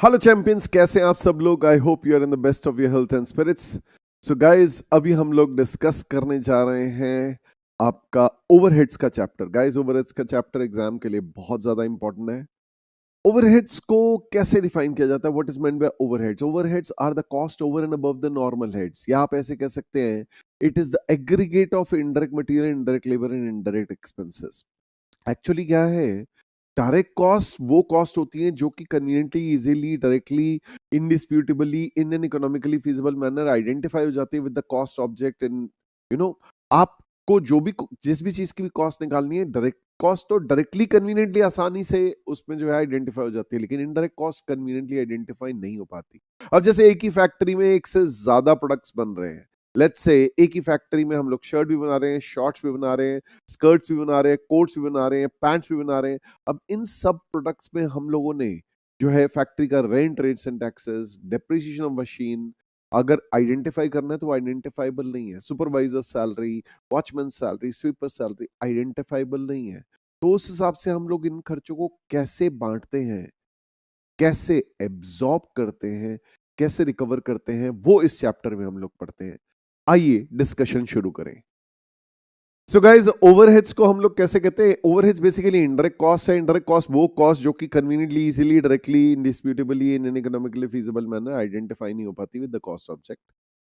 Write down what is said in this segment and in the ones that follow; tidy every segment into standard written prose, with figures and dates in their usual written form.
Hello champions, कैसे हैं आप सब लोग। I hope you are in the best of your health and spirits. So guys, अभी हम लोग डिस्कस करने जा रहे हैं आपका ओवरहेड्स का चैप्टर। गाइस, ओवरहेड्स का चैप्टर एग्जाम के लिए बहुत ज्यादा इंपॉर्टेंट है। ओवरहेड्स को कैसे डिफाइन किया जाता है? What is meant by overheads? Overheads are the cost over and above the normal heads, या आप ऐसे कह सकते हैं it is the aggregate of indirect material, indirect labour and indirect expenses. Actually क्या है, डायरेक्ट कॉस्ट वो कॉस्ट होती है जो कि conveniently, easily, directly, indisputably, in an economically feasible manner identify हो जाती है विद द कॉस्ट ऑब्जेक्ट। इन आपको जो भी, जिस भी चीज की भी कॉस्ट निकालनी है, डायरेक्ट कॉस्ट तो डायरेक्टली कन्वीनियंटली आसानी से उसमें जो है आइडेंटिफाई हो जाती है, लेकिन इनडायरेक्ट कॉस्ट कन्वीनियंटली आइडेंटिफाई नहीं हो पाती। अब जैसे एक ही फैक्ट्री में एक से ज्यादा प्रोडक्ट्स बन रहे हैं, लेट्स से एक ही फैक्ट्री में हम लोग शर्ट भी बना रहे हैं, शॉर्ट्स भी बना रहे हैं, स्कर्ट्स भी बना रहे हैं, कोट्स भी बना रहे हैं, पैंट्स भी बना रहे हैं। अब इन सब प्रोडक्ट्स में हम लोगों ने जो है फैक्ट्री का rent, rates and taxes, depreciation of machine अगर आइडेंटिफाई करना है तो आइडेंटिफाइबल नहीं है। Supervisor salary, watchman salary, sweeper salary identifiable नहीं है। तो उस हिसाब से हम लोग इन खर्चों को कैसे बांटते हैं, कैसे एब्जॉर्ब करते हैं, कैसे रिकवर करते हैं, वो इस चैप्टर में हम लोग पढ़ते हैं। आइए डिस्कशन शुरू करें। सो गाइज, ओवरहेड्स को हम लोग कैसे कहते हैं? ओवरहेड्स बेसिकली इनडायरेक्ट कॉस्ट है। इनडायरेक्ट कॉस्ट वो कॉस्ट जो कि conveniently, easily, directly, indisputably, in an economically feasible manner identify नहीं हो पाती विद द कॉस्ट ऑब्जेक्ट।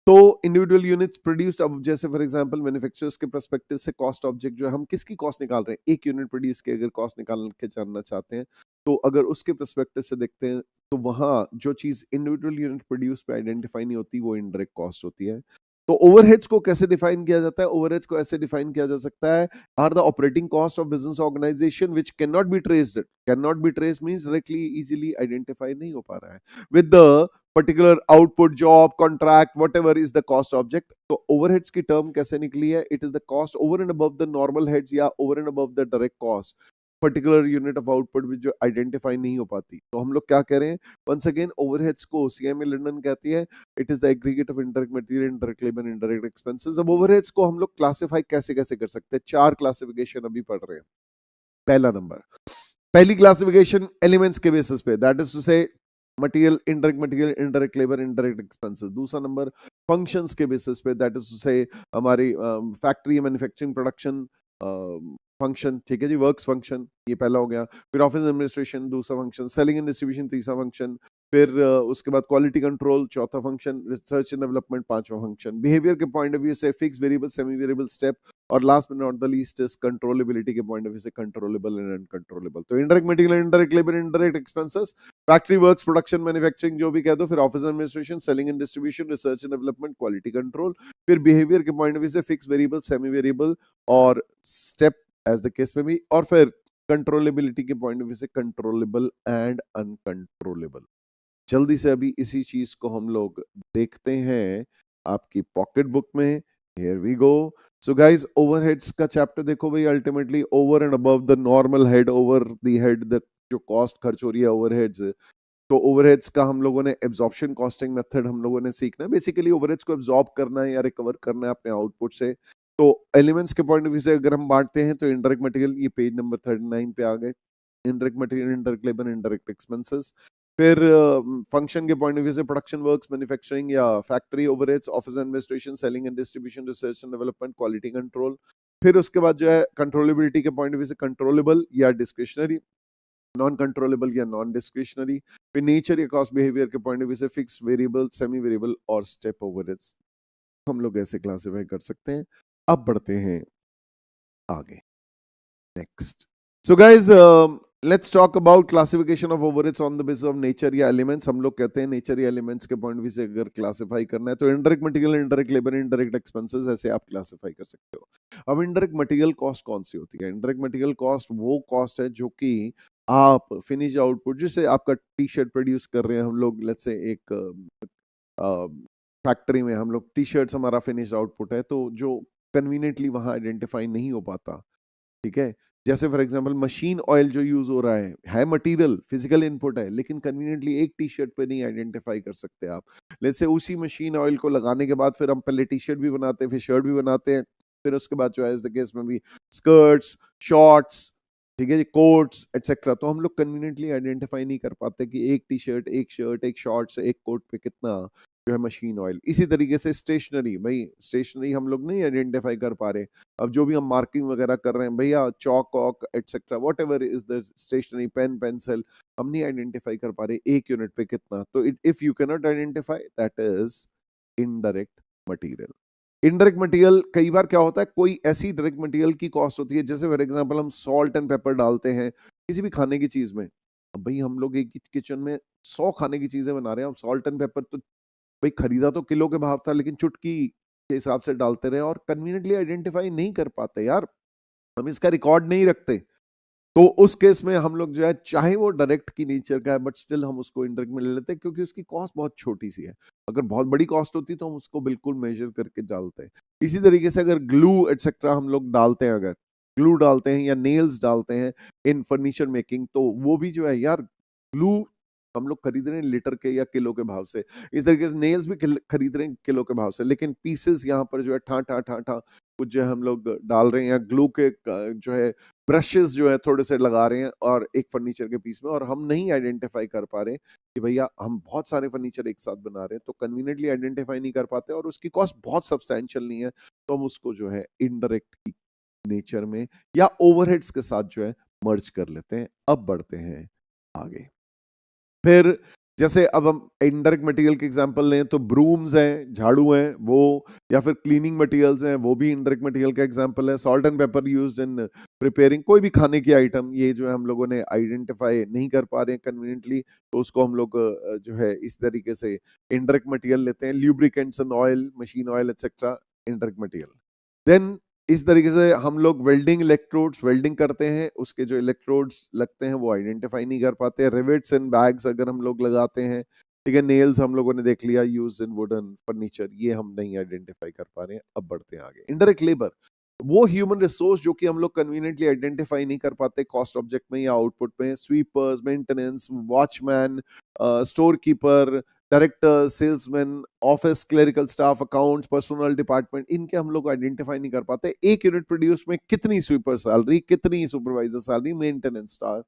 तो इंडिविजुअल यूनिट्स प्रोड्यूस्ड, अब जैसे फॉर एग्जांपल मैन्युफैक्चरर्स के पर्सपेक्टिव से कॉस्ट ऑब्जेक्ट जो है, हम किसकी कॉस्ट निकाल रहे हैं? एक यूनिट प्रोड्यूस की अगर कॉस्ट निकाल के जानना चाहते हैं तो अगर उसके पर्सपेक्टिव से देखते हैं तो वहां जो चीज इंडिविजुअल यूनिट प्रोड्यूस पे आइडेंटिफाई नहीं होती वो इनडायरेक्ट कॉस्ट होती है। तो ओवरहेड्स को कैसे डिफाइन किया जाता है? ओवरहेड्स को ऐसे डिफाइन किया जा सकता है, are the operating cost of business organisation which can not be traced. Can not be traced means directly easily identify नहीं हो पा रहा है with the particular output, job, contract, whatever is the cost object. तो overheads की term कैसे निकली है? It is the cost over and above the normal heads या over and above the direct cost, particular unit of output जो identify नहीं हो पाती। तो हम लोग क्या कह रहे हैं? वंस अगेन, ओवरहेड्स को सीएमए लंदन कहती है it is the aggregate of indirect material, indirect labour, indirect expenses. अब ओवरहेड्स को हम लोग क्लासिफाई कैसे कैसे कर सकते हैं? 4 क्लासिफिकेशन अभी पढ़ रहे हैं। पहला नंबर, पहली क्लासिफिकेशन एलिमेंट्स के बेसिस पे, दैट इज टू से material, indirect labour, indirect expenses. दूसरा नंबर फंक्शंस के बेसिस पे, दैट इज टू से हमारी फैक्ट्री, मैन्युफैक्चरिंग, प्रोडक्शन फंक्शन, ठीक है जी, वर्क्स फंक्शन, ये पहला हो गया। फिर ऑफिस एडमिनिस्ट्रेशन दूसरा फंक्शन, सेलिंग एंड डिस्ट्रीब्यूशन तीसरा फंक्शन, फिर उसके बाद क्वालिटी कंट्रोल चौथा फंक्शन, रिसर्च एंड डेवलपमेंट पांचवा फंक्शन। बिहेवियर के पॉइंट ऑफ व्यू से fix, variable, semi variable, step, और last but not the least is controllability के पॉइंट ऑफ व्यू से कंट्रोलेबल एंड अनकंट्रोलेबल। तो indirect material, indirect labour, indirect expenses, factory works, production, manufacturing जो भी कह दो, फिर office administration, selling and distribution, research and development, quality control, फिर behaviour के पॉइंट ऑफ व्यू से फिक्स, वेरिएबल, सेमी वेरिएबल और स्टेप एज द केस में भी, और फिर कंट्रोलेबिलिटी के पॉइंट ऑफ व्यू से कंट्रोलेबल एंड अनकंट्रोलेबल। जल्दी से अभी इसी चीज को हम लोग देखते हैं आपकी पॉकेट बुक में। Here we go. So guys, overheads का चैप्टर देखो भाई, ultimately over and above the normal head, over the head the जो कॉस्ट खर्च हो रही है ओवरहेड्स। तो ओवरहेड्स का हम लोगों ने एब्जॉर्प्शन कॉस्टिंग मेथड हम लोगों ने सीखना है। बेसिकली ओवरहेड्स को एब्जॉर्ब करना है या रिकवर करना है अपने आउटपुट से। तो एलिमेंट्स के पॉइंट ऑफ व्यू से अगर हम बांटते हैं तो इनडायरेक्ट मटेरियल, ये पेज नंबर 39 पे आ गए, indirect material, indirect labour, indirect expenses. फिर फंक्शन के पॉइंट ऑफ व्यू से प्रोडक्शन वर्क्स, मैन्युफैक्चरिंग या factory overheads, office administration, selling and distribution, research and development, quality control. फिर उसके बाद जो है कंट्रोलेबिलिटी के पॉइंट ऑफ व्यू से कंट्रोलेबल या डिस्क्रिशनरी, नॉन कंट्रोलेबल या नॉन डिस्क्रिशनरी। फिर नेचर या कॉस्ट, बिहेवियर के पॉइंट ऑफ व्यू से फिक्स, वेरिएबल, सेमी वेरिएबल और स्टेप ओवरहेड्स हम लोग ऐसे क्लासिफाई कर सकते हैं। अब बढ़ते हैं आगे, next. So guys, let's talk about classification of overheads on the basis of nature या एलिमेंट्स। हम लोग कहते हैं नेचर या एलिमेंट्स के पॉइंट ऑफ व्यू से अगर क्लासिफाई करना है तो indirect material, indirect labour, indirect expenses, ऐसे आप क्लासिफाई कर सकते हो। अब इनडायरेक्ट मटेरियल कॉस्ट कौन सी होती है? इनडायरेक्ट मटेरियल कॉस्ट वो कॉस्ट है जो कि आप फिनिश आउटपुट, जैसे आपका टी शर्ट प्रोड्यूस कर रहे हैं हम लोग, लेट्स से एक फैक्ट्री में हम लोग टी शर्ट्स हमारा फिनिश आउटपुट है, तो जो कन्वीनियंटली वहां आइडेंटिफाई नहीं हो पाता, ठीक है। जैसे फॉर एग्जांपल मशीन ऑयल जो यूज हो रहा है मटेरियल, फिजिकल इनपुट है, लेकिन कन्वीनियंटली एक टी शर्ट पे नहीं आइडेंटिफाई कर सकते आप। लेट्स से उसी मशीन ऑयल को लगाने के बाद फिर हम पहले टी शर्ट भी बनाते हैं, फिर शर्ट भी बनाते हैं, फिर उसके बाद जो है इस केस में भी स्कर्ट्स, शॉर्ट्स, ठीक है जी, कोट्स एटसेट्रा, तो हम लोग कन्वीनियंटली आइडेंटिफाई नहीं कर पाते कि एक टी शर्ट, एक शर्ट, एक शॉर्ट्स, एक कोट पे कितना जो है मशीन ऑयल। इसी तरीके से स्टेशनरी, भाई स्टेशनरी हम लोग नहीं आइडेंटिफाई कर पा रहे। अब जो भी हम मार्किंग वगैरह कर रहे हैं भैया, chalk walk etcetera, whatever is the stationery, pen pencil, हम नहीं आइडेंटिफाई कर पा रहे एक यूनिट पे कितना। तो if you can not identify, that is indirect material. Indirect material कई बार क्या होता है, कोई ऐसी डायरेक्ट मटेरियल की कॉस्ट होती है, जैसे फॉर एग्जांपल हम सॉल्ट एंड पेपर डालते हैं किसी भी खाने की चीज में। अब भाई हम लोग एक किचन में 100 खाने की चीजें बना रहे हैं, अब सॉल्ट एंड पेपर तो भाई खरीदा तो किलो के भाव था, लेकिन चुटकी के हिसाब से डालते रहे और कन्वीनियंटली आइडेंटिफाई नहीं कर पाते यार, हम इसका रिकॉर्ड नहीं रखते। तो उस केस में हम लोग जो है, चाहे वो डायरेक्ट की नेचर का है, बट स्टिल हम उसको इनडायरेक्ट में ले लेते हैं, क्योंकि उसकी कॉस्ट बहुत छोटी सी है। अगर बहुत बड़ी कॉस्ट होती तो हम उसको बिल्कुल मेजर करके डालते हैं। इसी तरीके से अगर ग्लू एटसेट्रा हम लोग डालते हैं, अगर ग्लू डालते हैं या नेल्स डालते हैं इन फर्नीचर मेकिंग, तो वो भी जो है यार, ग्लू हम लोग खरीद रहे हैं लीटर के या किलो के भाव से, इस तरीके से नेल्स भी खरीद रहे हैं किलो के भाव से, लेकिन पीसेस यहाँ पर जो है ठा ठा ठा ठा कुछ जो है हम लोग डाल रहे हैं, या ग्लू के जो है ब्रशेस जो है थोड़े से लगा रहे हैं और एक फर्नीचर के पीस में, और हम नहीं आइडेंटिफाई कर पा रहे कि भैया हम बहुत सारे फर्नीचर एक साथ बना रहे हैं, तो कन्वीनियंटली आइडेंटिफाई नहीं कर पाते और उसकी कॉस्ट बहुत सब्सटैंशियल नहीं है, तो हम उसको जो है इनडायरेक्ट की नेचर में या ओवरहेड्स के साथ जो है मर्ज कर लेते हैं। अब बढ़ते हैं आगे। फिर जैसे अब हम इनडायरेक्ट मटेरियल के एग्जांपल लें तो ब्रूम्स हैं, झाड़ू हैं वो, या फिर क्लीनिंग मटेरियल्स हैं, वो भी इनडायरेक्ट मटेरियल का एग्जांपल है। Salt and paper used in preparing कोई भी खाने की आइटम, ये जो है हम लोगों ने आइडेंटिफाई नहीं कर पा रहे हैं कन्वीनियंटली, तो उसको हम लोग जो है इस तरीके से इनडायरेक्ट मटेरियल लेते हैं। Lubricants and oil, machine oil etcetera, indirect material. Then इस तरीके से हम लोग वेल्डिंग इलेक्ट्रोड्स, वेल्डिंग करते हैं, उसके जो इलेक्ट्रोड्स लगते हैं वो आइडेंटिफाई नहीं कर पाते। रिवेट्स एंड बैग्स अगर हम लोग लगाते हैं, ठीक है, नेल्स हम लोगों ने देख लिया यूज इन वुडन फर्नीचर, ये हम नहीं आइडेंटिफाई कर पा रहे हैं। अब बढ़ते हैं आगे। इनडायरेक्ट लेबर, वो ह्यूमन रिसोर्स जो कि हम लोग कन्वीनियंटली आइडेंटिफाई नहीं कर पाते कॉस्ट ऑब्जेक्ट में या आउटपुट में। Sweepers, maintenance, watchman, store keeper, director, salesman, office clerical staff, accounts, personal department, इनके हम लोग आइडेंटिफाई नहीं कर पाते एक यूनिट प्रोड्यूस में कितनी स्वीपर सैलरी, कितनी सुपरवाइजर सैलरी, मेंटेनेंस स्टाफ,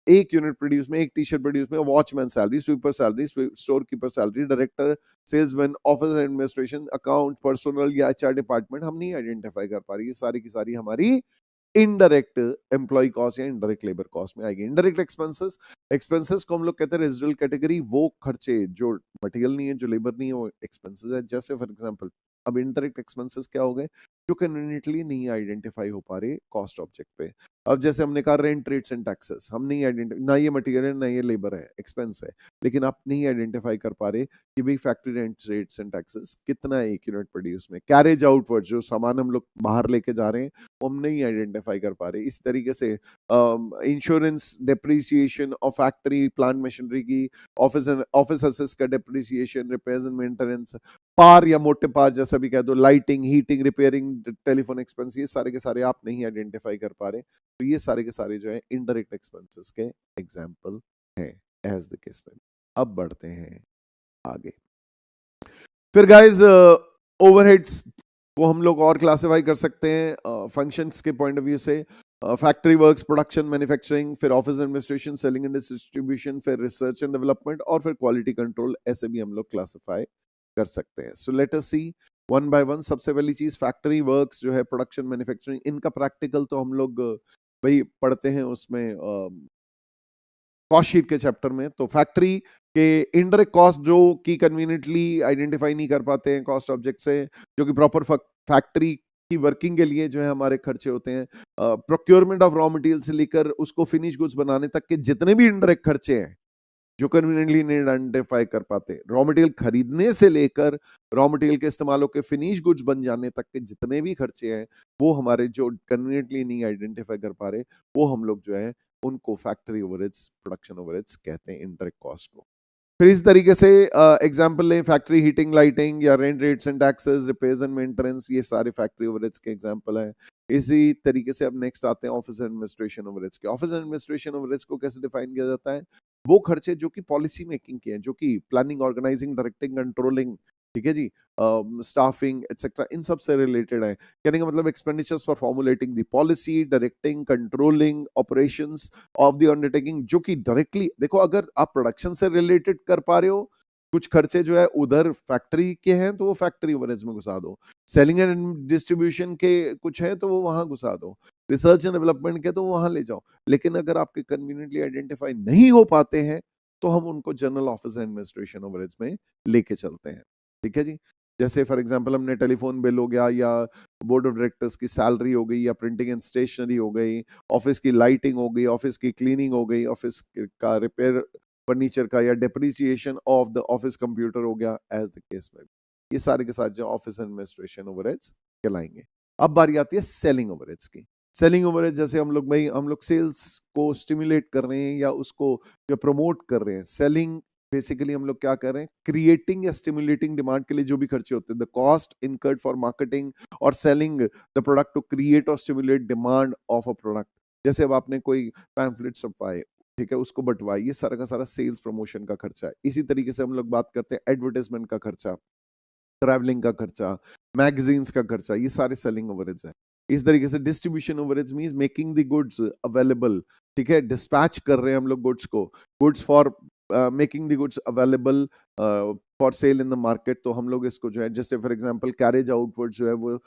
एक यूनिट प्रोड्यूस में, एक टी शर्ट प्रोड्यूस में, watchman salary, sweeper salary, store keeper salary, director, salesman, office administration, account, personal या एचआर डिपार्टमेंट, हम नहीं आइडेंटिफाई कर पा रही। ये सारी की सारी हमारी इनडायरेक्ट एम्प्लॉय कॉस्ट या इनडायरेक्ट लेबर कॉस्ट में आएगी। इनडायरेक्ट एक्सपेंसेस, एक्सपेंसेस को हम लोग कहते हैं रेजिडुअल कैटेगरी, वो खर्चे जो मटेरियल नहीं है, जो लेबर नहीं है, वो एक्सपेंसेस है। जैसे फॉर एग्जांपल अब इनडायरेक्ट एक्सपेंसेस क्या हो गए, जो कन्वीनियंटली नहीं आइडेंटिफाई हो पा रहे कॉस्ट ऑब्जेक्ट पे। अब जैसे हमने कहा रेंट, रेट्स एंड टैक्सेस, हम नहीं आइडेंटिफाई, ना ये मटेरियल है ना ये लेबर है, एक्सपेंस है, लेकिन आप नहीं आइडेंटिफाई कर पा रहे कि भाई factory rent, rates and taxes कितना है एक यूनिट प्रोड्यूस में। कैरेज आउटवर्ड, जो सामान हम लोग बाहर लेके जा रहे हैं, वो हम नहीं आइडेंटिफाई कर पा रहे। इस तरीके से insurance, depreciation of factory plant machinery की, ऑफिस असेस का डेप्रिसिएशन, रिपेयर्स एंड मेंटेनेंस, पार या मोटे पार जैसा भी कह दो, lighting, heating, repairing, telephone expense, ये सारे के सारे आप नहीं आइडेंटिफाई कर पा रहे, तो ये सारे के सारे जो है इनडायरेक्ट एक्सपेंसेस के एग्जांपल हैं एज द केस में। अब बढ़ते हैं आगे। फिर गाइस ओवरहेड्स को हम लोग और क्लासिफाई कर सकते हैं फंक्शंस के पॉइंट ऑफ व्यू से। फैक्ट्री वर्क्स, प्रोडक्शन, मैन्युफैक्चरिंग, फिर office administration, selling and distribution, फिर रिसर्च एंड डेवलपमेंट, और फिर क्वालिटी कंट्रोल, ऐसे भी हम लोग क्लासिफाई कर सकते हैं। So let us see one by one. सबसे पहली चीज फैक्ट्री वर्क्स जो है, प्रोडक्शन, मैन्युफैक्चरिंग, इनका प्रैक्टिकल तो हम लोग भाई पढ़ते हैं उसमें कॉस्ट शीट के चैप्टर में। तो फैक्ट्री के इनडायरेक्ट कॉस्ट जो कि कन्वीनियंटली आइडेंटिफाई नहीं कर पाते हैं कॉस्ट ऑब्जेक्ट से, जो कि प्रॉपर फैक्ट्री की वर्किंग के लिए जो है हमारे खर्चे होते हैं। प्रोक्योरमेंट ऑफ रॉ मटेरियल से लेकर उसको फिनिश गुड्स बनाने तक के जितने भी इनडायरेक्ट खर्चे हैं जो कन्वीनियंटली नहीं आइडेंटिफाई कर पाते, रॉ मटेरियल खरीदने से लेकर रॉ मटेरियल के इस्तेमाल होकर फिनिश गुड्स बन जाने तक के जितने भी खर्चे हैं, वो हमारे जो कन्वीनियंटली नहीं आइडेंटिफाई कर पा रहे, वो हम लोग जो है उनको फैक्ट्री ओवरहेड्स, प्रोडक्शन ओवरहेड्स कहते हैं, इनडायरेक्ट कॉस्ट को। फिर इस तरीके से एग्जांपल लें, फैक्ट्री हीटिंग, लाइटिंग, या rent, rates and taxes, repairs and maintenance, ये सारे फैक्ट्री ओवरहेड्स के एग्जांपल हैं। इसी तरीके से अब नेक्स्ट आते हैं ऑफिस एडमिनिस्ट्रेशन ओवरहेड्स के। ऑफिस एडमिनिस्ट्रेशन ओवरहेड्स को कैसे डिफाइन किया जाता है? वो खर्चे जो कि पॉलिसी मेकिंग के हैं, जो कि प्लानिंग, ऑर्गेनाइजिंग, डायरेक्टिंग, कंट्रोलिंग, ठीक है जी, स्टाफिंग एक्सेट्रा, इन सब से रिलेटेड है। कहने का मतलब expenditures for formulating the policy, directing, controlling operations of the undertaking, जो कि डायरेक्टली देखो अगर आप प्रोडक्शन से रिलेटेड कर पा रहे हो, कुछ खर्चे जो है उधर फैक्ट्री के हैं तो वो फैक्ट्री ओवरहेड्स में घुसा दो, सेलिंग एंड डिस्ट्रीब्यूशन के कुछ हैं तो वो वहां घुसा दो, रिसर्च एंड डेवलपमेंट के तो वहां ले जाओ। लेकिन अगर आपके कन्वीनियंटली आइडेंटिफाई नहीं हो पाते हैं तो हम उनको जनरल ऑफिस एडमिनिस्ट्रेशन ओवरहेड्स में लेके चलते हैं। ठीक है जी। जैसे फॉर एग्जांपल हमने टेलीफोन बिल हो गया, या बोर्ड ऑफ डायरेक्टर्स की सैलरी हो गई, या प्रिंटिंग एंड स्टेशनरी हो गई, ऑफिस की लाइटिंग हो गई, ऑफिस की क्लीनिंग हो गई, ऑफिस का रिपेयर फर्नीचर का, या depreciation of the office computer हो गया, एज द केस में। ये सारे के साथ जो ऑफिस एडमिनिस्ट्रेशन ओवरहेड्स कहलाएंगे। अब बारी आती है सेलिंग ओवरहेड्स की। सेलिंग ओवरहेड जैसे हम लोग सेल्स को स्टिमुलेट कर रहे हैं या उसको जो प्रमोट कर रहे हैं। सेलिंग बेसिकली हम लोग क्या कर रहे हैं, क्रिएटिंग या स्टिमुलेटिंग डिमांड के लिए जो भी खर्चे होते हैं, the cost incurred for marketing और selling the product to create और stimulate demand of a product. जैसे अब आपने कोई पैम्फलेट छपवाए, ठीक है, उसको बंटवाए, ये सारा का सारा सेल्स प्रमोशन का खर्चा है। इसी तरीके से हम लोग बात करते हैं एडवर्टाइजमेंट का खर्चा, ट्रैवलिंग का खर्चा, मैगजीन्स का खर्चा, ये सारे सेलिंग ओवरहेड्स है। इस तरीके से distribution overheads means making the goods available, ठीक है, डिस्पैच कर रहे हैं हम लोग गुड्स को, goods for making the goods available for sale in the market. तो हम लोग इसको जो है, जैसे फॉर एग्जांपल कैरेज आउटवर्ड जो है वो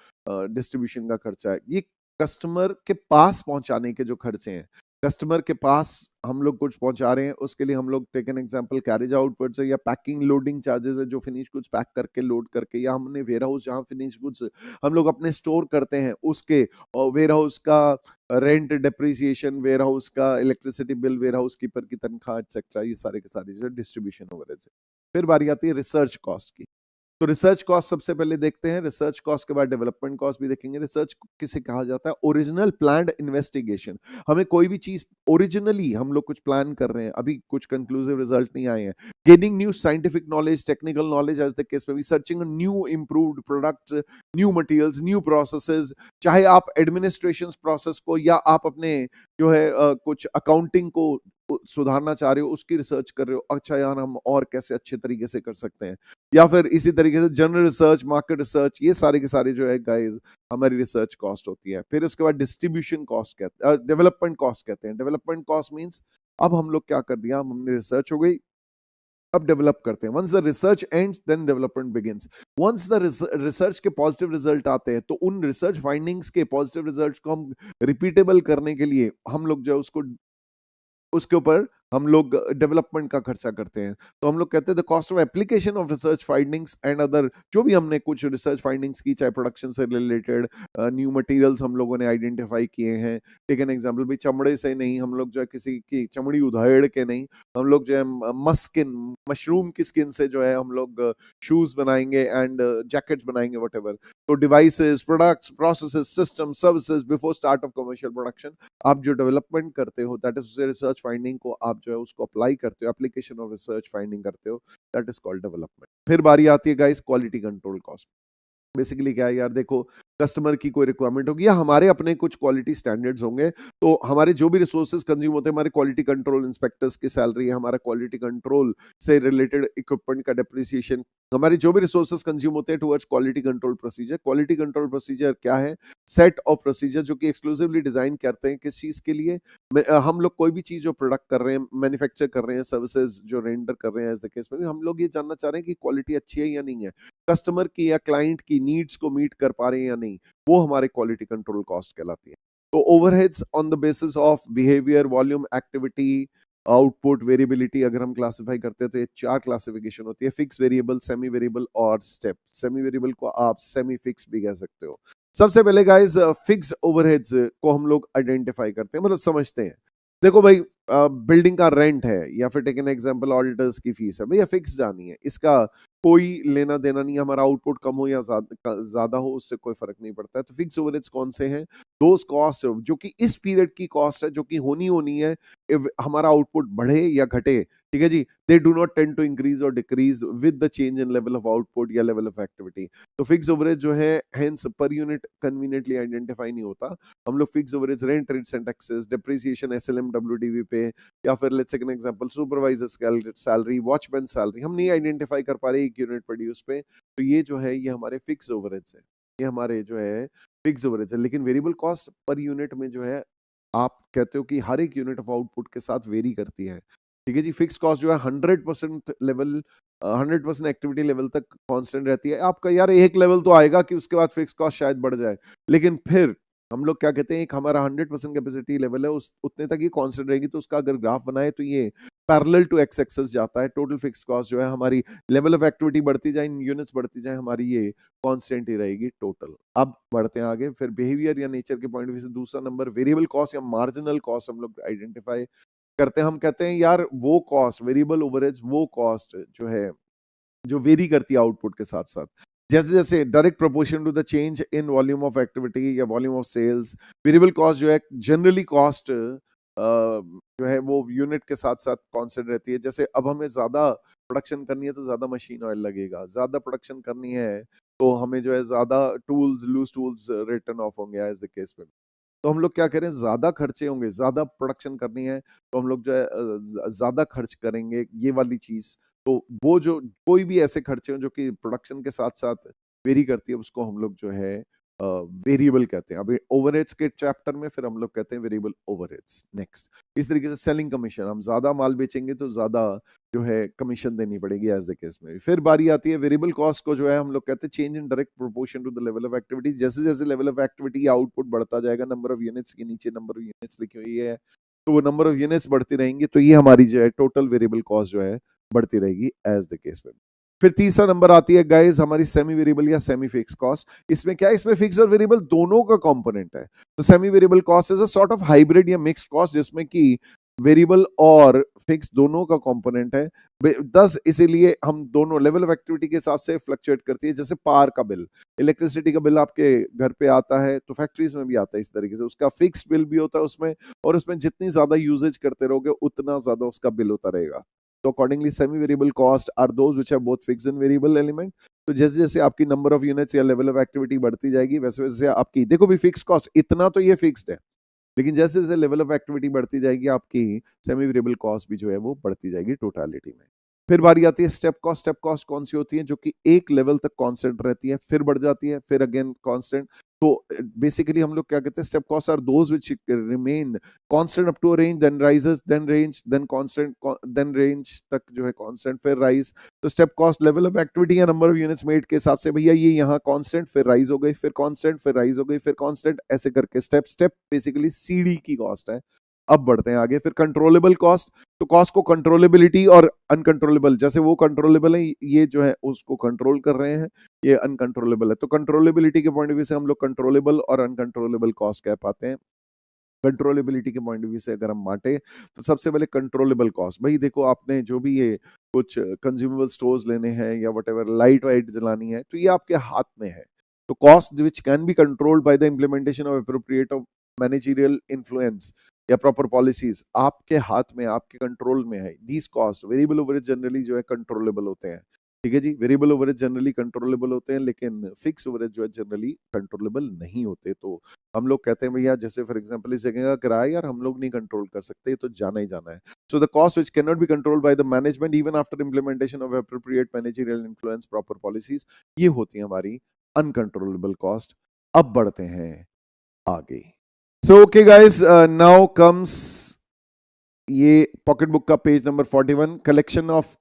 डिस्ट्रीब्यूशन का खर्चा है। ये कस्टमर के पास पहुंचाने के जो खर्चे हैं, कस्टमर के पास हम लोग कुछ पहुंचा रहे हैं, उसके लिए हम लोग take an example carriage outward से, या पैकिंग लोडिंग चार्जेस है जो फिनिश गुड्स पैक करके लोड करके, या हमने वेयर हाउस जहां फिनिश गुड्स हम लोग अपने स्टोर करते हैं उसके वेयर हाउस का रेंट, डेप्रिसिएशन, वेयर हाउस का electricity bill, warehouse keeper की तनख्वाह एक्सेट्रा, ये सारे के सारे जो डिस्ट्रीब्यूशन ओवरहेड्स है। फिर बारी आती है रिसर्च कॉस्ट की। तो रिसर्च कॉस्ट सबसे पहले देखते हैं, रिसर्च कॉस्ट के बाद डेवलपमेंट कॉस्ट भी देखेंगे। रिसर्च किसे कहा जाता है, ओरिजिनल प्लान्ड इन्वेस्टिगेशन। हमें कोई भी चीज ओरिजिनली हम लोग कुछ प्लान कर रहे हैं, अभी कुछ कंक्लूसिव रिजल्ट नहीं आए हैं, gaining new scientific knowledge, technical knowledge as the case में, searching new improved products, new materials, new processes, चाहे आप एडमिनिस्ट्रेशन प्रोसेस को या आप अपने जो है कुछ अकाउंटिंग को सुधारना चाह रहे हो, उसकी रिसर्च कर रहे हो, अच्छा यार हम और कैसे अच्छे तरीके से कर सकते हैं, या फिर इसी तरीके से जनरल रिसर्च, मार्केट रिसर्च, ये सारे के सारे जो है गाइस हमारी रिसर्च कॉस्ट होती है। फिर उसके बाद डिस्ट्रीब्यूशन कॉस्ट कहते हैं, डेवलपमेंट कॉस्ट कहते हैं। डेवलपमेंट कॉस्ट मींस अब हम लोग क्या कर दिया, हमने रिसर्च हो गई, अब डेवलप करते हैं। Once the research ends then development begins. Once the research के पॉजिटिव रिजल्ट आते हैं तो उन रिसर्च फाइंडिंग्स के पॉजिटिव रिजल्ट्स को हम रिपीटेबल करने के लिए हम लोग जो है उसके ऊपर हम लोग डेवलपमेंट का खर्चा करते हैं। तो हम लोग कहते हैं the cost of application of research findings and other, जो भी हमने कुछ रिसर्च फाइंडिंग्स की, चाहे प्रोडक्शन से रिलेटेड न्यू मटेरियल्स हम लोगों ने आइडेंटिफाई किए हैं। टेक एन एग्जांपल भी, चमड़े से नहीं, हम लोग जो है किसी की चमड़ी उधेड़ के नहीं, हम लोग जो है मशरूम की स्किन से जो है हम लोग शूज बनाएंगे एंड जैकेट्स बनाएंगे, व्हाटएवर। तो devices, products, processes, system, services before start of commercial production, आप जो डेवलपमेंट करते हो, दैट इज रिसर्च फाइंडिंग को आप जो है उसको अप्लाई करते हो, एप्लीकेशन ऑफ रिसर्च फाइंडिंग करते हो, दैट इज कॉल्ड डेवलपमेंट। फिर बारी आती है guys quality control cost. Basically क्या है यार, देखो कस्टमर की कोई रिक्वायरमेंट होगी या हमारे अपने कुछ क्वालिटी स्टैंडर्ड्स होंगे, तो हमारे जो भी रिसोर्सेज कंज्यूम होते हैं, हमारे क्वालिटी कंट्रोल इंस्पेक्टर्स की सैलरी है, हमारा क्वालिटी कंट्रोल से रिलेटेड इक्विपमेंट का डेप्रिसिएशन, हमारे जो भी रिसोर्सेज कंज्यूम होते हैं towards quality control procedure. Quality control procedure क्या है, सेट ऑफ प्रोसीजर जो कि एक्सक्लूसिवली डिजाइन करते हैं किस चीज के लिए, हम लोग कोई भी चीज जो प्रोडक्ट कर रहे हैं, मैन्युफैक्चर कर रहे हैं, सर्विसेज जो रेंडर कर रहे हैं, एज द केस में भी हम लोग ये जानना चाह रहे हैं कि क्वालिटी अच्छी है या नहीं है, कस्टमर की या क्लाइंट की नीड्स को मीट कर पा रहे हैं या नहीं, वो हमारे क्वालिटी कंट्रोल कॉस्ट कहलाती है। तो overheads on the basis of behaviour, volume, activity, output, variability, अगर हम क्लासिफाई करते हैं तो ये 4 क्लासिफिकेशन होती है, फिक्स वेरिएबल, सेमी वेरिएबल और स्टेप। सेमी वेरिएबल को आप सेमी फिक्स भी कह सकते हो। सबसे पहले गाइस फिक्स ओवरहेड्स को हम लोग आइडेंटिफाई करते हैं, मतलब समझते हैं। देखो भाई, बिल्डिंग का रेंट है या फिर टेक एन एग्जांपल ऑडिटर्स की फीस है, भैया फिक्स जानी है, इसका कोई लेना देना नहीं है, हमारा आउटपुट कम हो या ज्यादा हो उससे कोई फर्क नहीं पड़ता है। तो फिक्स ओवरहेड्स कौन से हैं, दोस कॉस्ट जो कि इस पीरियड की कॉस्ट है, जो कि होनी है, हमारा आउटपुट बढ़े या घटे, ठीक है जी, they do not tend to increase और decrease with the change in level of output या लेवल ऑफ एक्टिविटी। तो फिक्स ओवरेज जो है hence per unit conveniently identify नहीं होता। हम लोग fix overage rent, rents and taxes, depreciation, SLM, WDV पे, या फिर let's take an example supervisor salary, watchman salary, हम नहीं आइडेंटिफाई कर पा रहे एक यूनिट प्रोड्यूस पे, तो ये जो है ये हमारे फिक्स ओवरहेड्स है, ये हमारे जो है फिक्स ओवरहेड्स है। लेकिन वेरिएबल कॉस्ट पर यूनिट में जो है आप कहते हो कि हर एक यूनिट ऑफ आउटपुट के साथ वेरी करती है, ठीक है जी। फिक्स कॉस्ट जो है 100% लेवल, 100% एक्टिविटी लेवल तक कांस्टेंट रहती है। आपका यार एक लेवल तो आएगा कि उसके बाद फिक्स कॉस्ट शायद बढ़ जाए, लेकिन फिर हम लोग क्या कहते हैं, एक हमारा 100% कैपेसिटी लेवल है, उस उतने तक ही कांस्टेंट रहेगी। तो उसका अगर ग्राफ बनाए तो ये पैरेलल टू एक्स एक्सेस जाता है। टोटल फिक्स कॉस्ट जो है हमारी लेवल ऑफ एक्टिविटी बढ़ती जाए, यूनिट्स बढ़ती जाए, हमारी ये कांस्टेंट ही रहेगी टोटल। अब बढ़ते हैं आगे, फिर बिहेवियर या नेचर के पॉइंट ऑफ व्यू से दूसरा नंबर वेरिएबल कॉस्ट या मार्जिनल कॉस्ट हम लोग आइडेंटिफाई करते हैं। हम कहते हैं यार वो कॉस्ट, वेरिएबल ओवरहेड्स, वो कॉस्ट जो है जो वेरी करती है आउटपुट के साथ साथ, जैसे जैसे direct proportion to the change in volume of activity या volume of sales. Variable cost जो है जनरली कॉस्ट जो है वो यूनिट के साथ साथ कांस्टेंट रहती है। जैसे अब हमें ज्यादा प्रोडक्शन करनी है तो ज्यादा मशीन ऑयल लगेगा, ज्यादा प्रोडक्शन करनी है तो हमें जो है ज्यादा tools, loose tools return off होंगे एज द केस में। तो हम लोग क्या करें, ज्यादा खर्चे होंगे, ज्यादा प्रोडक्शन करनी है तो हम लोग जो है ज्यादा खर्च करेंगे ये वाली चीज। तो वो जो कोई भी ऐसे खर्चे हो जो कि प्रोडक्शन के साथ साथ वेरी करती है, उसको हम लोग जो है वेरिएबल कहते हैं। अभी ओवरहेड्स के चैप्टर में फिर हम लोग कहते हैं वेरिएबल ओवरहेड्स। नेक्स्ट, इस तरीके से सेलिंग कमीशन, हम ज्यादा माल बेचेंगे तो ज्यादा जो है कमीशन देनी पड़ेगी एज द केस में। फिर बारी आती है वेरिएबल कॉस्ट को, जो है हम लोग कहते हैं change in direct proportion to the level of activity. जैसे जैसे लेवल ऑफ एक्टिविटी आउटपुट बढ़ता जाएगा, नंबर ऑफ यूनिट्स के नीचे नंबर ऑफ यूनिट्स लिखी हुई है, तो वो नंबर ऑफ यूनिट्स बढ़ती रहेंगी, तो ये हमारी जो है टोटल वेरिएबल कॉस्ट जो है बढ़ती रहेगी एज द केस में। फिर तीसरा नंबर आती है गाइस हमारी सेमी वेरिएबल या सेमी फिक्स कॉस्ट। इसमें क्या है, इसमें फिक्स और वेरिएबल दोनों का कंपोनेंट है। तो semi variable cost is a sort of hybrid या मिक्स्ड कॉस्ट, जिसमें कि वेरिएबल और फिक्स दोनों का कंपोनेंट है। दस इसीलिए हम दोनों लेवल ऑफ एक्टिविटी के हिसाब से फ्लक्चुएट करती है। जैसे पावर का बिल, इलेक्ट्रिसिटी का बिल आपके घर पे आता है तो फैक्ट्रीज में भी आता है इस तरीके से, उसका फिक्स बिल भी होता है उसमें, और उसमें जितनी ज्यादा यूजेज करते रहोगे उतना ज्यादा उसका बिल होता रहेगा। तो accordingly semi variable cost are those which have both fixed and variable element. तो जैसे जैसे आपकी नंबर ऑफ यूनिट्स या लेवल ऑफ एक्टिविटी बढ़ती जाएगी, वैसे वैसे आपकी, देखो भी फिक्स कॉस्ट इतना तो ये फिक्स्ड है, लेकिन जैसे जैसे लेवल ऑफ एक्टिविटी बढ़ती जाएगी आपकी सेमी वेरिएबल कॉस्ट भी जो है वो बढ़ती जाएगी टोटलिटी में। फिर बारी आती है स्टेप कॉस्ट। स्टेप कॉस्ट कौन सी होती है, जो कि एक लेवल तक कांस्टेंट रहती है, फिर बढ़ जाती है, फिर अगेन कांस्टेंट। तो बेसिकली हम लोग क्या कहते हैं, step cost are those which remain constant up to a range, then rises, then range, then constant, then range तक जो है कांस्टेंट, फिर राइज। तो step cost level of activity या नंबर ऑफ यूनिट्स मेड के हिसाब से, भैया ये यहाँ कांस्टेंट, फिर राइज हो गई, फिर कांस्टेंट, फिर राइज हो गई, फिर कांस्टेंट, ऐसे करके स्टेप स्टेप बेसिकली सीडी की कॉस्ट है। अब बढ़ते हैं आगे, फिर कंट्रोलेबल कॉस्ट। तो कॉस्ट को कंट्रोलेबिलिटी और अनकंट्रोलेबल, जैसे वो कंट्रोलेबल है, ये जो है उसको कंट्रोल कर रहे हैं, ये अनकंट्रोलेबल है। तो कंट्रोलेबिलिटी के पॉइंट ऑफ व्यू से हम लोग कंट्रोलेबल और अनकंट्रोलेबल कॉस्ट कह पाते हैं। कंट्रोलेबिलिटी के पॉइंट ऑफ व्यू से अगर हम बांटे तो सबसे पहले कंट्रोलेबल कॉस्ट, भाई देखो आपने जो भी ये कुछ कंज्यूमेबल स्टोर्स लेने हैं या वट लाइट वाइट जलानी है, तो ये आपके हाथ में है। तो cost which can be controlled by the implementation of appropriate of managerial influence या प्रॉपर पॉलिसीज, आपके हाथ में, आपके कंट्रोल में है। These cost, variable overhead generally जो है कंट्रोलेबल होते हैं, ठीक है जी। वेरिएबल ओवरहेड जनरली कंट्रोलेबल होते हैं, लेकिन फिक्स ओवरहेड जो है जनरली कंट्रोलेबल नहीं होते। तो हम लोग कहते हैं भैया, जैसे फॉर एग्जांपल इस जगह का किराया यार हम लोग नहीं कंट्रोल कर सकते, तो जाना ही जाना है। So the cost which can not be controlled by the management even after implementation of appropriate managerial influence, proper policies, ये होती है हमारी अनकंट्रोलेबल कॉस्ट। अब बढ़ते हैं आगे। So okay guys, now comes ये पॉकेट बुक का page number 41, collection of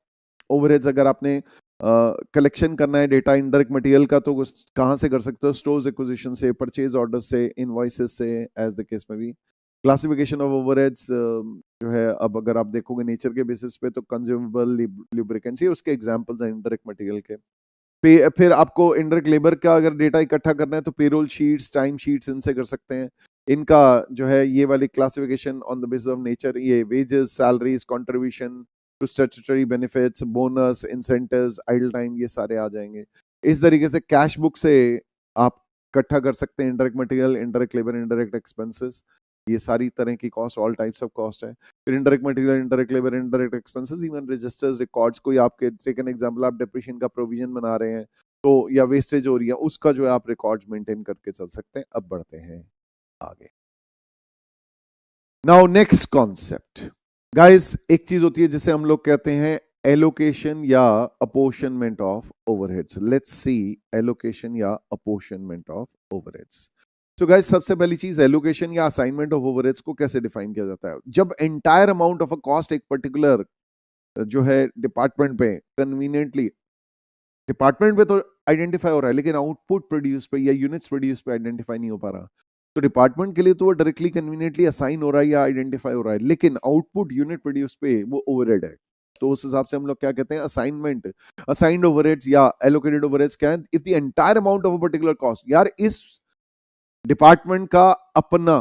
overheads. अगर आपने कलेक्शन करना है डेटा इनडायरेक्ट मटेरियल का, तो कहां से कर सकते हो, स्टोर्स एक्विजिशन से, परचेज ऑर्डर से, इनवॉइसेस से, एज द केस में भी। क्लासिफिकेशन ऑफ ओवरहेड्स जो है, अब अगर आप देखोगे नेचर के बेसिस पे, तो कंज्यूमेबल, लुब्रिकेंट्स, ये उसके एग्जांपल्स हैं इनडायरेक्ट मटेरियल के। फिर आपको इनडायरेक्ट लेबर का अगर डेटा इकट्ठा करना है तो पेरोल शीट्स, टाइम शीट्स, इनसे कर सकते हैं। इनका जो है ये वाली classification on the basis of nature, ये wages, salaries, contribution to statutory benefits, bonus, incentives, idle time, ये सारे आ जाएंगे। इस तरीके से कैश बुक से आप इकट्ठा कर सकते हैं indirect material, indirect labour, indirect expenses, ये सारी तरह की cost, all types of cost है। फिर indirect material, indirect labour, indirect expenses, even registers, records, कोई आपके टेक एन एग्जांपल, आप डेप्रिसिएशन का प्रोविजन बना रहे हैं तो, या वेस्टेज हो रही है, उसका जो है आप रिकॉर्ड्स मेंटेन करके चल सकते हैं। अब बढ़ते हैं आगे। नाउ नेक्स्ट कॉन्सेप्ट, गाइस एक चीज होती है जिसे हम लोग कहते हैं एलोकेशन या apportionment of overheads. Let's see allocation या अपोर्शनमेंट ऑफ ओवरहेड्स। तो गाइस सबसे पहली चीज एलोकेशन या असाइनमेंट ऑफ ओवरहेड्स को कैसे डिफाइन किया जाता है? जब entire amount of a cost एक पर्टिकुलर जो है डिपार्टमेंट पे कन्वीनियंटली, डिपार्टमेंट पे तो आइडेंटिफाई हो रहा है लेकिन आउटपुट प्रोड्यूस पे या यूनिट्स प्रोड्यूस पे आइडेंटिफाई नहीं हो पा रहा, तो डिपार्टमेंट के लिए तो वो डायरेक्टली कन्वीनियंटली असाइन हो रहा है या आइडेंटिफाई हो रहा है, लेकिन आउटपुट यूनिट प्रोड्यूस पे वो ओवरहेड है। तो उस हिसाब से हम लोग क्या कहते हैं? असाइनमेंट, असाइन्ड ओवरहेड्स या एलोकेटेड ओवरहेड्स क्या है? If the entire amount of a particular cost, यार इस डिपार्टमेंट का अपना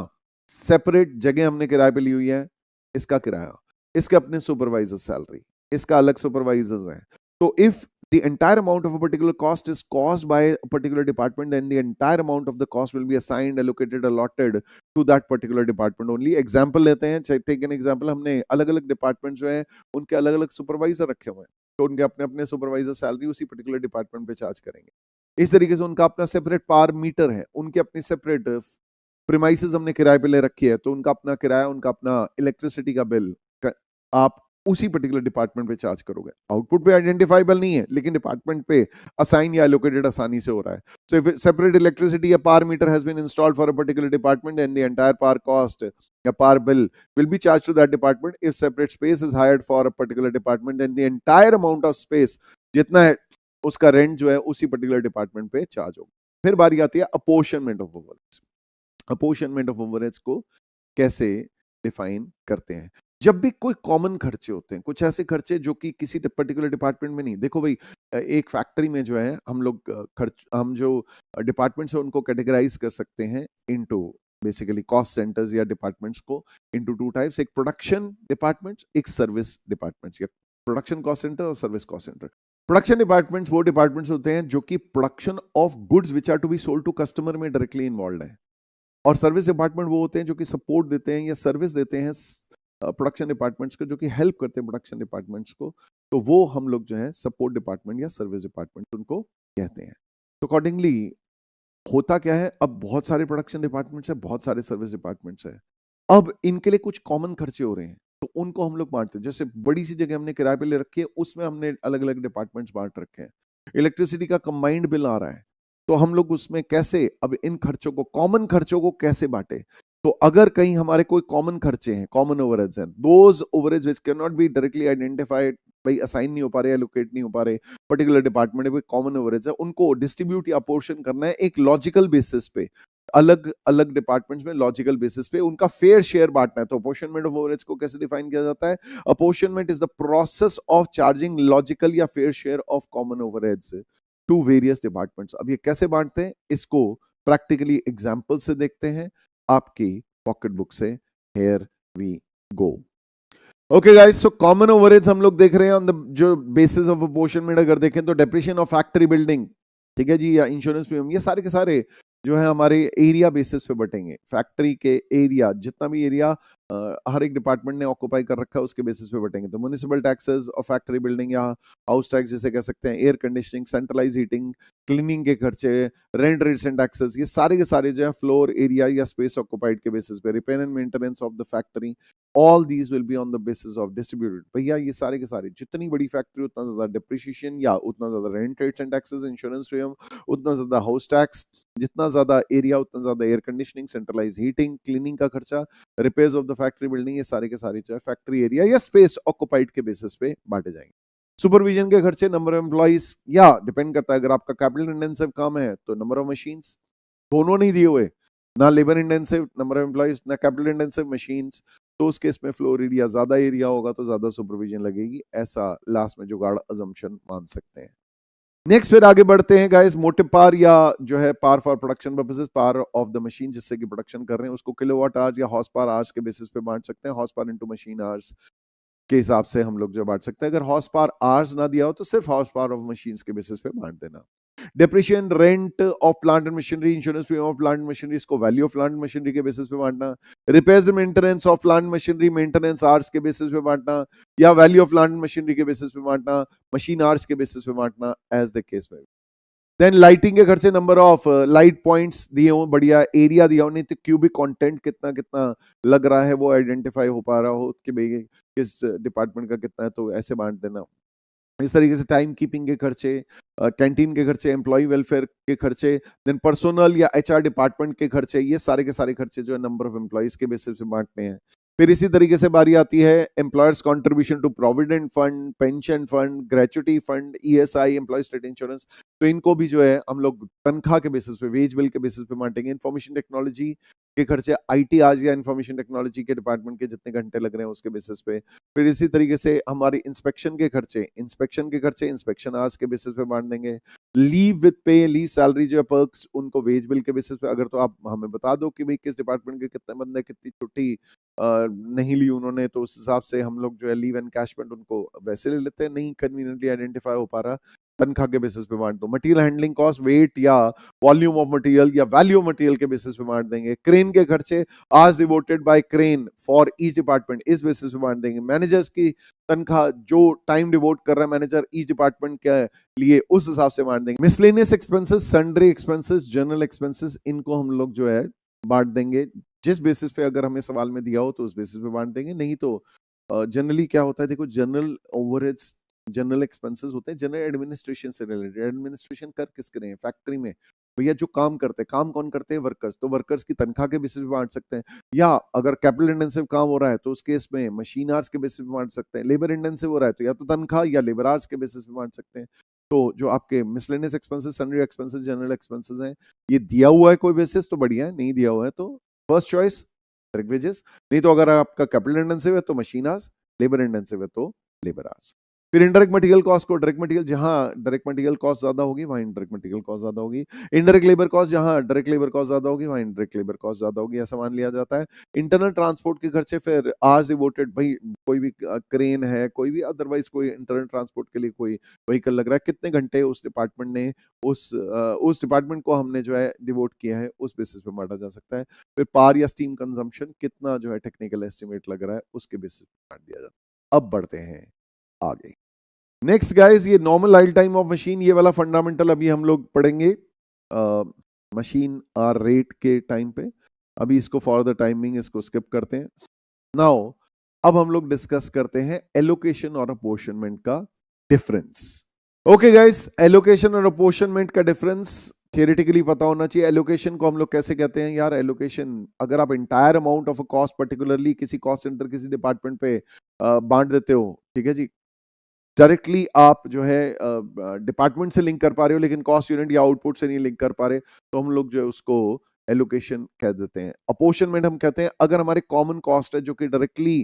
सेपरेट जगह हमने किराए पे ली हुई है, इसका किराया, इसके अपने सुपरवाइजर सैलरी, इसका अलग सुपरवाइजर्स हैं। तो if the entire amount of a particular cost is caused by a particular department, then the entire amount of the cost will be assigned, allocated, allotted to that particular department only. Example लेते हैं, take an example, हमने अलग अलग department जो है उनके अलग अलग सुपरवाइजर रखे हुए हैं, तो उनके अपने अपने सुपरवाइजर सैलरी उसी पर्टिकुलर डिपार्टमेंट पे चार्ज करेंगे। इस तरीके से उनका अपना सेपरेट पावर मीटर है, उनके अपनी सेपरेट प्रीमाइसेस हमने किराए पे ले रखी है, तो उनका अपना किराया, उनका अपना इलेक्ट्रिसिटी का बिल आप उसी पर्टिकुलर डिपार्टमेंट पे चार्ज करोगे। आउटपुट पे आइडेंटिफाइबल नहीं है लेकिन डिपार्टमेंट पे असाइन या एलोकेटेड आसानी से हो रहा है। सो इफ सेपरेट इलेक्ट्रिसिटी या power meter has been installed for a particular department and the entire power cost या power bill will be charge to that department. If separate space is hired for a particular department then the entire amount of space जितना है उसका rent जो है उसी particular department पे charge होगा। फिर बारी आती है apportionment of overheads. Apportionment of overheads को कैसे डिफाइन करते हैं? जब भी कोई कॉमन खर्चे होते हैं, कुछ ऐसे खर्चे जो कि किसी पर्टिकुलर डिपार्टमेंट में नहीं, देखो भाई एक फैक्ट्री में जो है हम लोग खर्च, हम जो डिपार्टमेंट्स है उनको कैटेगराइज कर सकते हैं इनटू बेसिकली कॉस्ट सेंटर्स या डिपार्टमेंट्स को इनटू टू टाइप्स, एक प्रोडक्शन डिपार्टमेंट्स, एक सर्विस डिपार्टमेंट्स, या प्रोडक्शन कॉस्ट सेंटर और service cost centre. Production departments वो डिपार्टमेंट्स होते हैं जो कि production of goods which are to be sold to customer में डायरेक्टली इन्वॉल्व है, और सर्विस डिपार्टमेंट वो होते हैं जो कि सपोर्ट देते हैं या सर्विस देते हैं प्रोडक्शन डिपार्टमेंट्स को, जो कि हेल्प करते हैं प्रोडक्शन डिपार्टमेंट्स को, तो वो हम लोग जो है सपोर्ट डिपार्टमेंट या सर्विस डिपार्टमेंट उनको कहते हैं। तो अकॉर्डिंगली होता क्या है, अब बहुत सारे प्रोडक्शन डिपार्टमेंट्स है, बहुत सारे सर्विस डिपार्टमेंट्स है, अब इनके लिए कुछ कॉमन खर्चे हो रहे हैं तो उनको हम लोग बांटते हैं। जैसे बड़ी सी जगह हमने किराए पे ले रखी है, उसमें हमने अलग अलग डिपार्टमेंट्स बांट रखे हैं। इलेक्ट्रिसिटी का कंबाइंड बिल आ रहा है, तो हम लोग उसमें कैसे अब इन खर्चों को, कॉमन खर्चों को कैसे बांटे? तो अगर कहीं हमारे कोई कॉमन खर्चे हैं, कॉमन ओवरहेड्स हैं, those overheads which can not be directly identified, भाई असाइन नहीं हो पा रहे, एलोकेट नहीं हो पा रहे पर्टिकुलर डिपार्टमेंट में, कॉमन ओवरहेड्स है, उनको डिस्ट्रीब्यूट या पोर्शन करना है एक लॉजिकल बेसिस पे, अलग अलग डिपार्टमेंट्स में लॉजिकल बेसिस पे उनका फेयर शेयर बांटना है। तो अपोर्शनमेंट ऑफ ओवरहेड्स को कैसे डिफाइन किया जाता है? Apportionment is the process of charging logical या fair share of common overheads to various departments. अब ये कैसे बांटते हैं, इसको प्रैक्टिकली एग्जांपल से देखते हैं आपकी पॉकेट बुक से। Here we go. Okay guys, so common overheads हम लोग देख रहे हैं ऑन द जो बेसिस ऑफ अपोर्शनमेंट। अगर देखें तो डेप्रिसिएशन ऑफ फैक्ट्री बिल्डिंग, ठीक है जी, या इंश्योरेंस प्रीमियम, ये सारे के सारे जो है हमारे एरिया बेसिस पे बटेंगे। फैक्ट्री के एरिया, जितना भी एरिया हर एक डिपार्टमेंट ने ऑक्यूपाई कर रखा है उसके बेसिस पे बटेंगे। तो म्युनिसिपल टैक्सेस और फैक्ट्री बिल्डिंग या हाउस टैक्स जिसे कह सकते हैं, air conditioning, centralize heating, cleaning के खर्चे, रेंट रेट्स एंड टैक्सेस, ये सारे के सारे जो है फ्लोर एरिया या स्पेस ऑक्यूपाइड के बेसिस पे। Repair and maintenance of the factory, all these will be on the basis of distributed. भैया ये सारे के सारे, जितनी बड़ी फैक्ट्री उतना ज्यादा डिप्रिसिएशन या उतना ज्यादा rent rates and taxes, insurance premium उतना ज्यादा, हाउस टैक्स, जितना ज्यादा एरिया उतना ज्यादा air conditioning, centralize heating, cleaning का खर्चा, repairs of the factory building, ये सारे के सारे जो है फैक्ट्री एरिया या स्पेस ऑक्यूपाइड के बेसिस पे बांटे जाएंगे। सुपरविजन के खर्चे, नंबर ऑफ एम्प्लॉइज, या डिपेंड करता है, अगर आपका कैपिटल इंटेंसिव काम है तो नंबर ऑफ मशीन्स, दोनों नहीं दिए हुए, ना labour intensive number of employees ना कैपिटल इंटेंसिव मशीन्स, तो उस केस में फ्लोर एरिया ज्यादा एरिया होगा तो ज्यादा सुपरविजन लगेगी, ऐसा लास्ट में जुगाड़ अजम्पशन मान सकते हैं। नेक्स्ट फिर आगे बढ़ते हैं गाइस, मोटिव पावर या जो है power for production purposes, power of the machine जिससे कि प्रोडक्शन कर रहे हैं उसको किलोवाट आवर्स या हॉर्स पावर आवर्स के बेसिस पे बांट सकते हैं। Horse power into machine hours के हिसाब से हम लोग जो बांट सकते हैं। अगर हॉर्स पावर आवर्स ना दिया हो तो सिर्फ हॉर्स पावर ऑफ मशीन्स के बेसिस पे बांट देना। Depreciation, rent of plant and machinery, insurance premium of plant machinery, इसको वैल्यू ऑफ प्लांट मशीनरी के बेसिस पे बांटना। Repairs and maintenance of plant machinery, maintenance hours के बेसिस पे बांटना, या वैल्यू ऑफ प्लांट मशीनरी के बेसिस पे बांटना, मशीन आवर्स के बेसिस पे बांटना, एज द केस में। देन लाइटिंग के खर्चे, नंबर ऑफ लाइट पॉइंट्स दिए हो, बढ़िया एरिया दिया हो, नहीं तो क्यूबिक कंटेंट कितना कितना लग रहा है वो आइडेंटिफाई हो पा रहा हो कि भाई किस डिपार्टमेंट का कितना है, तो ऐसे बांट देना। इस तरीके से टाइम कीपिंग के खर्चे, कैंटीन के खर्चे, एम्प्लॉय वेलफेयर के खर्चे, देन पर्सनल या एचआर डिपार्टमेंट के खर्चे, ये सारे के सारे खर्चे जो है नंबर ऑफ एम्प्लॉयज के बेसिस पे बांटने हैं। फिर इसी तरीके से बारी आती है employers contribution to provident fund, pension fund, gratuity fund, ESI, employ state insurance, तो इनको भी जो है हम लोग तनख्वाह के बेसिस पे, वेज बिल के बेसिस पे बांटेंगे। इंफॉर्मेशन टेक्नोलॉजी के खर्चे, आईटी आज या इंफॉर्मेशन टेक्नोलॉजी के डिपार्टमेंट के जितने घंटे लग रहे हैं उसके बेसिस पे। फिर इसी तरीके से हमारी इंस्पेक्शन के खर्चे, इंस्पेक्शन आवर्स के बेसिस पे बांट देंगे। लीव विद पे, लीव सैलरी जो है पर्क्स, उनको वेज बिल के बेसिस पे, अगर तो आप हमें बता दो कि भाई किस डिपार्टमेंट के कितने बंदे कितनी छुट्टी नहीं ली उन्होंने, तो उस हिसाब से हम लोग जो है लीव एनकैशमेंट उनको वैसे ले लेते हैं। नहीं कन्वीनियंटली आइडेंटिफाई हो पा रहा, तनख्वाह के बेसिस पे बांट दो। मटेरियल हैंडलिंग कॉस्ट, वेट या वॉल्यूम ऑफ मटेरियल या वैल्यू ऑफ मटेरियल के बेसिस पे बांट देंगे। क्रेन के खर्चे, आज devoted by crane for each department, इस बेसिस पे बांट देंगे। मैनेजर्स की तनख्वाह, जो टाइम डिवोट कर रहा है मैनेजर ईच डिपार्टमेंट के लिए, उस हिसाब से बांट देंगे। Miscellaneous expenses, sundry expenses, general expenses, इनको हम लोग जो है बांट देंगे। जिस बेसिस पे अगर हमें सवाल में दिया हो तो उस बेसिस पे बांट देंगे, नहीं तो जनरली क्या होता है, देखो जनरल ओवरहेड्स, जनरल एक्सपेंसेस होते हैं जनरल एडमिनिस्ट्रेशन से रिलेटेड। एडमिनिस्ट्रेशन कर किसके रहे हैं, फैक्ट्री में भैया जो काम करते हैं, काम कौन करते हैं, वर्कर्स, तो वर्कर्स की तनख्वाह के बेसिस पे बांट सकते हैं। या अगर कैपिटल इंटेंसिव काम हो रहा है तो उस केस में मशीन आवर्स के बेसिस पे बांट सकते हैं। लेबर इंटेंसिव हो रहा है तो या तो तनख्वाह या लेबर आवर्स के बेसिस पे बांट सकते हैं। तो जो आपके miscellaneous expenses, sundry expenses, general expenses हैं, ये दिया हुआ है कोई बेसिस तो बढ़िया है, नहीं दिया हुआ है तो फर्स्ट चॉइस डायरेक्ट वेजेस। नहीं तो अगर आपका कैपिटल इंटेंसिव है तो मशीन आवर्स, लेबर इंटेंसिव है तो लेबर आवर्स। फिर इनडायरेक्ट मटेरियल कॉस्ट को, डायरेक्ट मटेरियल जहां डायरेक्ट मटेरियल कॉस्ट ज्यादा होगी वहां इनडायरेक्ट मटेरियल कॉस्ट ज्यादा होगी। इनडायरेक्ट लेबर कॉस्ट, जहां डायरेक्ट लेबर कॉस्ट ज्यादा होगी वहां इनडायरेक्ट लेबर कॉस्ट ज्यादा होगी, ऐसा मान लिया जाता है। इंटरनल ट्रांसपोर्ट के खर्चे, फिर आवर्स डिवोटेड, भाई कोई भी क्रेन है, कोई भी अदरवाइज कोई इंटरनल ट्रांसपोर्ट के लिए कोई व्हीकल लग रहा है, कितने घंटे उस डिपार्टमेंट ने उस डिपार्टमेंट को हमने जो है डिवोट किया है, उस बेसिस पे बांटा जा सकता है। फिर पावर या स्टीम कंजम्पशन कितना जो है टेक्निकल एस्टिमेट लग रहा है, उसके बेसिस पे बांट दिया जाता है। अब बढ़ते हैं आगे। नेक्स्ट गाइस, ये normal idle time of machine, ये वाला फंडामेंटल अभी हम लोग पढ़ेंगे मशीन आर रेट के टाइम पे। अभी इसको फॉर द टाइमिंग इसको स्किप करते हैं। नाउ अब हम लोग डिस्कस करते हैं एलोकेशन और अपोर्शनमेंट का डिफरेंस। ओके गाइस, एलोकेशन और अपोर्शनमेंट का डिफरेंस थियोरेटिकली पता होना चाहिए। एलोकेशन को हम लोग कैसे कहते हैं यार, एलोकेशन अगर आप entire amount of a cost particularly किसी कॉस्ट सेंटर किसी डिपार्टमेंट पे बांट देते हो, ठीक है जी, डायरेक्टली आप जो है डिपार्टमेंट से लिंक कर पा रहे हो लेकिन कॉस्ट यूनिट या आउटपुट से नहीं लिंक कर पा रहे, तो हम लोग जो है उसको एलोकेशन कह देते हैं। अपोर्शनमेंट हम कहते हैं अगर हमारे कॉमन कॉस्ट है जो कि डायरेक्टली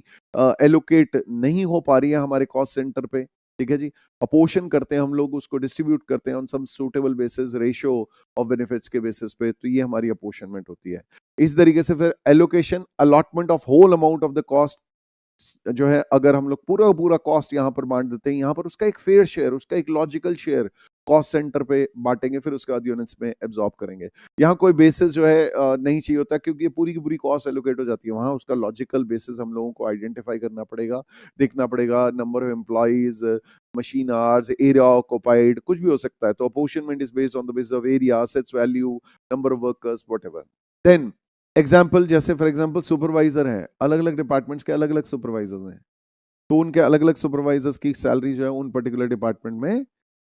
एलोकेट नहीं हो पा रही है हमारे कॉस्ट सेंटर पे, ठीक है जी, अपोर्शन करते हैं हम लोग, उसको डिस्ट्रीब्यूट करते हैं on some suitable basis, ratio of benefits के बेसिस पे, तो ये हमारी अपोर्शनमेंट होती है। इस तरीके से फिर allocation, allotment of whole amount of the cost, जो है अगर हम लोग पूरा पूरा कॉस्ट यहाँ पर बांट देते हैं, यहाँ पर उसका एक फेयर शेयर, उसका एक लॉजिकल शेयर कॉस्ट सेंटर पे बांटेंगे, फिर उसके बाद यूनिट्स में एब्जॉर्ब करेंगे। यहाँ कोई बेसिस जो है नहीं चाहिए होता, क्योंकि ये पूरी की पूरी कॉस्ट एलोकेट हो जाती है। वहां उसका लॉजिकल बेसिस हम लोगों को आइडेंटिफाई करना पड़ेगा, देखना पड़ेगा, number of employees, machine hours, area occupied, कुछ भी हो सकता है। तो apportionment is based on the basis of area, assets value, number of workers, whatever. Then example, जैसे फॉर एग्जाम्पल सुपरवाइजर है, अलग अलग डिपार्टमेंट्स के अलग अलग सुपरवाइजर्स हैं, तो उनके अलग अलग सुपरवाइजर्स की सैलरी जो है उन पर्टिकुलर डिपार्टमेंट में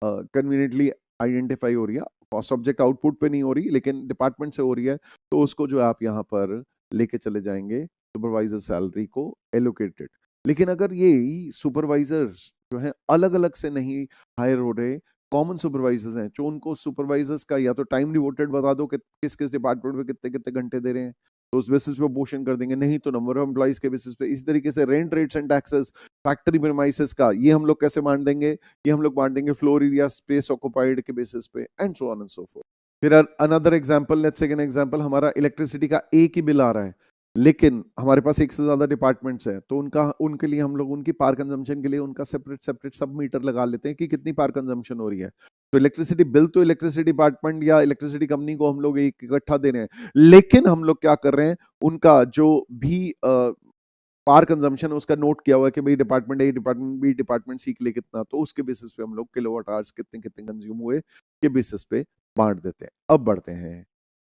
कन्वीनियंटली आइडेंटिफाई हो रही है, कॉस्ट ऑब्जेक्ट आउटपुट पे नहीं हो रही लेकिन डिपार्टमेंट से हो रही है, तो उसको जो है आप यहाँ पर लेके चले जाएंगे सुपरवाइजर सैलरी को एलोकेटेड। लेकिन अगर ये सुपरवाइजर्स जो है अलग अलग से नहीं हायर हो रहे, कॉमन सुपरवाइजर्स हैं, जो उनको सुपरवाइजर्स का या तो टाइम डिवोटेड बता दो कि किस किस डिपार्टमेंट में कितने कितने घंटे दे रहे हैं, तो उस बेसिस पे अपोर्शन कर देंगे, नहीं तो नंबर ऑफ एम्प्लॉइज के बेसिस पे। इस तरीके से rent, rates and taxes, factory premises का, ये हम लोग कैसे बांट देंगे, ये हम लोग बांट देंगे फ्लोर एरिया, स्पेस ऑक्युपाइड के बेसिस पे, and so on and so forth. फिर another example, let's take an example, हमारा इलेक्ट्रिसिटी का एक ही बिल आ रहा है लेकिन हमारे पास एक से ज्यादा डिपार्टमेंट्स है, तो उनके लिए हम लोग उनकी पावर कंजम्पशन के लिए उनका सेपरेट सेपरेट सब मीटर लगा लेते हैं कि कितनी पावर कंजम्पशन हो रही है। तो इलेक्ट्रिसिटी बिल तो इलेक्ट्रिसिटी डिपार्टमेंट या इलेक्ट्रिसिटी कंपनी को हम लोग एक इकट्ठा दे रहे हैं, लेकिन हम लोग क्या कर रहे हैं, उनका जो भी पावर कंजम्पशन उसका नोट किया हुआ है कि भाई department A, department B, department सी के लिए कितना, तो उसके बेसिस पे हम लोग किलोवाट आवर्स कितने कितने कंज्यूम हुए के बेसिस पे बांट देते हैं। अब बढ़ते हैं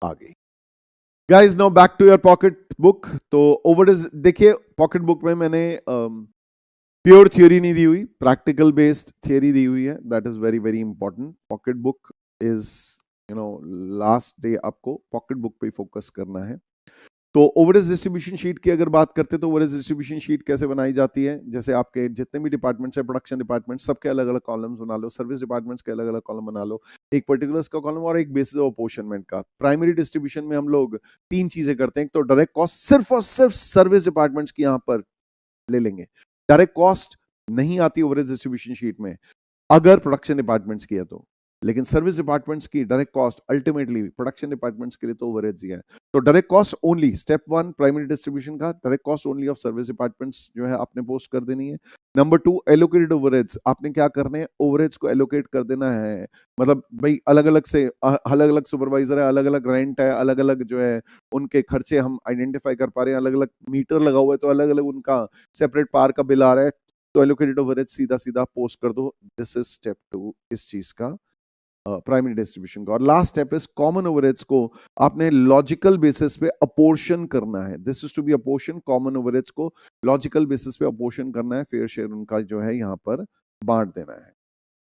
आगे। Guys now back to your pocket book. तो ओवर इज, देखिए पॉकेट बुक में मैंने प्योर थ्योरी नहीं दी हुई, प्रैक्टिकल बेस्ड थ्योरी दी हुई है। That is very very important. Pocket book is last day आपको पॉकेट बुक पे फोकस करना है। तो ओवरेज डिस्ट्रीब्यूशन शीट की अगर बात करते हैं तो ओवरेज डिस्ट्रीब्यूशन शीट कैसे बनाई जाती है, जैसे आपके जितने भी डिपार्टमेंट्स है, प्रोडक्शन डिपार्टमेंट, सबके अलग अलग कॉलम्स बना लो, सर्विस डिपार्टमेंट्स के अलग अलग कॉलम बना लो, एक पर्टिकुलर्स का कॉलम और एक बेसिस ऑफ अपोर्शनमेंट का। प्राइमरी डिस्ट्रीब्यूशन में हम लोग तीन चीजें करते हैं। तो डायरेक्ट कॉस्ट सिर्फ और सिर्फ सर्विस डिपार्टमेंट्स की यहां पर ले लेंगे। डायरेक्ट कॉस्ट नहीं आती ओवरेज डिस्ट्रीब्यूशन शीट में अगर प्रोडक्शन डिपार्टमेंट्स की है तो, लेकिन सर्विस डिपार्टमेंट्स की direct cost ultimately production departments के लिए तो ओवरहेड्स ही है। तो direct cost only step 1 primary distribution का, direct cost only of service departments जो है आपने पोस्ट कर देनी है। नंबर 2 एलोकेटेड ओवरहेड्स, आपने क्या करने हैं, ओवरहेड्स को एलोकेट कर देना है। मतलब भाई अलग अलग से अलग अलग सुपरवाइजर है, अलग अलग रेंट है, अलग अलग जो है उनके खर्चे हम आइडेंटिफाई कर पा रहे हैं, अलग अलग मीटर लगा हुआ है तो अलग अलग उनका सेपरेट पावर का बिल आ रहा है, तो एलोकेटेड ओवरहेड सीधा सीधा पोस्ट कर दो। दिस इज स्टेप 2 इस चीज का, प्राइमरी डिस्ट्रीब्यूशन का। और last step is common overheads को आपने लॉजिकल बेसिस पे अपोर्शन करना है। This is to be apportion, common overheads को लॉजिकल बेसिस पे अपोर्शन करना है, फेयर शेयर उनका जो है यहाँ पर बांट देना है।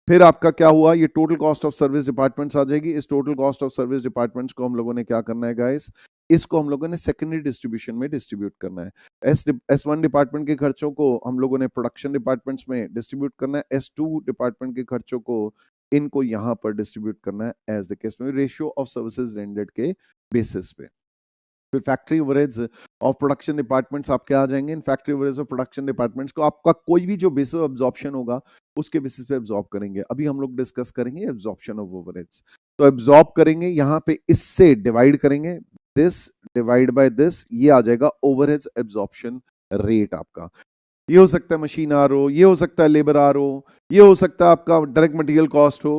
फिर आपका क्या हुआ, ये total cost of service departments आ जाएगी। इस total cost of service departments को हम लोगों ने क्या करना है गाइस, इसको हम लोगों ने सेकेंडरी डिस्ट्रीब्यूशन में डिस्ट्रीब्यूट करना है। S1 डिपार्टमेंट के खर्चों को हम लोगों ने प्रोडक्शन डिपार्टमेंट्स में डिस्ट्रीब्यूट करना है। S2 डिपार्टमेंट के खर्चों को इनको यहां पर डिस्ट्रीब्यूट करना है एज द केस में, रेशियो ऑफ सर्विसेज रेंडर्ड के बेसिस पे। फिर factory overheads of production departments आपके आ जाएंगे। इन factory overheads of production departments को आपका कोई भी जो बेसिस ऑफ एब्जॉर्प्शन होगा उसके बेसिस पे एब्जॉर्ब करेंगे। अभी हम लोग डिस्कस करेंगे एब्जॉर्प्शन ऑफ ओवरहेड्स। तो एब्जॉर्ब करेंगे यहाँ पे, इससे डिवाइड करेंगे, दिस डिवाइड बाय दिस, ये आ जाएगा ओवरहेड्स एब्जॉर्प्शन रेट आपका। ये हो सकता है मशीन आर हो, ये हो सकता है लेबर आर हो, ये हो सकता है आपका डायरेक्ट मटेरियल कॉस्ट हो,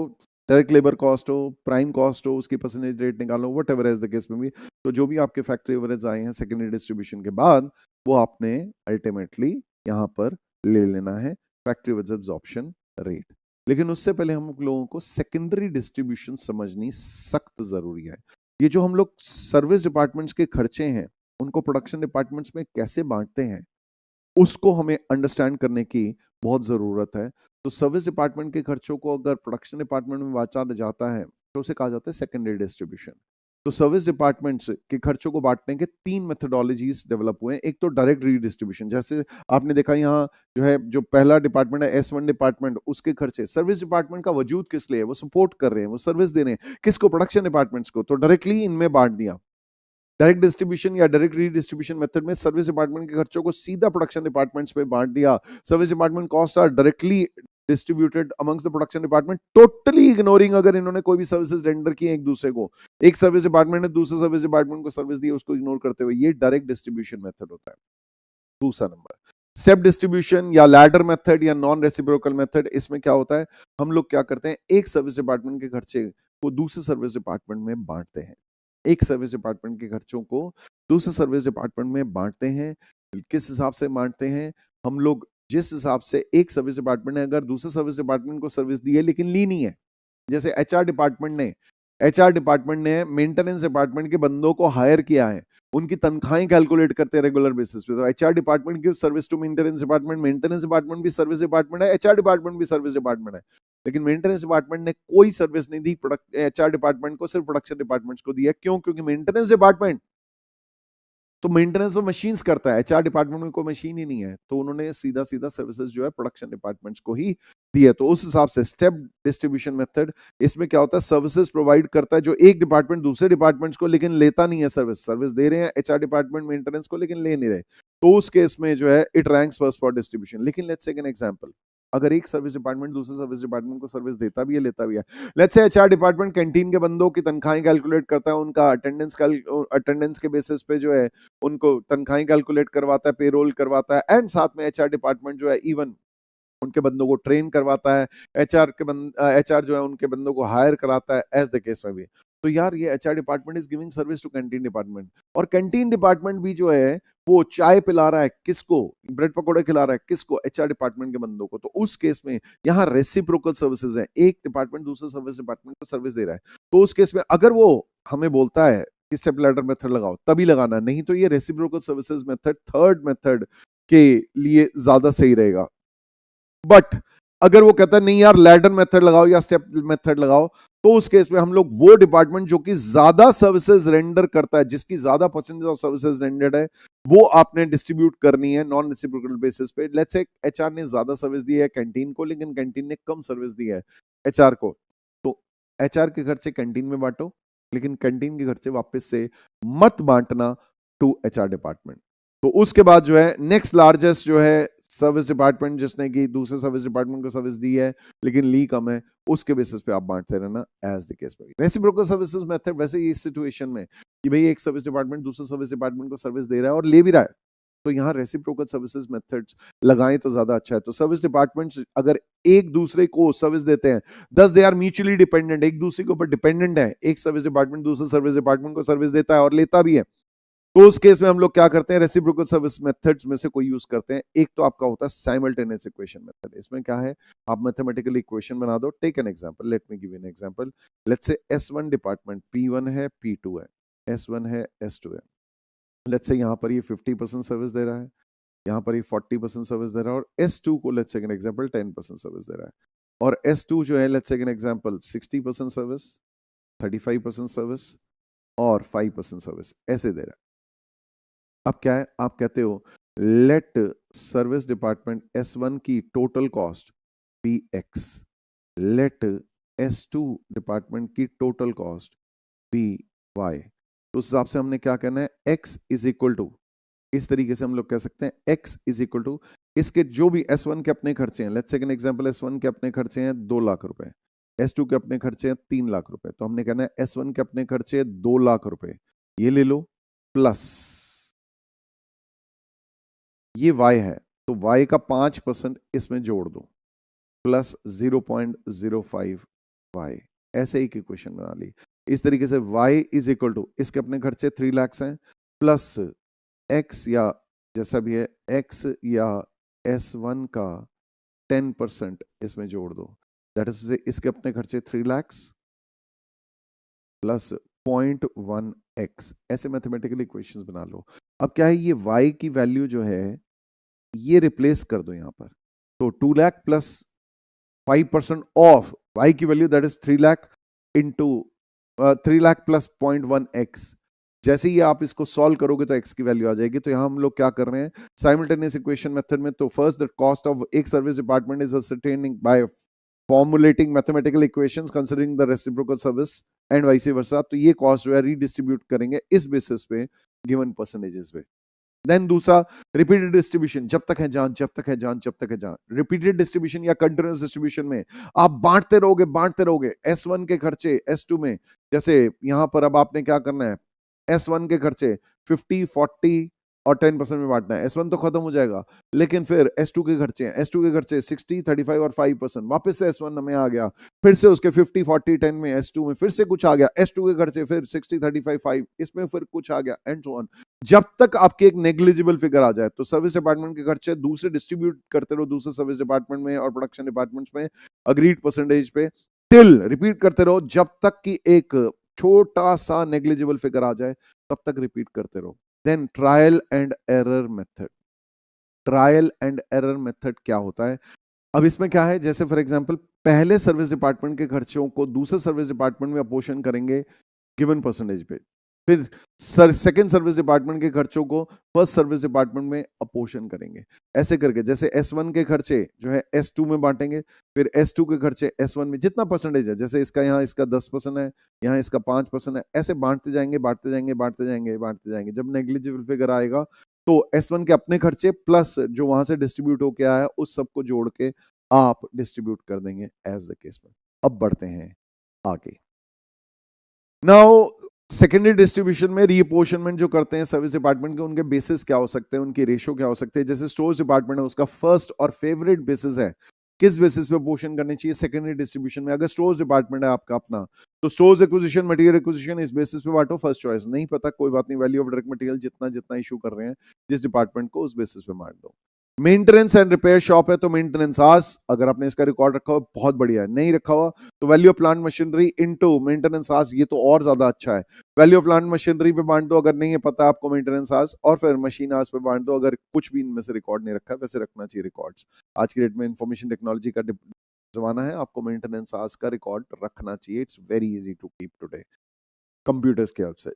डायरेक्ट लेबर कॉस्ट हो, प्राइम कॉस्ट हो, उसकी परसेंटेज रेट निकालो, whatever as the case में भी। तो जो भी आपके फैक्ट्री ओवरहेड्स आए हैं सेकेंडरी डिस्ट्रीब्यूशन के बाद, वो आपने अल्टीमेटली यहाँ पर ले लेना है फैक्ट्री ओवरहेड्स एब्जॉर्प्शन रेट। लेकिन उससे पहले हम लोगों को सेकेंडरी डिस्ट्रीब्यूशन समझनी सख्त जरूरी है। ये जो हम लोग सर्विस डिपार्टमेंट्स के खर्चे हैं उनको प्रोडक्शन डिपार्टमेंट्स में कैसे बांटते हैं, उसको हमें अंडरस्टैंड करने की बहुत जरूरत है। तो सर्विस डिपार्टमेंट के खर्चों को अगर प्रोडक्शन डिपार्टमेंट में बांटा जाता है तो उसे कहा जाता है सेकेंडरी डिस्ट्रीब्यूशन। तो सर्विस डिपार्टमेंट्स के खर्चों को बांटने के 3 मेथोडोलॉजीज डेवलप हुए हैं। एक तो डायरेक्ट रीडिस्ट्रीब्यूशन, जैसे आपने देखा यहाँ जो है, जो पहला डिपार्टमेंट है S1 डिपार्टमेंट, उसके खर्चे सर्विस डिपार्टमेंट का वजूद किस लिए है, वो सपोर्ट कर रहे हैं, वो सर्विस दे रहे हैं किसको, प्रोडक्शन डिपार्टमेंट्स को, तो डायरेक्टली इनमें बांट दिया। डायरेक्ट डिस्ट्रीब्यूशन या डायरेक्ट रीडिस्ट्रीब्यूशन मेथड में सर्विस डिपार्टमेंट के खर्चों को सीधा प्रोडक्शन डिपार्टमेंट्स में बांट दिया। Service department cost are directly distributed amongst the production department, totally ignoring अगर इन्होंने कोई भी सर्विसेज रेंडर की एक दूसरे को, एक सर्विस डिपार्टमेंट ने दूसरे सर्विस डिपार्टमेंट को सर्विस दी, उसको इग्नोर करते हुए, ये डायरेक्ट डिस्ट्रीब्यूशन मेथड होता है। दूसरा नंबर स्टेप डिस्ट्रीब्यूशन या लैडर मेथड या नॉन रेसिप्रोकल मेथड। इसमें क्या होता है, हम लोग क्या करते हैं, एक सर्विस डिपार्टमेंट के खर्चे को दूसरे सर्विस डिपार्टमेंट में बांटते हैं। एक सर्विस डिपार्टमेंट के खर्चों को दूसरे सर्विस डिपार्टमेंट में बांटते हैं। किस हिसाब से बांटते हैं, हम लोग जिस हिसाब से एक सर्विस डिपार्टमेंट ने अगर दूसरे सर्विस डिपार्टमेंट को सर्विस दी है लेकिन ली नहीं है, जैसे एचआर डिपार्टमेंट ने मेंटेनेंस डिपार्टमेंट के बंदों को हायर किया है, उनकी तनख्वाहें कैलकुलेट करते हैं रेगुलर बेसिस पे, तो HR department give service to maintenance department, maintenance department भी सर्विस डिपार्टमेंट है, एचआर डिपार्टमेंट भी सर्विस डिपार्टमेंट है, लेकिन मेंटेनेंस डिपार्टमेंट ने कोई सर्विस नहीं दी एचआर डिपार्टमेंट को, सिर्फ प्रोडक्शन डिपार्टमेंट्स को दिया। क्यों? क्योंकि मेंटेनेंस डिपार्टमेंट तो मेंटेनेंस ऑफ मशीन्स करता है, एचआर डिपार्टमेंट में कोई मशीन ही नहीं है, तो उन्होंने सीधा सीधा सर्विसेज जो है प्रोडक्शन डिपार्टमेंट्स को ही दिए। तो उस हिसाब से स्टेप डिस्ट्रीब्यूशन मेथड, इसमें क्या होता है, सर्विसेज प्रोवाइड करता है जो एक डिपार्टमेंट दूसरे डिपार्टमेंट्स को, लेकिन लेता नहीं है सर्विस दे रहे हैं एचआर डिपार्टमेंट मेंटेनेंस को लेकिन ले नहीं रहे, तो उस केस में जो है it ranks first for distribution. लेकिन लेट्स टेक एन एग्जांपल, अगर एक सर्विस डिपार्टमेंट दूसरे सर्विस डिपार्टमेंट को सर्विस देता भी है लेता भी है, let's say HR department canteen के बंदों की तनख्वाहें कैलकुलेट करता है, उनका अटेंडेंस के बेसिस पे जो है उनको तनख्वाहें कैलकुलेट करवाता है, पेरोल करवाता है, एंड साथ में एचआर डिपार्टमेंट जो है इवन उनके बंदों को ट्रेन करवाता है, एचआर जो है उनके बंदों को हायर कराता है, एज द केस में भी। तो यार ये HR department is giving service to canteen department, और कैंटीन डिपार्टमेंट भी जो है वो चाय पिला रहा है किसको, ब्रेड पकौड़े खिला रहा है किसको, एचआर डिपार्टमेंट के बंदों को। तो उस केस में यहाँ रेसिप्रोकल सर्विसेज है, एक डिपार्टमेंट दूसरे सर्विस डिपार्टमेंट को सर्विस दे रहा है। तो उस केस में अगर वो हमें बोलता है कि स्टेप लैडर मेथड लगाओ तभी लगाना, नहीं तो ये reciprocal services method third method के लिए ज्यादा सही रहेगा। बट अगर वो कहता है नहीं यार लैडर मेथड लगाओ या स्टेप मेथड लगाओ, तो उस केस में हम लोग वो डिपार्टमेंट जो कि ज्यादा सर्विसेज रेंडर करता है, जिसकी ज्यादा परसेंटेज ऑफ सर्विसेज रेंडर्ड है, वो आपने डिस्ट्रीब्यूट करनी है नॉन रेसिप्रोकल बेसिस पे। लेट्स से एचआर ने ज्यादा सर्विस दी है कैंटीन को, लेकिन कैंटीन ने कम सर्विस दी है एचआर को, तो एचआर के खर्चे कैंटीन में बांटो, लेकिन कैंटीन के खर्चे वापस से मत बांटना टू एचआर डिपार्टमेंट। तो उसके बाद जो है नेक्स्ट लार्जेस्ट जो है सर्विस डिपार्टमेंट, जिसने कि दूसरे सर्विस डिपार्टमेंट को सर्विस दी है लेकिन ली कम है, उसके बेसिस पे आप बांटते रहना एज द केस में। रेसिप्रोकल सर्विसेज मेथड वैसे ही इस सिचुएशन में कि भाई एक सर्विस डिपार्टमेंट दूसरे सर्विस डिपार्टमेंट को सर्विस दे रहा है और ले भी रहा है, तो यहाँ रेसिप्रोकल सर्विसेज मेथड्स लगाएं तो ज्यादा अच्छा है। तो सर्विस डिपार्टमेंट्स अगर एक दूसरे को सर्विस देते हैं, दस दे आर म्यूचुअली डिपेंडेंट, एक दूसरे के ऊपर डिपेंडेंट है, एक सर्विस डिपार्टमेंट दूसरे सर्विस डिपार्टमेंट को सर्विस देता है और लेता भी है, तो उस केस में हम लोग क्या करते हैं, रेसिप्रोकल सर्विस मेथड्स में से कोई यूज करते हैं। एक तो आपका होता है साइमल्टेनियस इक्वेशन मेथड। इसमें क्या है, आप मैथमेटिकल इक्वेशन बना दो। Take an example, let me give an example. Let's say S1 department P1 है, P2 है, S1 है, S2 है। लेट्स से यहाँ पर ये 50% सर्विस दे रहा है, यहाँ पर ये 40% सर्विस दे रहा है, और S2 को let's say an example 10% service दे रहा है, और S2 जो है let's say an example 60% service, 35% service और 5% सर्विस ऐसे दे रहा है। अब क्या है, आप कहते हो लेट सर्विस डिपार्टमेंट S1 की total cost be X, let S2 department की टोटल कॉस्ट बी Y। तो उस हिसाब से हमने क्या करना है, X इज इक्वल टू, इस तरीके से हम लोग कह सकते हैं X इज इक्वल टू इसके जो भी S1 के अपने खर्चे हैं, let's say an example S1 के अपने खर्चे हैं 2 लाख रुपए, S2 के अपने खर्चे हैं 3 लाख रुपए, तो हमने कहना है S1 के अपने खर्चे 2 लाख रुपए, ये ले लो, प्लस ये Y है, तो Y का 5% इसमें जोड़ दो, प्लस 0.05 Y, ऐसे एक इक्वेशन बना ली। इस तरीके से Y इज इक्वल टू इसके अपने खर्चे 3 लाख हैं, प्लस X या जैसा भी है X या S1 का 10% इसमें जोड़ दो, दैट इज इसके अपने खर्चे 3 लाख प्लस 0.1x, ऐसे मैथमेटिकल इक्वेशंस बना लो। अब क्या है, ये y की वैल्यू जो है ये रिप्लेस कर दो यहां पर, तो 2 लाख प्लस 5% ऑफ y की value that is 3 lakh into 3 lakh plus 0.1x। जैसे ही आप इसको सॉल्व करोगे तो x की वैल्यू आ जाएगी। तो यहां हम लोग क्या कर रहे हैं, साइमल्टेनियस इक्वेशन मेथड में, तो फर्स्ट द कॉस्ट ऑफ एक service department is ascertained by formulating mathematical equations considering the reciprocal service and vice versa. तो ये कॉस्ट जो है रीडिस्ट्रीब्यूट करेंगे इस बेसिस पे गिवन परसेंटेजेस पे। देन दूसरा रिपीटेड डिस्ट्रीब्यूशन, जब तक है जान, जब तक है जान, जब तक है जान। रिपीटेड डिस्ट्रीब्यूशन या कंटिन्यूअस डिस्ट्रीब्यूशन में आप बांटते रहोगे S1 के खर्चे S2 में, जैसे यहां पर अब आपने क्या करना है, S1 के खर्चे 50, 40 और 10% में बांटना है। S1 तो खत्म हो जाएगा, लेकिन फिर S2 के खर्चे हैं, S2 के खर्चे 60, 35 और 5%, वापस से S1 में आ गया, फिर से उसके 50, 40, 10 में S2 में फिर से कुछ आ गया, S2 के खर्चे फिर 60, 35, 5 इसमें फिर कुछ आ गया, एंड सो ऑन, जब तक आपके एक नेग्लिजिबल फिगर आ जाए। तो सर्विस डिपार्टमेंट के खर्चे दूसरे डिस्ट्रीब्यूट करते रहो दूसरे सर्विस डिपार्टमेंट में और प्रोडक्शन डिपार्टमेंट्स में अग्रीड परसेंटेज पे, टिल रिपीट करते रहो जब तक कि एक छोटा सा नेग्लिजिबल फिगर आ जाए, तब तक रिपीट करते रहो। Then trial and error method. Trial and error method क्या होता है, अब इसमें क्या है, जैसे फॉर एग्जांपल पहले सर्विस डिपार्टमेंट के खर्चों को दूसरे सर्विस डिपार्टमेंट में अपोर्शन करेंगे गिवन परसेंटेज पे, फिर सेकंड सर्विस डिपार्टमेंट के खर्चों को फर्स्ट सर्विस डिपार्टमेंट में अपोर्शन करेंगे, ऐसे करके जैसे S1 के खर्चे जो है S2 में बांटेंगे, फिर S2 के खर्चे S1 में, जितना परसेंटेज है, जैसे इसका यहाँ इसका 10% है, यहाँ इसका 5% है, ऐसे बांटते जाएंगे बांटते जाएंगे बांटते जाएंगे बांटते जाएंगे। जब नेग्लिजिबल फिगर आएगा तो S1 के अपने खर्चे प्लस जो वहां से डिस्ट्रीब्यूट होके आया उस सबको जोड़ के आप डिस्ट्रीब्यूट कर देंगे एज द केस में। अब बढ़ते हैं आगे। नाउ सेकेंडरी डिस्ट्रीब्यूशन में रीअपोर्शनमेंट जो करते हैं सर्विस डिपार्टमेंट के, उनके बेसिस क्या हो सकते हैं, उनकी रेशियो क्या हो सकते हैं। जैसे स्टोर्स डिपार्टमेंट है, उसका फर्स्ट और फेवरेट बेसिस है किस बेसिस पे अपोर्शन करनी चाहिए सेकेंडरी डिस्ट्रीब्यूशन में। अगर स्टोर्स डिपार्टमेंट है आपका अपना, तो स्टोर्स एक्विजिशन, मटेरियल एक्विजिशन इस बेसिस पे बांटो। फर्स्ट चॉइस नहीं पता कोई बात नहीं, वैल्यू ऑफ डायरेक्ट मटेरियल जितना जितना इशू कर रहे हैं जिस डिपार्टमेंट को, उस बेसिस पे बांट दो। मेंटेनेंस एंड रिपेयर शॉप है तो मेंटेनेंस आवर्स, अगर आपने इसका रिकॉर्ड रखा हुआ बहुत बढ़िया है, नहीं रखा हुआ तो value of plant machinery into maintenance hours, ये तो और ज्यादा अच्छा है। वैल्यू ऑफ प्लांट मशीनरी पे बांट दो अगर नहीं है पता आपको मेंटेनेंस आवर्स, और फिर मशीन आवर्स पे बांट दो अगर कुछ भी इनमें से रिकॉर्ड नहीं रखा है, वैसे रखना चाहिए रिकॉर्ड्स। आज की डेट में इंफॉर्मेशन टेक्नोलॉजी का जमाना है, आपको मेंटेनेंस आवर्स का रिकॉर्ड रखना चाहिए। It's very easy to keep today computers के हेल्प से।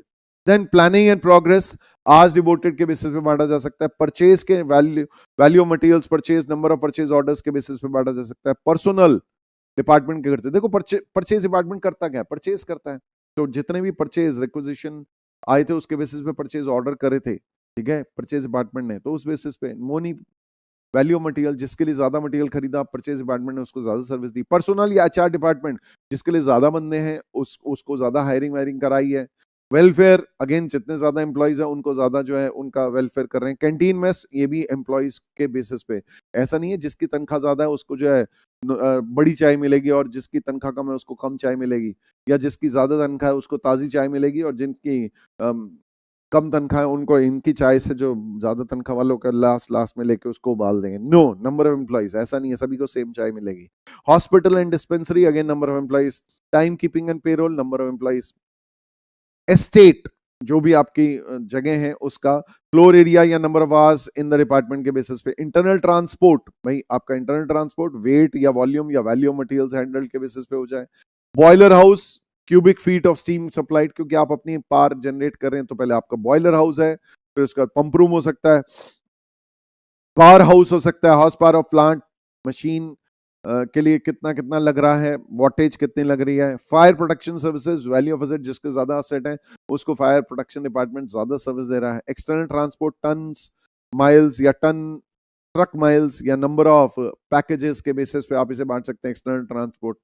देन प्लानिंग एंड प्रोग्रेस, आज डिवोटेड के बेसिस पे बांटा जा सकता है। परचेज के value of materials purchase, number of purchase orders के बेसिस पे बांटा जा सकता है। पर्सनल डिपार्टमेंट क्या करते हैं, देखो परचेज डिपार्टमेंट करता क्या है, परचेज करता है। तो जितने भी परचेज रिक्विजिशन आए थे उसके बेसिस पे परचेज ऑर्डर करे थे, ठीक है, परचेज डिपार्टमेंट ने, तो उस बेसिस पे मोनी वैल्यू ऑफ मटेरियल, जिसके लिए ज्यादा मटेरियल खरीदा परचेज डिपार्टमेंट ने उसको ज्यादा सर्विस दी। पर्सनल या एचआर डिपार्टमेंट, जिसके लिए ज्यादा बंदे हैं उसको ज्यादा हायरिंग वायरिंग कराई है। वेलफेयर, अगेन जितने ज्यादा एम्प्लॉइज हैं उनको ज्यादा जो है उनका वेलफेयर कर रहे हैं। कैंटीन मेस, ये भी एम्प्लॉइज के बेसिस पे, ऐसा नहीं है जिसकी तनख्वाह ज्यादा है उसको जो है बड़ी चाय मिलेगी और जिसकी तनख्वाह कम है उसको कम चाय मिलेगी, या जिसकी ज्यादा तनख्वाह है उसको ताजी चाय मिलेगी और जिनकी कम तनख्वाह है उनको इनकी चाय से जो ज्यादा तनख्वाह वालों का लास्ट लास्ट में लेके उसको उबाल देंगे। नो, नंबर ऑफ एम्प्लॉइज, ऐसा नहीं है, सभी को सेम चाय मिलेगी। Hospital and dispensary, again number of employees. Time keeping and payroll, number of employees. Estate, जो भी आपकी जगह है उसका फ्लोर एरिया या number of hours in the department के बेसिस पे। इंटरनल ट्रांसपोर्ट, भाई आपका इंटरनल ट्रांसपोर्ट वेट या वॉल्यूम या वैल्यू ऑफ मटेरियल्स हैंडल्ड के बेसिस पे हो जाए। Boiler house, cubic feet of steam supplied, क्योंकि आप अपनी पावर जनरेट कर रहे हैं तो पहले आपका बॉयलर हाउस है, फिर उसका पंप रूम हो सकता है, पावर हाउस हो सकता है, house power of plant machine के लिए कितना कितना लग रहा है, वॉटेज कितनी लग रही है। Fire protection services, value of asset, जिसके ज्यादा एसेट है उसको फायर प्रोटेक्शन डिपार्टमेंट ज्यादा सर्विस दे रहा है। एक्सटर्नल ट्रांसपोर्ट, टन्स माइल्स या टन ट्रक माइल्स या नंबर ऑफ पैकेजेस के बेसिस पे आप इसे बांट सकते हैं external transport.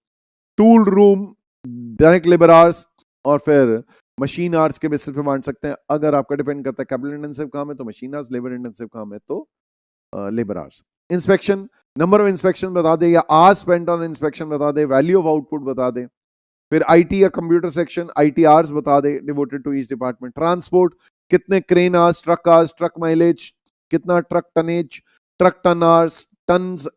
Tool room, direct labour hours और फिर मशीन आवर्स के बेसिस पे बांट सकते हैं। अगर आपका डिपेंड करता है कैपिटल इंटेंसिव काम है तो मशीन आवर्स, लेबर इंटेंसिव काम है तो labour hours. Inspection, number of inspection बता दे या आवर्स स्पेंट ऑन इंस्पेक्शन बता दे, वैल्यू ऑफ आउटपुट बता दे। फिर आईटी या कंप्यूटर सेक्शन, आईटी आवर्स बता दे devoted to each department. Transport, कितने क्रेन आवर्स, ट्रक माइलेज, कितना truck tonnage, truck ton hours, tons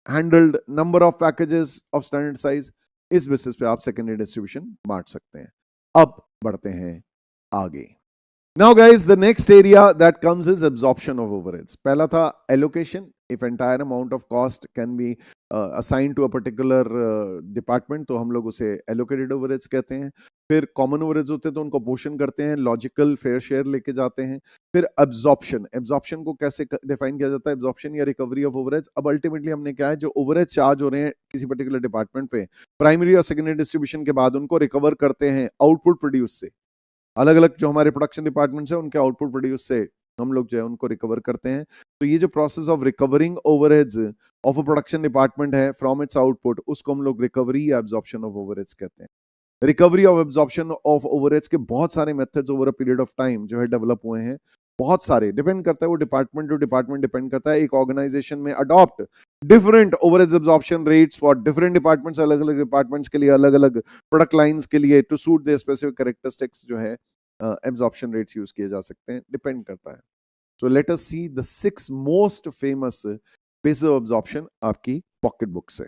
handled, number of packages of standard size. इस basis पे आप सेकेंडरी डिस्ट्रीब्यूशन बांट सकते हैं। अब बढ़ते हैं आगे। Now guys, the next area that comes is absorption of overheads. पहला था allocation. If entire amount of cost can be assigned to a particular department, तो हम लोग उसे allocated overheads कहते हैं। फिर common overheads होते हैं तो उनको पोर्शन करते हैं, logical fair share लेके जाते हैं। फिर absorption को कैसे डिफाइन किया जाता है, absorption या recovery of overheads। अब ultimately हमने क्या है, जो overheads चार्ज हो रहे हैं किसी particular department पे, प्राइमरी और सेकेंडरी डिस्ट्रीब्यूशन के बाद उनको रिकवर करते हैं आउटपुट प्रोड्यूस से। अलग अलग जो हमारे प्रोडक्शन डिपार्टमेंट्स है उनके आउटपुट प्रोड्यूस से हम लोग जो है उनको रिकवर करते हैं। तो ये जो process of recovering overheads of a production department है फ्रॉम इट्स आउटपुट, उसको हम लोग रिकवरी या एब्जॉर्प्शन ऑफ ओवरहेड्स कहते हैं। Recovery of absorption of overheads के बहुत सारे methods over a period of time जो है डेवलप हुए हैं, बहुत सारे, डिपेंड करता है वो डिपार्टमेंट टू डिपार्टमेंट डिपेंड करता है। एक ऑर्गेनाइजेशन में adopt different overheads absorption rates for different departments, अलग अलग डिपार्टमेंट्स के लिए अलग अलग प्रोडक्ट लाइंस के लिए to suit the specific characteristics जो है एब्जॉर्प्शन रेट्स यूज किए जा सकते हैं, डिपेंड करता है। सो let us see the 6 most famous basis of absorption आपकी पॉकेट बुक से।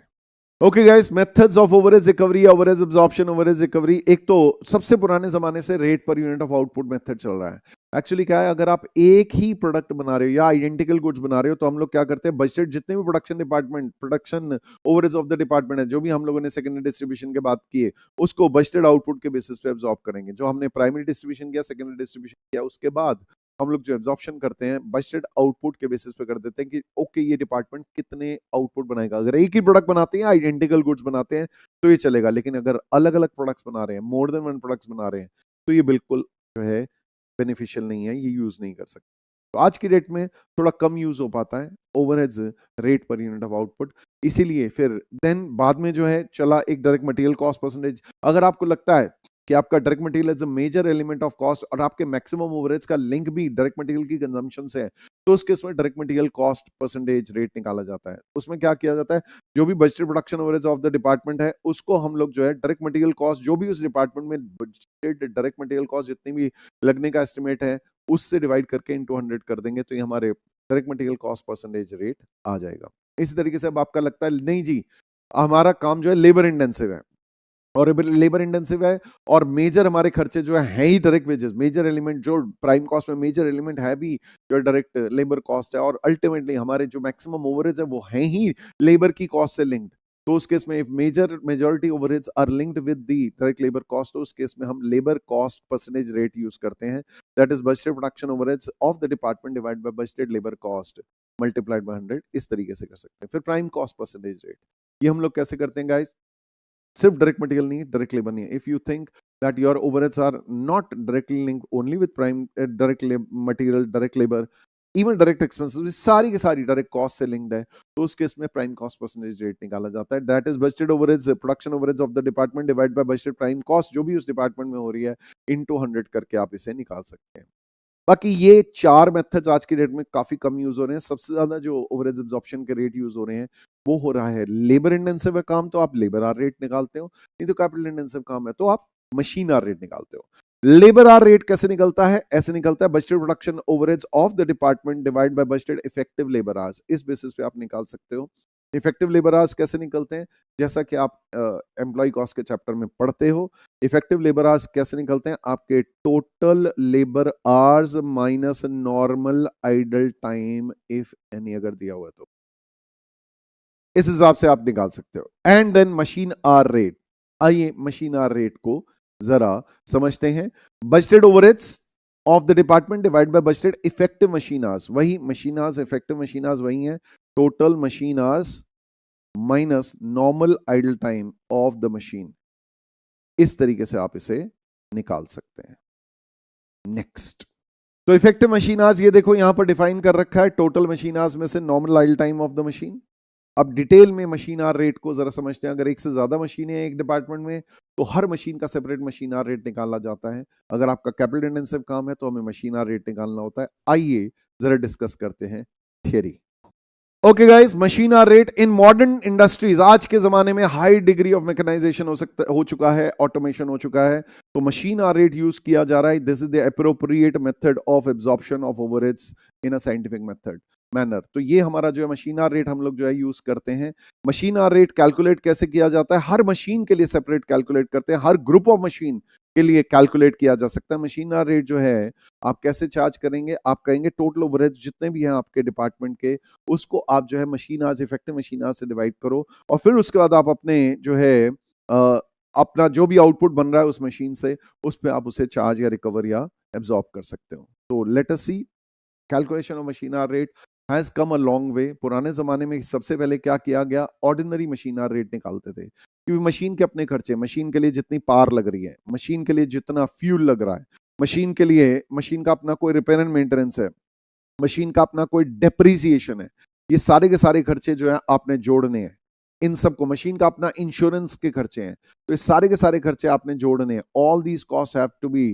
Okay guys, methods of overhead recovery, overhead absorption, overhead recovery. एक तो सबसे पुराने जमाने से rate per unit of output method चल रहा है। एक्चुअली क्या है, अगर आप एक ही प्रोडक्ट बना रहे हो या आइडेंटिकल गुड्स बना रहे हो तो हम लोग क्या करते हैं, बजट जितने भी production overheads of the department है, जो भी हम लोगों ने सेकेंडरी डिस्ट्रीब्यूशन के बात किए, उसको बजटेड आउटपुट के बेसिस पे एब्जॉर्ब करेंगे। जो हमने प्राइमरी डिस्ट्रीब्यूशन किया, सेकेंडरी डिस्ट्रीब्यूशन किया, उसके बाद हम लोग जो एब्जॉर्प्शन करते हैं बजटेड आउटपुट के बेसिस पे कर देते हैं कि ओके ये डिपार्टमेंट कितने आउटपुट बनाएगा। अगर एक ही प्रोडक्ट बनाते हैं, आइडेंटिकल गुड्स बनाते हैं तो ये चलेगा, लेकिन अगर अलग अलग प्रोडक्ट्स बना रहे हैं, मोर देन वन प्रोडक्ट्स बना रहे हैं, तो ये बिल्कुल जो है बेनिफिशियल नहीं है, ये यूज नहीं कर सकते। तो आज की डेट में थोड़ा कम यूज हो पाता है overheads rate per unit of output, इसीलिए फिर देन बाद में जो है चला एक डायरेक्ट मटेरियल कॉस्ट परसेंटेज। अगर आपको लगता है कि आपका direct material is a major element of cost और आपके मैक्सिमम ओवरहेड्स का लिंक भी डायरेक्ट मटेरियल की कंजम्पशन से है, तो उस केस में direct material cost percentage rate निकाला जाता है। उसमें क्या किया जाता है, जो भी budgeted production overheads of the department है उसको हम लोग जो है डायरेक्ट मटेरियल कॉस्ट, जो भी उस डिपार्टमेंट में बजटेड डायरेक्ट मटेरियल कॉस्ट जितनी भी लगने का एस्टिमेट है उससे डिवाइड करके इनटू 100 कर देंगे, तो ये हमारे direct material cost percentage rate आ जाएगा। इसी तरीके से अब आपका लगता है नहीं जी हमारा काम जो है लेबर इंटेंसिव है और लेबर इंटेंसिव है और मेजर हमारे खर्चे जो है ही डायरेक्ट वेजेस, मेजर एलिमेंट जो प्राइम कॉस्ट में मेजर एलिमेंट है भी जो डायरेक्ट लेबर कॉस्ट है, और अल्टीमेटली हमारे जो मैक्सिमम ओवरहेड्स है वो है ही लेबर की कॉस्ट से लिंक्ड, तो उस केस में if majority overheads are linked with the direct labour cost, तो उस केस में हम labour cost percentage rate use करते हैं, that is budgeted production overheads of the department divide by budgeted labour cost multiplied by 100। इस तरीके से कर सकते हैं। फिर प्राइम कॉस्ट परसेंटेज रेट, ये हम लोग कैसे करते हैं गाइस, सिर्फ डायरेक्ट मटेरियल नहीं, डायरेक्ट लेबर नहीं है। If you think that your overheads are not directly linked only with prime direct material, direct labor, even direct expenses, सारी की सारी डायरेक्ट कॉस्ट से लिंक्ड है, तो उस केस में प्राइम कॉस्ट परसेंटेज रेट निकाला जाता है, that is budgeted overheads production overheads of the department divide by budgeted prime cost, जो भी उस डिपार्टमेंट में हो रही है, इनटू 100 करके आप इसे निकाल सकते हैं। बाकी ये चार मेथड्स आज की डेट में काफी कम यूज हो रहे हैं। सबसे ज्यादा जो ओवरहेड एब्जॉर्प्शन के रेट यूज हो रहे हैं वो हो रहा है लेबर इंटेंसिव काम, तो आप लेबर आर रेट निकालते हो, नहीं तो कैपिटल इंटेंसिव काम है तो आप मशीन आर रेट निकालते हो। लेबर आर रेट कैसे निकलता है, ऐसे निकलता है budgeted production overheads of the department divide by budgeted effective labour hours, इस बेसिस पे आप निकाल सकते हो। इफेक्टिव लेबर आवर्स कैसे निकलते हैं, जैसा कि आप एम्प्लॉय कॉस्ट के चैप्टर में पढ़ते हो, इफेक्टिव लेबर आवर्स कैसे निकलते हैं, आपके total labour hours minus normal idle time if any, अगर दिया हुआ तो इस हिसाब से आप निकाल सकते हो। And then machine hour rate, आइए मशीन आर रेट को जरा समझते हैं। Budgeted overheads of the department divide by budgeted effective machine hours, वही machine hours effective machine hours वही है, total machine hours minus normal idle time of the machine, इस तरीके से आप इसे निकाल सकते हैं। नेक्स्ट, तो इफेक्टिव मशीन आवर्स ये देखो यहां पर डिफाइन कर रखा है, टोटल मशीन आवर्स में से normal idle time of the machine. अब डिटेल में मशीन आर रेट को जरा समझते हैं। अगर एक से ज्यादा मशीनें हैं एक डिपार्टमेंट में तो हर मशीन का सेपरेट मशीन आर रेट निकाला जाता है। अगर आपका कैपिटल इंटेंसिव काम है तो हमें मशीन आर रेट निकालना होता है। आइए जरा डिस्कस करते हैं theory. Okay guys, machine hour rate in modern industries, आज के जमाने में हाई डिग्री ऑफ मैकेनाइजेशन हो चुका है, ऑटोमेशन हो चुका है, तो मशीन आर रेट यूज किया जा रहा है। This is the appropriate method of absorption of overheads in a scientific method manner. तो ये हमारा जो है मशीन आर रेट हम लोग जो है यूज करते हैं। मशीन आर रेट कैलकुलेट कैसे किया जाता है, हर मशीन के लिए सेपरेट कैलकुलेट करते हैं, हर ग्रुप ऑफ मशीन के लिए कैलकुलेट किया जा सकता है। मशीन आर रेट जो है आप कैसे चार्ज करेंगे, आप कहेंगे टोटल ओवरहेड्स जितने भी हैं आपके डिपार्टमेंट के, उसको आप जो है machine hours effective machine hours से डिवाइड करो, और फिर उसके बाद आप अपने जो है अपना जो भी आउटपुट बन रहा है उस मशीन से, उस पर आप उसे चार्ज या रिकवर या एब्जॉर्ब कर सकते हो। तो let us see calculation of machine hour rate has come a long way. पुराने जमाने में सबसे पहले क्या किया गया, ऑर्डिनरी मशीन आर रेट निकालते थे, क्योंकि मशीन के अपने खर्चे, मशीन के लिए जितनी पार लग रही है, मशीन के लिए जितना फ्यूल लग रहा है, मशीन के लिए मशीन का अपना कोई रिपेयर एंड मेंटेनेंस है, मशीन का अपना कोई डेप्रिसिएशन है, ये सारे के सारे खर्चे जो है आपने जोड़ने हैं। इन सबको, मशीन का अपना इंश्योरेंस के खर्चे हैं, तो ये सारे के सारे खर्चे आपने जोड़ने हैं। All these cost have to be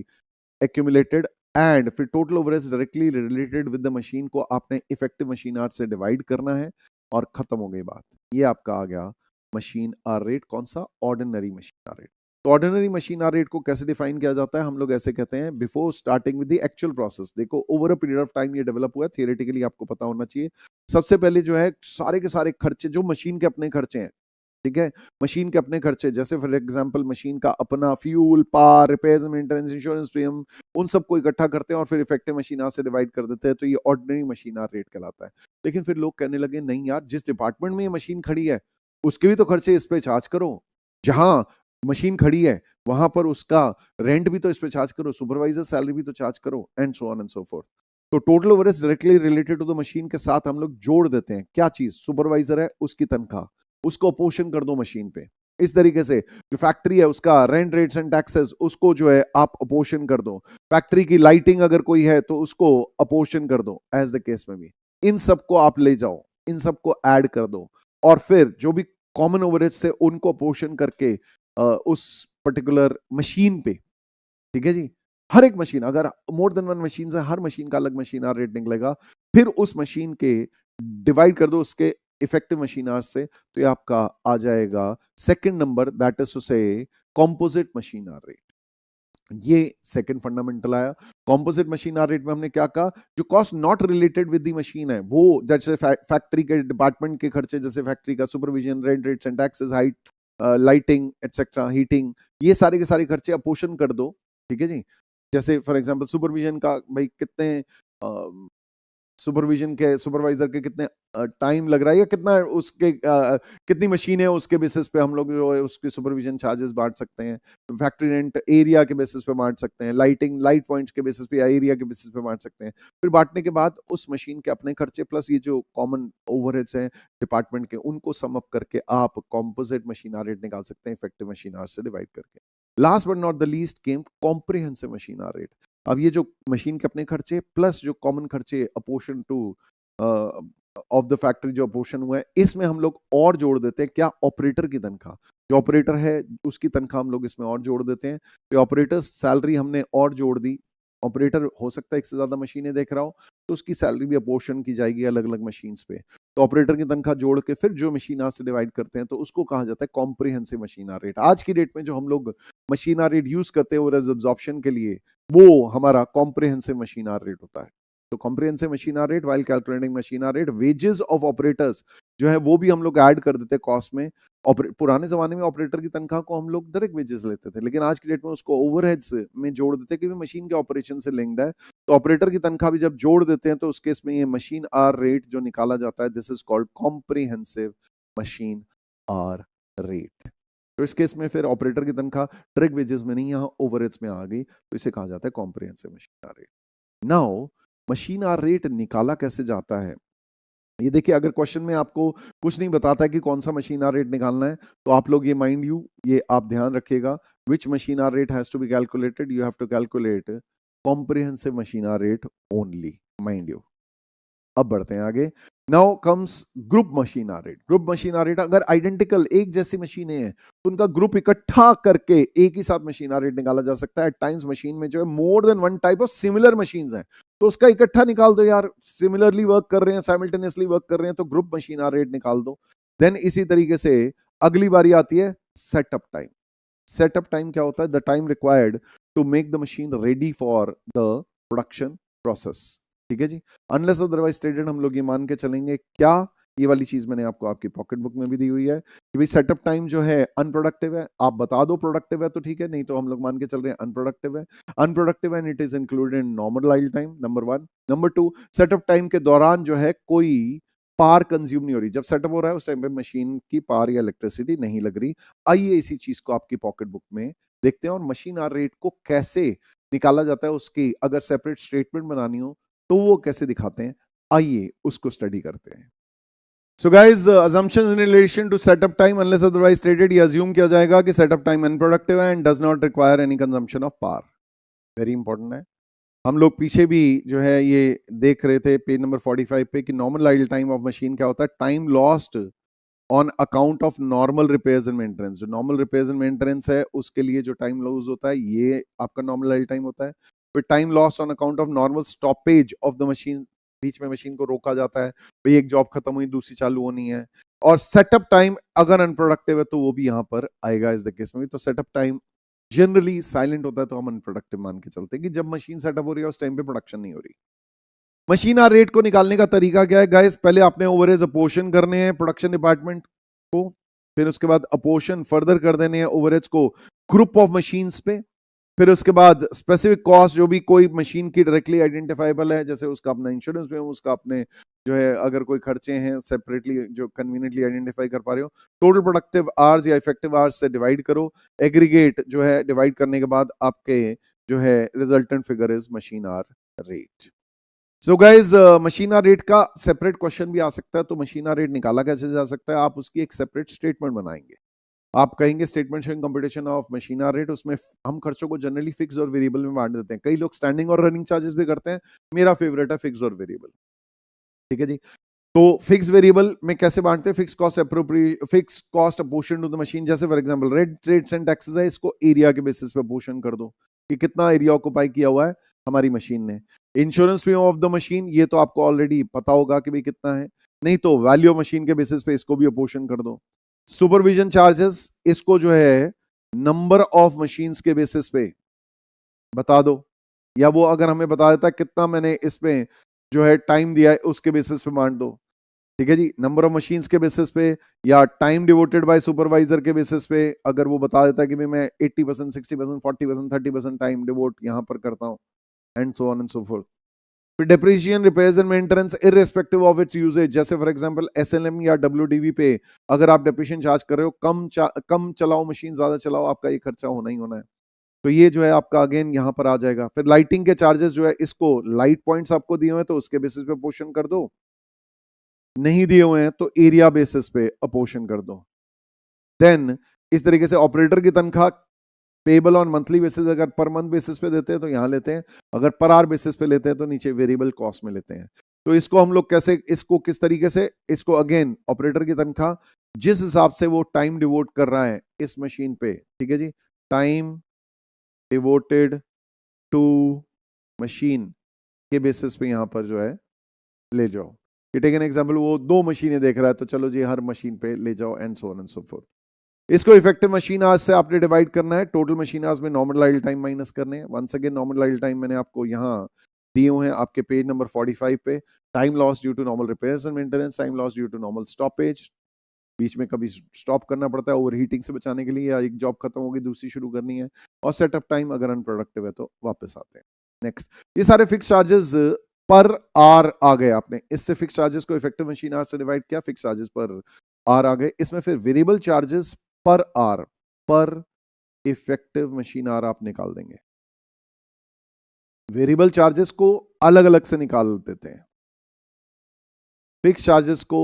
accumulated and फिर total overheads directly related with the machine को आपने इफेक्टिव मशीन आवर से डिवाइड करना है और खत्म हो गई बात। ये आपका आ गया मशीन आर रेट। कौन सा, ऑर्डिनरी मशीन आर रेट। तो ऑर्डिनरी मशीन आर रेट को कैसे डिफाइन किया जाता है, हम लोग ऐसे कहते हैं, before starting with the actual process. देखो over a period of time ये डेवलप हुआ है, थियोरेटिकली आपको पता होना चाहिए। सबसे पहले जो है सारे के सारे खर्चे जो मशीन के अपने खर्चे हैं, ठीक है, मशीन के अपने खर्चे, जैसे फॉर एग्जांपल मशीन का अपना fuel, power, repairs, maintenance, insurance premium, उन सबको इकट्ठा करते हैं और फिर इफेक्टिव मशीन आवर से डिवाइड कर देते हैं, तो ये ऑर्डिनरी मशीन आवर रेट कहलाता है। लेकिन फिर लोग कहने लगे नहीं यार, जिस डिपार्टमेंट में ये मशीन खड़ी है उसके भी तो खर्चे इस पे चार्ज करो, जहां मशीन खड़ी है वहां पर उसका रेंट भी तो इस पे चार्ज करो, सुपरवाइजर सैलरी भी तो चार्ज करो, and so on and so forth. तो total overheads directly related to the machine के साथ हम लोग जोड़ देते हैं। क्या चीज, सुपरवाइजर है उसकी तनख्वाह, उसको अपोर्शन कर दो मशीन पे। इस तरीके से जो फैक्ट्री है उसका रेंट, रेट्स एंड टैक्सेस, उसको जो है आप अपोर्शन कर दो। फैक्ट्री की लाइटिंग अगर कोई है तो उसको अपोर्शन कर दो, एज द केस में भी। इन सबको आप ले जाओ, इन सबको ऐड कर दो, और फिर जो भी कॉमन ओवरहेड से उनको अपोर्शन करके उस पर्टिकुलर मशीन पे, ठीक है जी। हर एक मशीन, अगर मोर देन वन मशीन है, हर मशीन का अलग मशीन आवर रेट निकलेगा, फिर उस मशीन के डिवाइड कर दो उसके इफेक्टिव मशीन आवर्स से, तो ये आपका आ जाएगा second number, that is to say composite machine hour rate. ये सेकंड फंडामेंटल आया। कॉम्पोजिट मशीन आवर रेट में हमने क्या कहा, जो cost not related with the machine है, वो जैसे फैक्ट्री के डिपार्टमेंट के खर्चे, जैसे फैक्ट्री का supervision, rent, rates and taxes, height, lighting etcetera, heating, ये सारे के सारे खर्चे अपोर्शन कर दो, ठीक है जी। जैसे फॉर एग्जांपल सुपरविजन का भाई कितने सुपरविजन के सुपरवाइजर के कितने टाइम लग रहा है, या कितना उसके कितनी मशीन है, उसके बेसिस पे हम लोग जो है उसके सुपरविजन चार्जेस बांट सकते हैं। फैक्ट्री रेंट एरिया के बेसिस पे बांट सकते हैं, लाइटिंग लाइट पॉइंट्स के बेसिस पे या एरिया के बेसिस पे बांट सकते हैं। फिर बांटने के बाद उस मशीन के अपने खर्चे प्लस ये जो कॉमन ओवरहेड्स हैं डिपार्टमेंट के, उनको सम अप करके आप कॉम्पोजिट मशीन आवर रेट निकाल सकते हैं इफेक्टिव मशीन आवर से डिवाइड करके। Last but not the least came comprehensive machine hour rate. अब ये जो मशीन के अपने खर्चे प्लस जो कॉमन खर्चे apportion two of the factory जो अपोर्शन हुआ है, इसमें हम लोग और जोड़ देते हैं क्या, ऑपरेटर की तनख्वाह। जो ऑपरेटर है उसकी तनख्वाह हम लोग इसमें और जोड़ देते हैं, तो ऑपरेटर सैलरी हमने और जोड़ दी। ऑपरेटर हो सकता है एक से ज्यादा मशीनें देख रहा हो, तो उसकी सैलरी भी अपोर्शन की जाएगी अलग अलग मशीन पे। तो ऑपरेटर की तनख्वाह जोड़ के फिर जो मशीन आज से डिवाइड करते हैं, तो उसको कहा जाता है कॉम्प्रिहेंसिव मशीन आवर रेट। आज की डेट में जो हम लोग मशीन आवर रेट यूज करते हैं वो एब्जॉर्प्शन के लिए, वो हमारा कॉम्प्रिहेंसिव मशीन आवर रेट होता है। तो comprehensive machine hour rate while calculating machine hour rate, wages of operators जो है वो भी हम लोग ऐड कर देते हैं कॉस्ट में। पुराने जमाने में ऑपरेटर की तनख्वाह को हम लोग डायरेक्ट वेजेस लेते थे, लेकिन आज की डेट में उसको ओवरहेड्स में जोड़ देते हैं, क्योंकि मशीन के ऑपरेशन से लिंक्ड है। तो ऑपरेटर की तनख्वाह भी जब जोड़ देते हैं, तो उस केस में ये मशीन आवर रेट जो निकाला जाता है, this is called comprehensive machine hour rate. तो इस केस में फिर ऑपरेटर की तनख्वाह डायरेक्ट वेजेस में नहीं, यहाँ ओवरहेड्स में आ गई, तो इसे कहा जाता है comprehensive machine hour rate. Now machine hour rate निकाला कैसे जाता है, ये देखिए। अगर क्वेश्चन में आपको कुछ नहीं बताता है कि कौन सा मशीन आवर रेट निकालना है, तो आप लोग ये माइंड यू, ये आप ध्यान रखिएगा, which machine hour rate has to be calculated, you have to calculate comprehensive machine hour rate only, mind you. अब बढ़ते हैं आगे। Now comes group machine hour rate. Group machine hour rate, अगर identical एक जैसी मशीनें हैं, तो उनका ग्रुप इकट्ठा करके एक ही साथ मशीन आवर रेट निकाला जा सकता है। टाइम्स मशीन में जो है मोर than one type of similar machines हैं, तो उसका इकट्ठा निकाल दो यार, सिमिलरली वर्क कर रहे हैं, साइमल्टेनियसली वर्क कर रहे हैं, तो ग्रुप मशीन आवर रेट निकाल दो। देन इसी तरीके से अगली बारी आती है सेटअप टाइम। सेटअप टाइम क्या होता है, the time required to make the machine ready for the production process, ठीक है जी। अनलेस अदरवाइज स्टेटेड, हम लोग ये मान के चलेंगे क्या, ये वाली चीज मैंने आपको आपकी पॉकेट बुक में भी दी हुई है कि भाई सेटअप टाइम जो है अनप्रोडक्टिव है। आप बता दो प्रोडक्टिव है तो ठीक है, नहीं तो हम लोग मान के चल रहे हैं अनप्रोडक्टिव है। Unproductive and it is included in normal idle time, number one. Number to, setup time के दौरान जो है कोई पावर कंज्यूम नहीं हो रही। जब सेटअप हो रहा है उस टाइम पे मशीन की पावर या इलेक्ट्रिसिटी नहीं लग रही। आइए इसी चीज को आपकी पॉकेट बुक में देखते हैं, और मशीन आवर रेट को कैसे निकाला जाता है, उसकी अगर सेपरेट स्टेटमेंट बनानी हो तो वो कैसे दिखाते हैं, आइए उसको स्टडी करते हैं। So guys, assumptions in relation to setup time, unless otherwise stated, ये assume किया जाएगा कि setup time unproductive है and does not require any consumption of power. Very important है। हम लोग पीछे भी जो है ये देख रहे थे पेज नंबर 45 पे कि normal idle time of machine क्या होता है, time lost on account of normal repairs and maintenance. जो नॉर्मल रिपेयर्स एंड मेंटेनेंस है उसके लिए जो टाइम लॉस होता है, ये आपका नॉर्मल आइडल टाइम होता है। फिर time loss on account of normal stoppage of the machine, बीच में मशीन को रोका जाता है, भाई एक जॉब खत्म हुई दूसरी चालू होनी है। और सेटअप टाइम अगर अनप्रोडक्टिव है तो वो भी यहां पर आएगा इस केस में भी। तो सेटअप टाइम जनरली साइलेंट होता है, तो हम अनप्रोडक्टिव मान के चलते हैं कि जब मशीन सेटअप हो रही है उस टाइम पे प्रोडक्शन नहीं हो रही। मशीन आवर रेट को निकालने का तरीका क्या है गाइस, पहले आपने ओवरहेड्स अपोर्शन करने हैं प्रोडक्शन डिपार्टमेंट को, फिर उसके बाद अपोर्शन फर्दर कर देने हैं ओवरहेड्स को ग्रुप ऑफ मशीन्स पे, फिर उसके बाद स्पेसिफिक कॉस्ट जो भी कोई मशीन की डायरेक्टली आइडेंटिफाइबल है, जैसे उसका अपना इंश्योरेंस पे, उसका अपने जो है अगर कोई खर्चे हैं सेपरेटली जो कन्वीनियंटली आइडेंटिफाई कर पा रहे हो, टोटल प्रोडक्टिव आवर्स या इफेक्टिव आवर्स से डिवाइड करो। एग्रीगेट जो है डिवाइड करने के बाद आपके जो है resultant figure is machine hour rate. So guys machine hour rate का सेपरेट क्वेश्चन भी आ सकता है, तो मशीन आवर रेट निकाला कैसे जा सकता है, आप उसकी एक सेपरेट स्टेटमेंट बनाएंगे। आप कहेंगे statement showing competition of machine hour rate, उसमें हम खर्चों को जनरली फिक्स और वेरिएबल में बांट देते हैं। कई लोग स्टैंडिंग और रनिंग चार्जेस भी करते हैं, मेरा फेवरेट है फिक्स और वेरिएबल, ठीक है जी। तो फिक्स वेरिएबल में कैसे बांटते हैं? Fix cost apportion to the machine. जैसे for example rent, rates and taxes है, इसको एरिया के बेसिस पे अपोर्शन कर दो कि कितना एरिया ऑक्युपाई किया हुआ है हमारी मशीन ने। Insurance premium of the machine, ये तो आपको ऑलरेडी पता होगा कि भाई कितना है, नहीं तो वैल्यू ऑफ मशीन के बेसिस पे इसको भी अपोर्शन कर दो। सुपरविजन चार्जेस, इसको जो है नंबर ऑफ मशीन्स के बेसिस पे बता दो, या वो अगर हमें बता देता कितना मैंने इसमें जो है टाइम दिया है उसके बेसिस पे बांट दो। ठीक है जी, नंबर ऑफ मशीन्स के बेसिस पे या टाइम डिवोटेड बाय सुपरवाइजर के बेसिस पे अगर वो बता देता है कि भाई मैं 80%, 60%, 40%, 30% टाइम डिवोट यहां पर करता हूं, and so on and so forth. फिर depreciation, repairs and maintenance irrespective of its usage. जैसे फॉर एग्जांपल एसएलएम या डब्ल्यूडीवी पे अगर आप डेप्रिसिएशन चार्ज कर रहे हो, कम चलाओ मशीन, ज्यादा चलाओ, आपका ये खर्चा होना ही होना है। तो ये जो है आपका अगेन यहां पर आ जाएगा। फिर लाइटिंग के चार्जेस जो है, इसको लाइट पॉइंट्स आपको दिए हुए हैं तो उसके बेसिस पे अपोर्शन कर दो, नहीं दिए हुए हैं तो एरिया बेसिस पे अपोर्शन कर दो। देन इस तरीके से ऑपरेटर की तनख्वाह पेबल ऑन मंथली बेसिस, अगर पर मंथ बेसिस पे देते हैं तो यहां लेते हैं, अगर पर आवर बेसिस पे लेते हैं तो नीचे वेरिएबल कॉस्ट में लेते हैं। तो इसको हम लोग कैसे, इसको किस तरीके से, इसको अगेन ऑपरेटर की तनख्वाह जिस हिसाब से वो टाइम डिवोट कर रहा है इस मशीन पे, ठीक है जी, टाइम डिवोटेड टू मशीन के बेसिस पे यहां पर जो है ले जाओ। ये टेक एन एग्जांपल, वो 2 मशीनें देख रहा है तो चलो जी हर मशीन पे ले जाओ, and so on and so forth. इसको इफेक्टिव मशीन आवर्स से आपने डिवाइड करना है, टोटल मशीन आवर्स में नॉर्मल आइडल टाइम माइनस करने हैं। Once again normal idle time मैंने आपको यहाँ दिए हुए हैं आपके पेज नंबर 45 पे। Time loss due to normal repairs and maintenance, time loss due to normal stoppage, बीच में कभी स्टॉप करना पड़ता है ओवरहीटिंग से बचाने के लिए, या एक जॉब खत्म होगी दूसरी शुरू करनी है, और सेटअप टाइम अगर अनप्रोडक्टिव है तो वापस आते हैं। नेक्स्ट, ये सारे फिक्स चार्जेस पर आर आ गए। आपने इससे फिक्स चार्जेस को इफेक्टिव मशीन आवर से डिवाइड किया, फिक्स चार्जेस पर आर आ गए। इसमें फिर वेरिएबल चार्जेस पर आर, पर इफेक्टिव मशीन आवर आप निकाल देंगे। वेरिएबल चार्जेस को अलग अलग से निकाल देते हैं, फिक्स चार्जेस को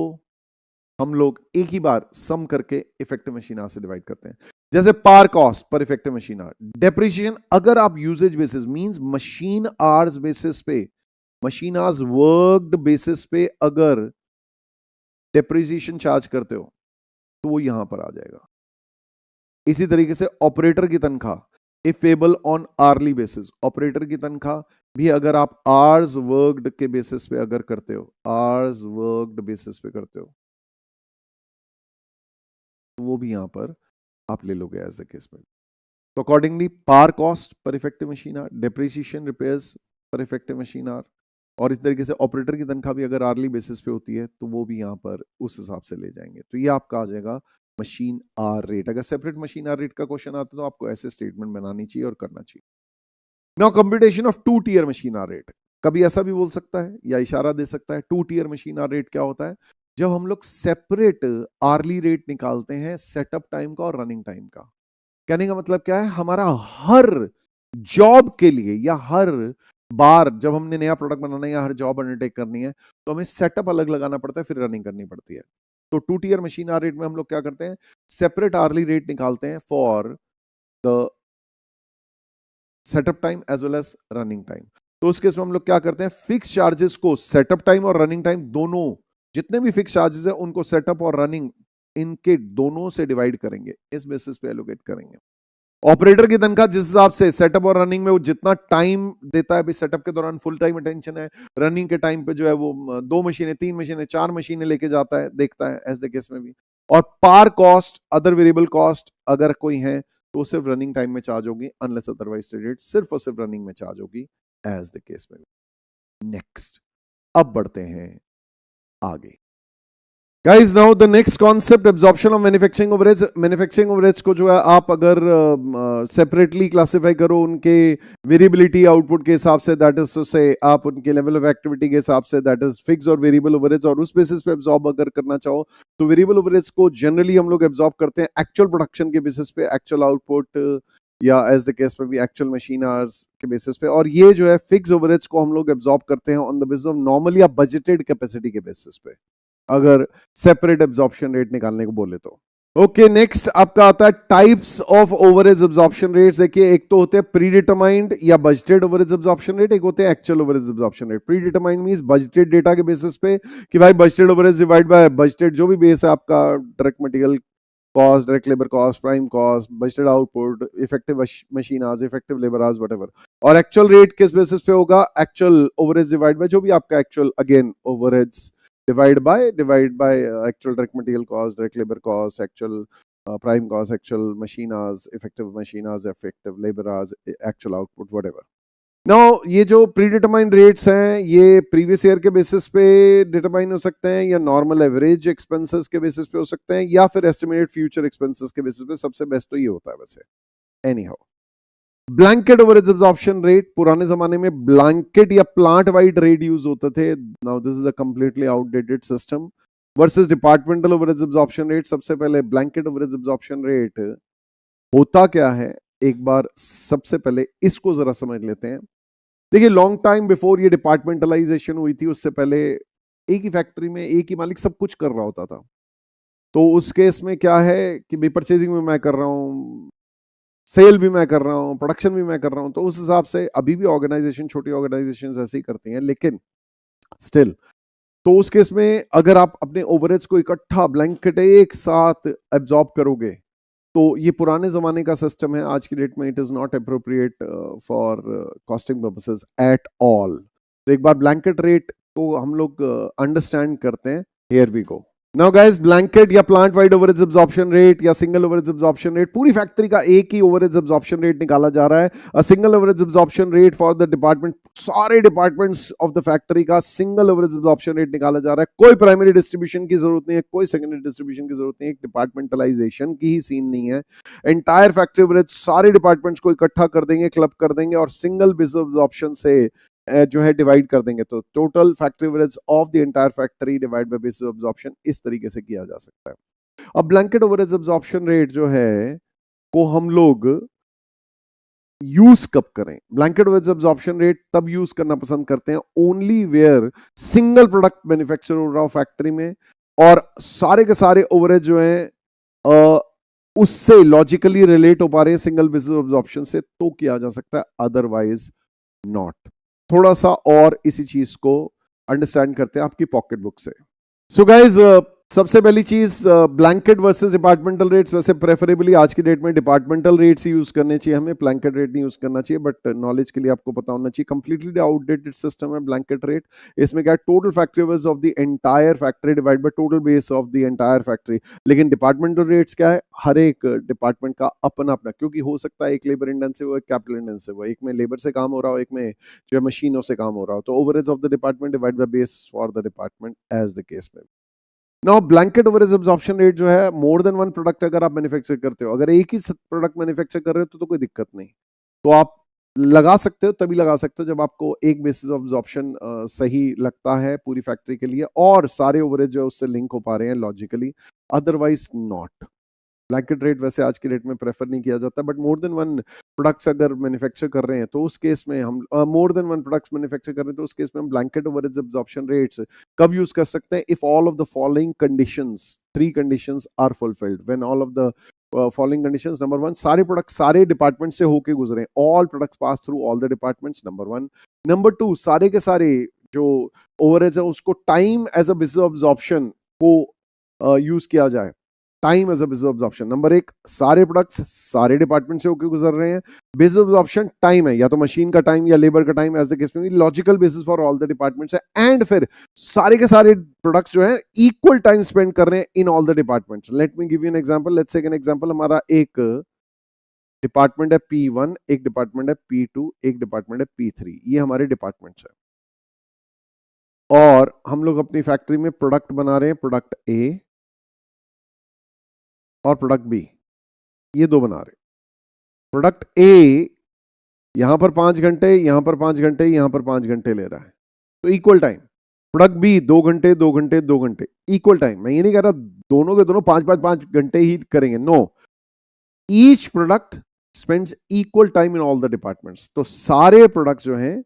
हम लोग एक ही बार सम करके इफेक्टिव मशीन आवर से डिवाइड करते हैं। जैसे power cost per effective machine hour, depreciation अगर आप usage basis means machine hours basis पे, मशीन आवर्स वर्कड बेसिस पे अगर डेप्रिसिएशन चार्ज करते हो तो वो यहां पर आ जाएगा। इसी तरीके से ऑपरेटर की तनख्वाह if payable on hourly basis, operator की तनख्वाह भी अगर आप आवर्स वर्कड के बेसिस पे अगर करते हो, आवर्स वर्कड बेसिस पे करते हो, तो वो भी यहां पर आप ले लोगे एज द केस में। तो accordingly power cost per effective machine hour, depreciation repairs per effective machine hour, और इस तरीके से ऑपरेटर की तनख्वाह भी अगर आर्ली बेसिस पे होती है तो वो भी यहां पर उस हिसाब से ले जाएंगे। तो ये आपका आ जाएगा मशीन आर रेट। अगर सेपरेट मशीन आर रेट का क्वेश्चन आता है तो आपको ऐसे स्टेटमेंट बनानी चाहिए और करना चाहिए। Now computation of 2 tier machine hour rate, कभी ऐसा भी बोल सकता है या इशारा दे सकता है। 2 टियर मशीन आर रेट क्या होता है? जब हम लोग सेपरेट आर्ली रेट निकालते हैं सेटअप टाइम का और रनिंग टाइम का। कहने का मतलब क्या है, हमारा हर जॉब के लिए या हर बार जब हमने नया प्रोडक्ट बनाना है या हर जॉब अंडरटेक करनी है तो हमें सेटअप अलग लगाना पड़ता है, फिर रनिंग करनी पड़ती है। तो 2 टियर मशीन आर रेट में हम लोग क्या करते हैं, सेपरेट आर्ली रेट निकालते हैं for the setup time as well as running time. तो उस केस में हम लोग क्या करते हैं, फिक्स चार्जेस को सेटअप टाइम और रनिंग टाइम दोनों, जितने भी फिक्स चार्जेस है उनको सेटअप और रनिंग इनके दोनों से डिवाइड करेंगे, इस बेसिस पे एलोकेट करेंगे। ऑपरेटर की तनख्वाह जिस हिसाब से सेटअप और रनिंग में वो जितना टाइम देता है, भी सेटअप के दौरान फुल टाइम अटेंशन है, रनिंग के टाइम पे जो है वो 2 मशीनें, 3 मशीनें, 4 मशीनें लेके जाता है, देखता है एज द केस में भी। और पार कॉस्ट, अदर वेरिएबल कॉस्ट अगर कोई है तो सिर्फ रनिंग टाइम में चार्ज होगी, अनलेस अदरवाइज स्टेटेड, सिर्फ और सिर्फ रनिंग में चार्ज होगी एज द केस में भी। नेक्स्ट, अब बढ़ते हैं आगे। Guys, now the next concept, absorption of manufacturing overheads. Manufacturing overheads को जो है आप अगर सेपरेटली क्लासिफाई करो उनके वेरिएबिलिटी आउटपुट के हिसाब से, दैट इज से आप उनके लेवल ऑफ एक्टिविटी के हिसाब से, दैट इज फिक्स और वेरिएबल ओवरहेड्स, और उस बेसिस पे एब्जॉर्ब अगर करना चाहो तो वेरिएबल ओवरहेड्स को जनरली हम लोग एब्जॉर्ब करते हैं एक्चुअल प्रोडक्शन के बेसिस पे, एक्चुअल आउटपुट या एज द केस में भी एक्चुअल मशीन आवर्स के बेसिस पे। और ये जो है फिक्स ओवरहेड्स को हम लोग एब्जॉर्ब करते हैं on the basis of normal या बजटेड कैपेसिटी के बेसिस पे, अगर सेपरेट एब्जॉर्प्शन रेट निकालने को बोले तो। ओके नेक्स्ट आपका आता है types of overhead absorption rates. देखिए एक तो होते हैं प्री डिटरमाइंड या बजटेड ओवरहेड एब्जॉर्प्शन रेट, एक होते हैं actual overhead absorption rate. Pre determined means budgeted data के बेसिस पे कि भाई budgeted overhead divide by budgeted जो भी बेस है आपका, direct material cost, direct labour cost, prime cost, budgeted output, effective machine hours, effective labour hours, whatever. और actual rate किस बेसिस पे होगा? एक्चुअल ओवरहेड डिवाइड बाय जो भी आपका actual again overheads divide by actual direct material cost, direct labor cost, actual prime cost, actual machine hours, effective labor hours, actual output, whatever. Now ये जो pre determined rates हैं ये previous year के basis पे determine हो सकते हैं, या नॉर्मल एवरेज एक्सपेंसेस के बेसिस पे हो सकते हैं, या फिर एस्टिमेटेड फ्यूचर एक्सपेंसेस के बेसिस पे। सबसे बेस्ट तो ये होता है वैसे। Any how, blanket overhead absorption rate, पुराने जमाने में ब्लैंकेट या प्लांट वाइड रेट यूज होते थे। Now this is a completely outdated system. Versus departmental overhead absorption rate. सबसे पहले ब्लैंकेट ओवरहेड एब्जॉर्प्शन रेट होता क्या है, एक बार सबसे पहले इसको जरा समझ लेते हैं। देखिए लॉन्ग टाइम बिफोर ये डिपार्टमेंटलाइजेशन हुई थी, उससे पहले एक ही फैक्ट्री में एक ही मालिक सब कुछ कर रहा होता था। तो उस केस में क्या है कि भाई परचेजिंग में मैं कर रहा हूं, सेल भी मैं कर रहा हूं, प्रोडक्शन भी मैं कर रहा हूं। तो उस हिसाब से अभी भी ऑर्गेनाइजेशन, छोटी ऑर्गेनाइजेशन ऐसे ही करती हैं, लेकिन स्टिल तो उस केस में अगर आप अपने ओवरहेड्स को इकट्ठा ब्लैंकेट एक साथ एब्जॉर्ब करोगे, तो ये पुराने जमाने का सिस्टम है। आज की डेट में it is not appropriate for costing purposes at all. तो एक बार ब्लैंकेट रेट को हम लोग अंडरस्टैंड करते हैं। Here we go. Now guys, blanket या plant wide overhead absorption rate या सिंगल ओवरहेड एब्जॉर्प्शन रेट, पूरी फैक्ट्री का एक ही ओवरहेड एब्जॉर्प्शन रेट निकाला जा रहा है। A single overhead absorption rate for the department, सारे डिपार्टमेंट्स ऑफ द फैक्ट्री का सिंगल ओवरहेड एब्जॉर्प्शन रेट निकाला जा रहा है। कोई प्राइमरी डिस्ट्रीब्यूशन की जरूरत नहीं है, कोई सेकेंडरी डिस्ट्रीब्यूशन की जरूरत नहीं है, एक डिपार्टमेंटलाइजेशन की ही सीन नहीं है। एंटायर फैक्ट्री ओवरहेड सारे डिपार्टमेंट्स को इकट्ठा कर देंगे, क्लब कर देंगे और सिंगल बिजनेस एब्जॉर्प्शन से जो है डिवाइड कर देंगे। तो total factory overheads of the entire factory divide by basis of absorption, इस तरीके से किया जा सकता है। अब ब्लैंकेट ओवरहेड्स एब्जॉर्प्शन रेट जो है को हम लोग यूज कब करें? ब्लैंकेट ओवरहेड्स एब्जॉर्प्शन रेट तब यूज करना पसंद करते हैं only where single product manufacture हो रहा हो फैक्ट्री में, और सारे के सारे ओवरहेड जो है उससे लॉजिकली रिलेट हो पा रहे हैं सिंगल बिजनेस एब्जॉर्प्शन से, तो किया जा सकता है, अदरवाइज नॉट। थोड़ा सा और इसी चीज को अंडरस्टैंड करते हैं आपकी पॉकेट बुक से। सो गाइज, सबसे पहली चीज ब्लैंकेट वर्सेस डिपार्टमेंटल रेट्स। वैसे प्रेफरेबली आज की डेट में डिपार्टमेंटल रेट्स यूज करने चाहिए, हमें ब्लैंकेट रेट नहीं यूज करना चाहिए, बट नॉलेज के लिए आपको पता होना चाहिए। कंप्लीटली आउटडेटेड सिस्टम है ब्लैंकेट रेट। इसमें क्या है, total factory overheads of the entire factory divide by total base of the entire factory. लेकिन डिपार्टमेंटल रेट्स क्या है, हर एक डिपार्टमेंट का अपना अपना, क्योंकि हो सकता है एक लेबर इंटेंसिव हो, एक कैपिटल इंटेंसिव हो, एक में लेबर से काम हो रहा हो, एक में जो है मशीनों से काम हो रहा हो। तो overheads of the department divide by base for the department as the case में। Now blanket overhead absorption rate जो है, मोर देन वन प्रोडक्ट अगर आप मैन्युफैक्चर करते हो, अगर एक ही प्रोडक्ट मैन्युफैक्चर कर रहे हो तो कोई दिक्कत नहीं, तो आप लगा सकते हो, तभी लगा सकते हो जब आपको एक बेसिस ऑफ एब्जॉर्प्शन सही लगता है पूरी फैक्ट्री के लिए और सारे ओवरहेड जो है उससे लिंक हो पा रहे हैं logically, otherwise not. Blanket rate वैसे आज की डेट में प्रेफर नहीं किया जाता, but more than one products अगर मैन्युफैक्चर कर रहे हैं तो उस केस में हम more than one products manufacture कर रहे हैं तो उस केस में हम ब्लैंकेट ओवरहेड एब्जॉर्प्शन रेट्स कब यूज कर सकते हैं? If all of the following conditions, three conditions are fulfilled. When all of the following conditions, number one, सारे प्रोडक्ट सारे डिपार्टमेंट से होके गुजरे, all products pass through all the departments, number one. Number two, सारे के सारे जो overheads है उसको time as a business absorption को यूज किया जाए, time as a business absorption. Number एक, सारे प्रोडक्ट्स सारे डिपार्टमेंट से होकर गुजर रहे हैं, बिजनेस एब्जॉर्प्शन टाइम है या तो मशीन का टाइम या लेबर का टाइम, एज द केस में logical basis for all the departments है। एंड फिर सारे के सारे प्रोडक्ट्स जो है इक्वल टाइम स्पेंड कर रहे हैं in all the departments. Let me give you an example. Let's take an example. हमारा एक डिपार्टमेंट है P1, एक डिपार्टमेंट है P2, एक डिपार्टमेंट है P3, ये हमारे डिपार्टमेंट्स है। और हम लोग अपनी फैक्ट्री में प्रोडक्ट बना रहे हैं, प्रोडक्ट ए और प्रोडक्ट बी, ये दो बना रहे। प्रोडक्ट ए यहां पर 5 घंटे, यहां पर 5 घंटे, यहां पर 5 घंटे ले रहा है, तो इक्वल टाइम। प्रोडक्ट बी 2 घंटे 2 घंटे 2 घंटे, इक्वल टाइम। मैं ये नहीं कह रहा दोनों के दोनों 5 घंटे ही करेंगे, no, each product spends equal time in all the departments. तो सारे प्रोडक्ट जो हैं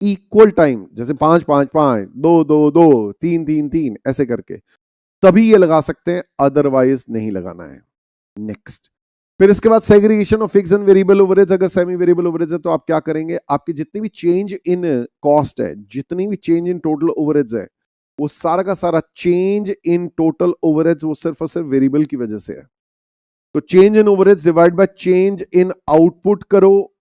इक्वल टाइम, जैसे 5 5 5, 2 2 2, 3 3 3 ऐसे करके, तभी ये लगा सकते हैं, अदरवाइज नहीं लगाना है। नेक्स्ट, फिर इसके बाद segregation of fix and variable overheads. अगर सेमी वेरिएबल ओवरहेड्स है तो आप क्या करेंगे, आपकी जितनी भी चेंज इन कॉस्ट है, जितनी भी चेंज इन टोटल ओवरहेड्स है, वो सारा का सारा चेंज इन टोटल ओवरहेड्स वो सिर्फ और सिर्फ वेरिएबल की वजह से है। तो change in overheads divide by change in output करो,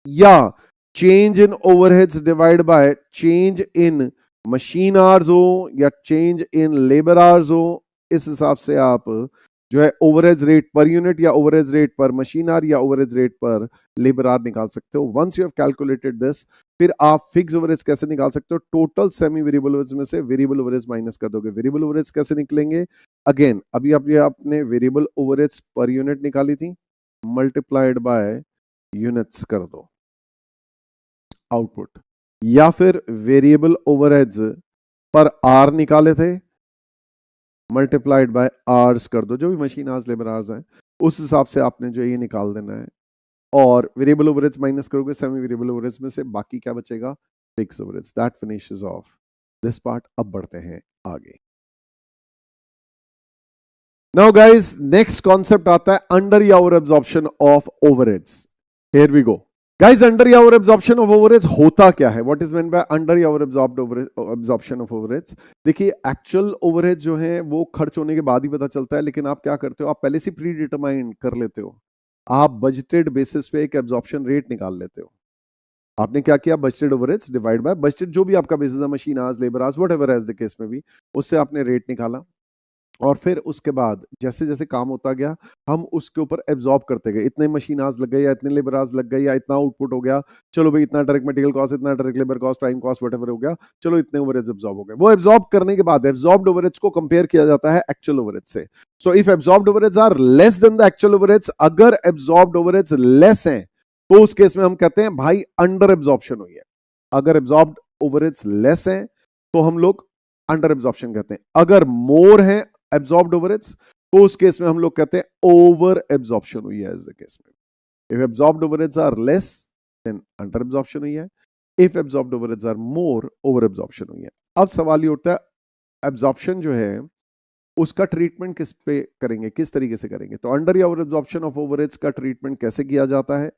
या change in overheads divide by change in machine hours हो या चेंज इन लेबर आवर्स हो। इस हिसाब से आप जो है ओवरहेड्स रेट पर यूनिट या overheads rate per machine hour या overheads rate per labour hour निकाल सकते हो। Once you have calculated this, फिर आप फिक्स ओवरहेड्स कैसे निकाल सकते हो, टोटल सेमी वेरिएबल ओवरहेड्स में से वेरिएबल ओवरहेड्स माइनस कर दोगे। वेरिएबल ओवरहेड्स कैसे निकलेंगे, अगेन अभी आपने वेरिएबल ओवरहेड्स पर यूनिट निकाली थी, मल्टीप्लाइड बाय यूनिट्स कर दो आउटपुट, या फिर वेरिएबल ओवरहेड्स पर आर निकाले थे, मल्टीप्लाइड बाय आवर्स कर दो, जो भी मशीन आवर्स लेबर आवर्स हैं उस हिसाब से आपने जो ये निकाल देना है। और वेरिएबल ओवरहेड्स माइनस करोगे सेमी वेरिएबल ओवरहेड्स में से, बाकी क्या बचेगा, fix overheads. That finishes of this part. अब बढ़ते हैं आगे। नाउ गाइस, नेक्स्ट कॉन्सेप्ट आता है अंडर या over absorption of overheads. Here we go guys. Under या ओवर एब्जॉर्प्शन ऑफ ओवरहेड्स होता क्या है, what is meant by under या ओवर एब्जॉर्प्शन ऑफ ओवरहेड्स। देखिए, एक्चुअल ओवरहेड्स जो है वो खर्च होने के बाद ही पता चलता है, लेकिन आप क्या करते हो, आप पहले से प्री डिटरमाइन कर लेते हो, आप बजटेड बेसिस पे एक एब्जॉर्प्शन रेट निकाल लेते हो। आपने क्या किया, budgeted overheads divide by budgeted, जो भी आपका बेसिस है, machine hours, labour hours, whatever as the case में भी, उससे आपने रेट निकाला। और फिर उसके बाद जैसे जैसे काम होता गया, हम उसके ऊपर एब्जॉर्ब करते गए, इतने मशीन आवर्स लग गए या इतने लेबर आवर्स लग गए या इतना आउटपुट हो गया, चलो भाई इतना डायरेक्ट मटेरियल कॉस्ट, इतना direct labour cost, prime cost, whatever हो गया, चलो इतने ओवरहेड्स एब्जॉर्ब हो गए। वो एब्जॉर्ब करने के बाद एब्जॉर्ब्ड ओवरहेड्स को कंपेयर किया जाता है एक्चुअल ओवरहेड्स से। So if absorbed overheads are less than the actual overheads, अगर एब्जॉर्ब्ड ओवरहेड्स लेस हैं तो उस केस में हम कहते हैं भाई अंडर एब्जॉर्प्शन हुई है। अगर एब्जॉर्ब्ड ओवरहेड्स लेस हैं तो हम लोग अंडर एब्जॉर्प्शन कहते हैं। अगर मोर है एब्जॉर्ब्ड ओवरहेड्स तो उस केस में हम लोग कहते हैं ओवर एब्जॉर्प्शन हुई है। इस केस में if absorbed overheads are less than under absorption हुई है, if absorbed overheads are more over absorption हुई है। अब सवाल ये उठता है, एब्जॉर्प्शन जो है उसका ट्रीटमेंट किस पे करेंगे, किस तरीके से करेंगे। तो अंडर या ओवर एब्जॉर्प्शन ऑफ ओवरहेड्स का ट्रीटमेंट कैसे किया जाता है,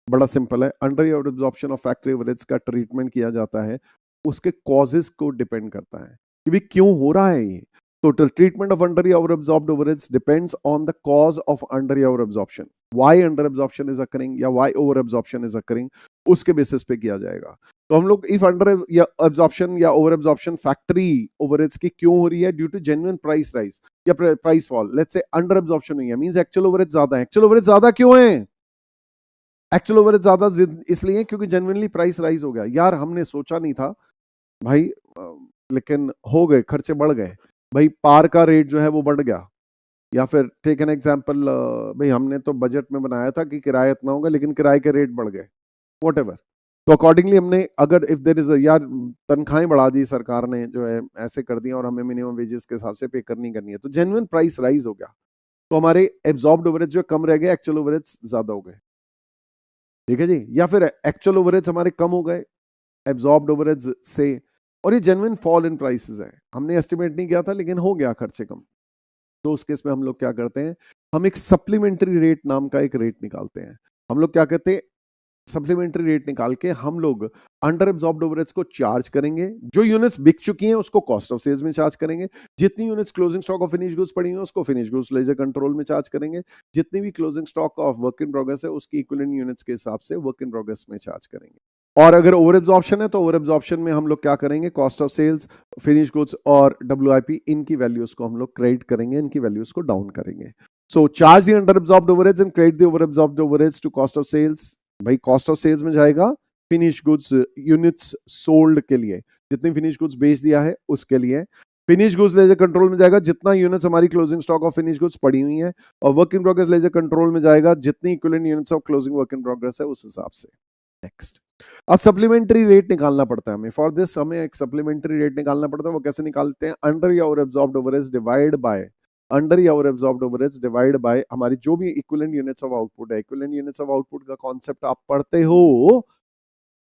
बड़ा सिंपल है। अंडर या over absorption of factory overheads का ट्रीटमेंट किया जाता है, उसके कॉजेस को डिपेंड करता है कि भी क्यों हो रहा है ये। तो treatment of under or absorbed overheads depends on the cause of under or absorption. Why under absorption is occurring या why over absorption is occurring, उसके बेसिस पे किया जाएगा। तो हम लोग if under या absorption या over absorption factory overheads की क्यों हो रही है, due to genuine price rise या price fall, let's say under absorption हुई है, means actual overheads ज्यादा है। actual overheads ज्यादा क्यों है, एक्चुअल ओवरहेड ज्यादा इसलिए क्योंकि जेन्युइनली प्राइस राइज हो गया। यार हमने सोचा नहीं था भाई, लेकिन हो गए, खर्चे बढ़ गए भाई, पार का रेट जो है वो बढ़ गया। या फिर टेक एन एग्जांपल, भाई हमने तो बजट में बनाया था कि किराया इतना होगा, लेकिन किराए के रेट बढ़ गए, व्हाटएवर। तो अकॉर्डिंगली हमने, अगर इफ देयर इज यार तनख्वाहें बढ़ा दी सरकार ने, जो है ऐसे कर दी और हमें मिनिमम वेजेस के हिसाब से पे करनी है, तो जेन्युइन प्राइस राइज हो गया, तो हमारे एब्जॉर्ब्ड ओवरहेड्स जो कम रह गए, एक्चुअल ओवरहेड्स ज्यादा हो गए। ठीक है जी। या फिर एक्चुअल ओवरहेड्स हमारे कम हो गए एब्जॉर्ब्ड ओवरहेड्स से, और ये जेन्युइन फॉल इन प्राइसेस है, हमने एस्टिमेट नहीं किया था लेकिन हो गया खर्चे कम। तो उस केस में हम लोग क्या करते हैं, हम एक सप्लीमेंट्री रेट नाम का एक रेट निकालते हैं। हम लोग क्या कहते हैं, सप्लीमेंट्री रेट निकाल के हम लोग अंडर एब्जॉर्ब्ड ओवरहेड्स को चार्ज करेंगे, जो यूनिट्स बिक चुकी हैं उसको कॉस्ट ऑफ सेल्स में चार्ज करेंगे, जितनी units closing stock of finish goods पड़ी हैं उसको फिनिश गुड्स लेजर कंट्रोल में चार्ज करेंगे, जितनी भी closing stock of work in progress है उसकी इक्विवेलेंट यूनिट्स के हिसाब से वर्क इन प्रोग्रेस में चार्ज करेंगे। और अगर ओवर एब्जॉर्प्शन है तो ओवर एब्जॉर्प्शन में हम लोग क्या करेंगे, cost of sales, finish goods और WIP, इनकी वैल्यूज को हम लोग क्रेडिट करेंगे, इनकी वैल्यूज को डाउन करेंगे। So charge the under absorbed overheads and credit the over absorbed overheads to cost of sales. भाई कॉस्ट ऑफ सेल्स में जाएगा फिनिश गुड्स यूनिट्स सोल्ड के लिए, जितनी फिनिश गुड्स बेच दिया है उसके लिए। फिनिश गुड्स लेजर कंट्रोल में जाएगा जितना यूनिट्स हमारी closing stock of finish goods पड़ी हुई है, और work in progress ledger control में जाएगा जितनी equivalent units of closing work in progress है उस हिसाब से। नेक्स्ट, अब सप्लीमेंट्री रेट निकालना पड़ता है हमें। फॉर दिस हमें एक सप्लीमेंट्री रेट निकालना पड़ता है। वो कैसे निकालते हैं, अंडर या over absorbed overheads divide by, under या over absorbed overheads divide by हमारी जो भी इक्विवेलेंट यूनिट्स ऑफ आउटपुट है। इक्विवेलेंट यूनिट्स ऑफ आउटपुट का कॉन्सेप्ट आप पढ़ते हो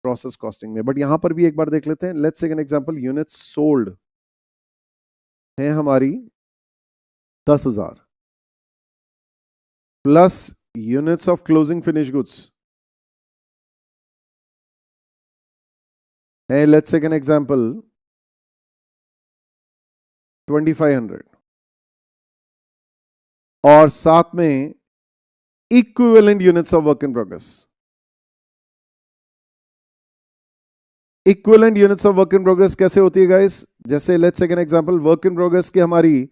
प्रोसेस कॉस्टिंग में, बट यहां पर भी एक बार देख लेते हैं। Let's take an example, units sold है हमारी 10,000 plus units of closing finish goods है, लेट्स टेक एन एग्जांपल 2500 और साथ में equivalent units of work in progress. Equivalent units of work in progress कैसे होती है गाइस? जैसे let's take an example, work in progress की हमारी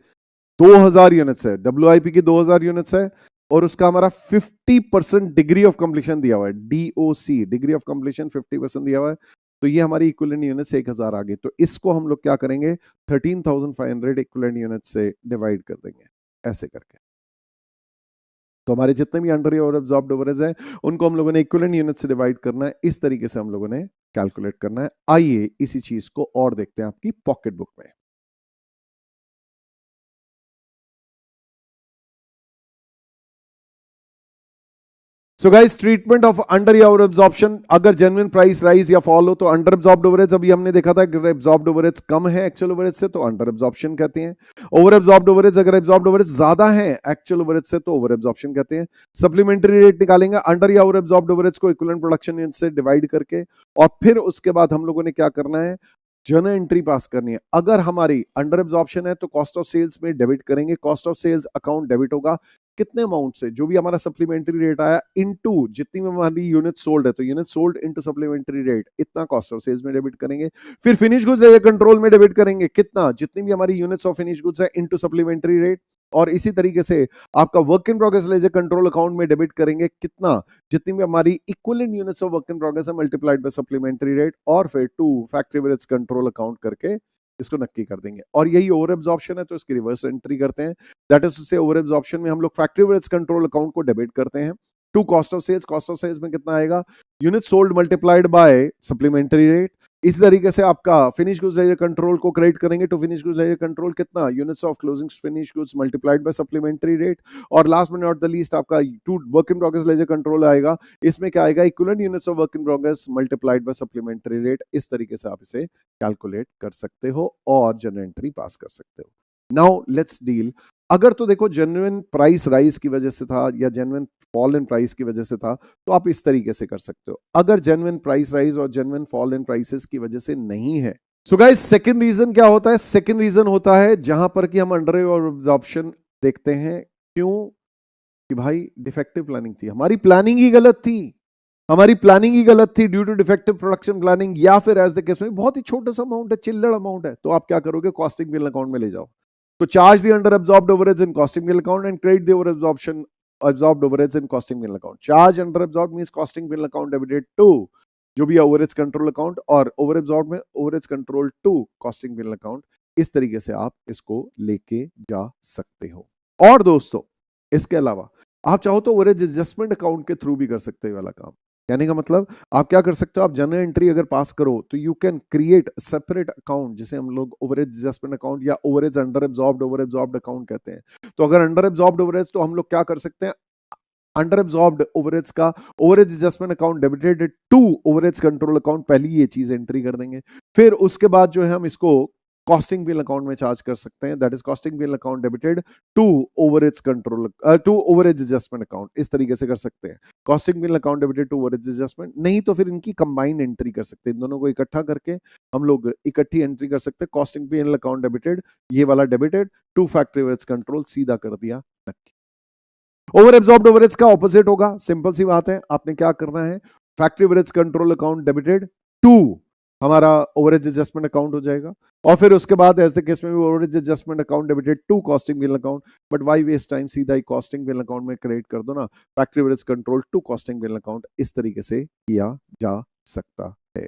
2000 यूनिट्स है, WIP की 2000 यूनिट्स है और उसका हमारा 50% डिग्री ऑफ कंप्लीशन दिया हुआ है, DOC डिग्री ऑफ कंप्लीशन 50% दिया हुआ है। तो ये हमारी इक्विवेलेंट यूनिट्स 1000 आ गई। तो इसको हम लोग क्या करेंगे, 13,500 इक्विवेलेंट यूनिट्स से डिवाइड कर देंगे ऐसे करके। तो हमारे जितने भी अंडर और अब्जॉर्ब्ड ओवरहेड्स है उनको हम लोगों ने इक्विवेलेंट यूनिट से डिवाइड करना है। इस तरीके से हम लोगों ने कैलकुलेट करना है। आइए इसी चीज को और देखते हैं आपकी पॉकेट बुक में। So guys, treatment of under या ओवर एब्जॉर्प्शन, अगर जेन्युइन प्राइस राइज या फॉल हो तो अंडर एब्जॉर्ब्ड ओवरहेड्स, अभी हमने देखा था अगर एब्जॉर्ब्ड ओवरहेड्स कम है एक्चुअल ओवरहेड से तो अंडर एब्जॉर्प्शन कहते हैं। ओवर एब्जॉर्ब्ड ओवरहेड्स, अगर एब्जॉर्ब्ड ओवरहेड्स ज्यादा है एक्चुअल ओवरहेड से तो ओवर एब्जॉर्प्शन कहते हैं। सप्लीमेंट्री रेट निकालेंगे अंडर या ओवर एब्जॉर्ब्ड ओवरहेड्स को इक्विवेलेंट प्रोडक्शन यूनिट से डिवाइड करके, और फिर उसके बाद हम लोगों ने क्या करना है, जर्नल एंट्री पास करनी है। अगर हमारी अंडर एब्जॉर्प्शन है तो कॉस्ट ऑफ सेल्स में डेबिट करेंगे, cost of sales account debit होगा कितने अमाउंट से, जो भी हमारा सप्लीमेंट्री रेट आया इनटू जितनी भी हमारी यूनिट सोल्ड है, तो unit sold into supplementary rate, इतना कॉस्ट ऑफ सेल्स में डेबिट करेंगे। फिर फिनिश गुड्स लेजर कंट्रोल में डेबिट करेंगे कितना, जितनी भी हमारी यूनिट्स ऑफ फिनिश गुड्स है इनटू सप्लीमेंट्री रेट। और इसी तरीके से आपका work in progress ledger control account में डेबिट करेंगे कितना, जितनी भी हमारी equivalent units of work in progress है मल्टीप्लाइड बाय सप्लीमेंट्री रेट, और फिर to factory overheads control account करके इसको नक्की कर देंगे। और यही ओवर एब्जॉर्प्शन है तो इसकी रिवर्स एंट्री करते हैं। That is to say over absorption में हम लोग फैक्ट्री ओवरहेड्स कंट्रोल अकाउंट को डेबिट करते हैं to cost of sales. Cost of sales में कितना आएगा, unit sold multiplied by supplementary rate. इसी तरीके से आपका फिनिश गुड्स लेजर कंट्रोल को क्रेडिट करेंगे to finish goods ledger control कितना, units of closing finish goods multiplied by supplementary rate. और last but not the least आपका to work in progress ledger control आएगा, इसमें क्या आएगा, equivalent units of work in progress multiplied by supplementary rate. इस तरीके से आप इसे कैलकुलेट कर सकते हो और जनरल एंट्री पास कर सकते हो। नाउ लेट्स डील, अगर तो देखो जेन्युइन प्राइस राइज की वजह से था या जेन्युइन फॉल इन प्राइस की वजह से था तो आप इस तरीके से कर सकते हो। अगर जेन्युइन प्राइस राइज और जेन्युइन फॉल इन प्राइसेस की वजह से नहीं है, सो गाइस सेकंड रीजन क्या होता है, सेकंड रीजन होता है जहां पर कि हम अंडर और एब्जॉर्प्शन देखते हैं। क्यों? कि भाई डिफेक्टिव प्लानिंग थी, हमारी प्लानिंग ही गलत थी, हमारी प्लानिंग ही गलत थी due to defective production planning, या फिर एज द केस में बहुत ही छोटा सा अमाउंट है, चिल्लड़ अमाउंट है, तो आप क्या करोगे, कॉस्टिंग बिल अकाउंट में ले जाओ। तो charge the under absorbed overheads in costing bill account and credit the over absorption absorbed overheads in costing bill account. Charge under absorbed means costing bill account debited to जो भी है overheads control account, और over absorbed में overheads control to costing bill account। इस तरीके से आप इसको लेके जा सकते हो। और दोस्तों इसके अलावा आप चाहो तो overheads adjustment account के थ्रू भी कर सकते हो वाला काम। कहने का मतलब आप क्या कर सकते हो, आप जनरल एंट्री अगर पास करो तो you can create separate account जिसे हम लोग ओवरेज एडजस्टमेंट अकाउंट या ओवरेज अंडर एब्जॉर्ब्ड अकाउंट कहते हैं। तो अगर अंडर एब्जॉर्ब्ड ओवरेज तो हम लोग क्या कर सकते हैं, अंडर एब्जॉर्ब्ड ओवरेज का overhead adjustment account debited to overhead control account, पहली ये चीज एंट्री कर देंगे। फिर उसके बाद जो है हम इसको कॉस्टिंग बिल अकाउंट में चार्ज कर सकते हैं, that is costing bill account debited to overhead control to overhead adjustment account. इस तरीके से कर सकते हैं, costing bill account debited to overhead adjustment. नहीं तो फिर इनकी कंबाइंड एंट्री कर सकते हैं, इन दोनों को इकट्ठा करके हम लोग इकट्ठी एंट्री कर सकते हैं। कॉस्टिंग बिल अकाउंट डेबिटेड, ये वाला debited to factory overhead control, सीधा कर दिया। ओवर एब्जॉर्ब्ड ओवरहेड्स का ऑपोजिट होगा, सिंपल सी बात है, आपने क्या करना है, factory overheads control account debited to हमारा ओवरेज एडजस्टमेंट अकाउंट हो जाएगा, और फिर उसके बाद ऐसे केस में भी overhead adjustment account debited to costing bill account. But why waste time, सीधा ही कॉस्टिंग बिल अकाउंट में क्रेडिट कर दो ना, factory overhead control to costing bill account. इस तरीके से किया जा सकता है।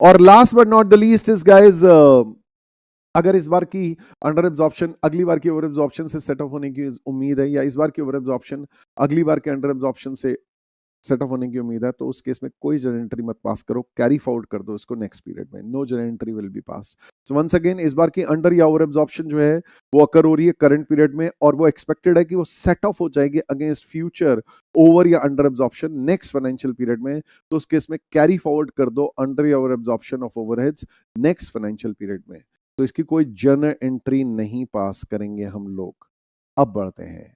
और last but not the least is guys, अगर इस बार की अंडर एब्जॉर्प्शन अगली बार की ओवर एब्जॉर्प्शन से सेट ऑफ होने की उम्मीद है, या इस बार की ओवर एब्जॉर्प्शन अगली बार के अंडर एब्जॉर्प्शन से सेट ऑफ होने की उम्मीद है, तो उस केस में कोई जर्नल एंट्री मत पास करो, कैरी फॉरवर्ड कर दो इसको नेक्स्ट पीरियड में, no journal entry will be pass. So once again इस बार की अंडर या ओवर एब्जॉर्प्शन जो है वो अकर हो रही है करंट पीरियड में, और वो एक्सपेक्टेड है कि वो सेट ऑफ हो जाएगी अगेंस्ट फ्यूचर ओवर या under absorption next financial period में। तो उस केस में कैरी फॉरवर्ड कर दो अंडर या over absorption of overheads next financial period में। तो इसकी कोई जर्नल एंट्री नहीं पास करेंगे हम लोग। अब बढ़ते हैं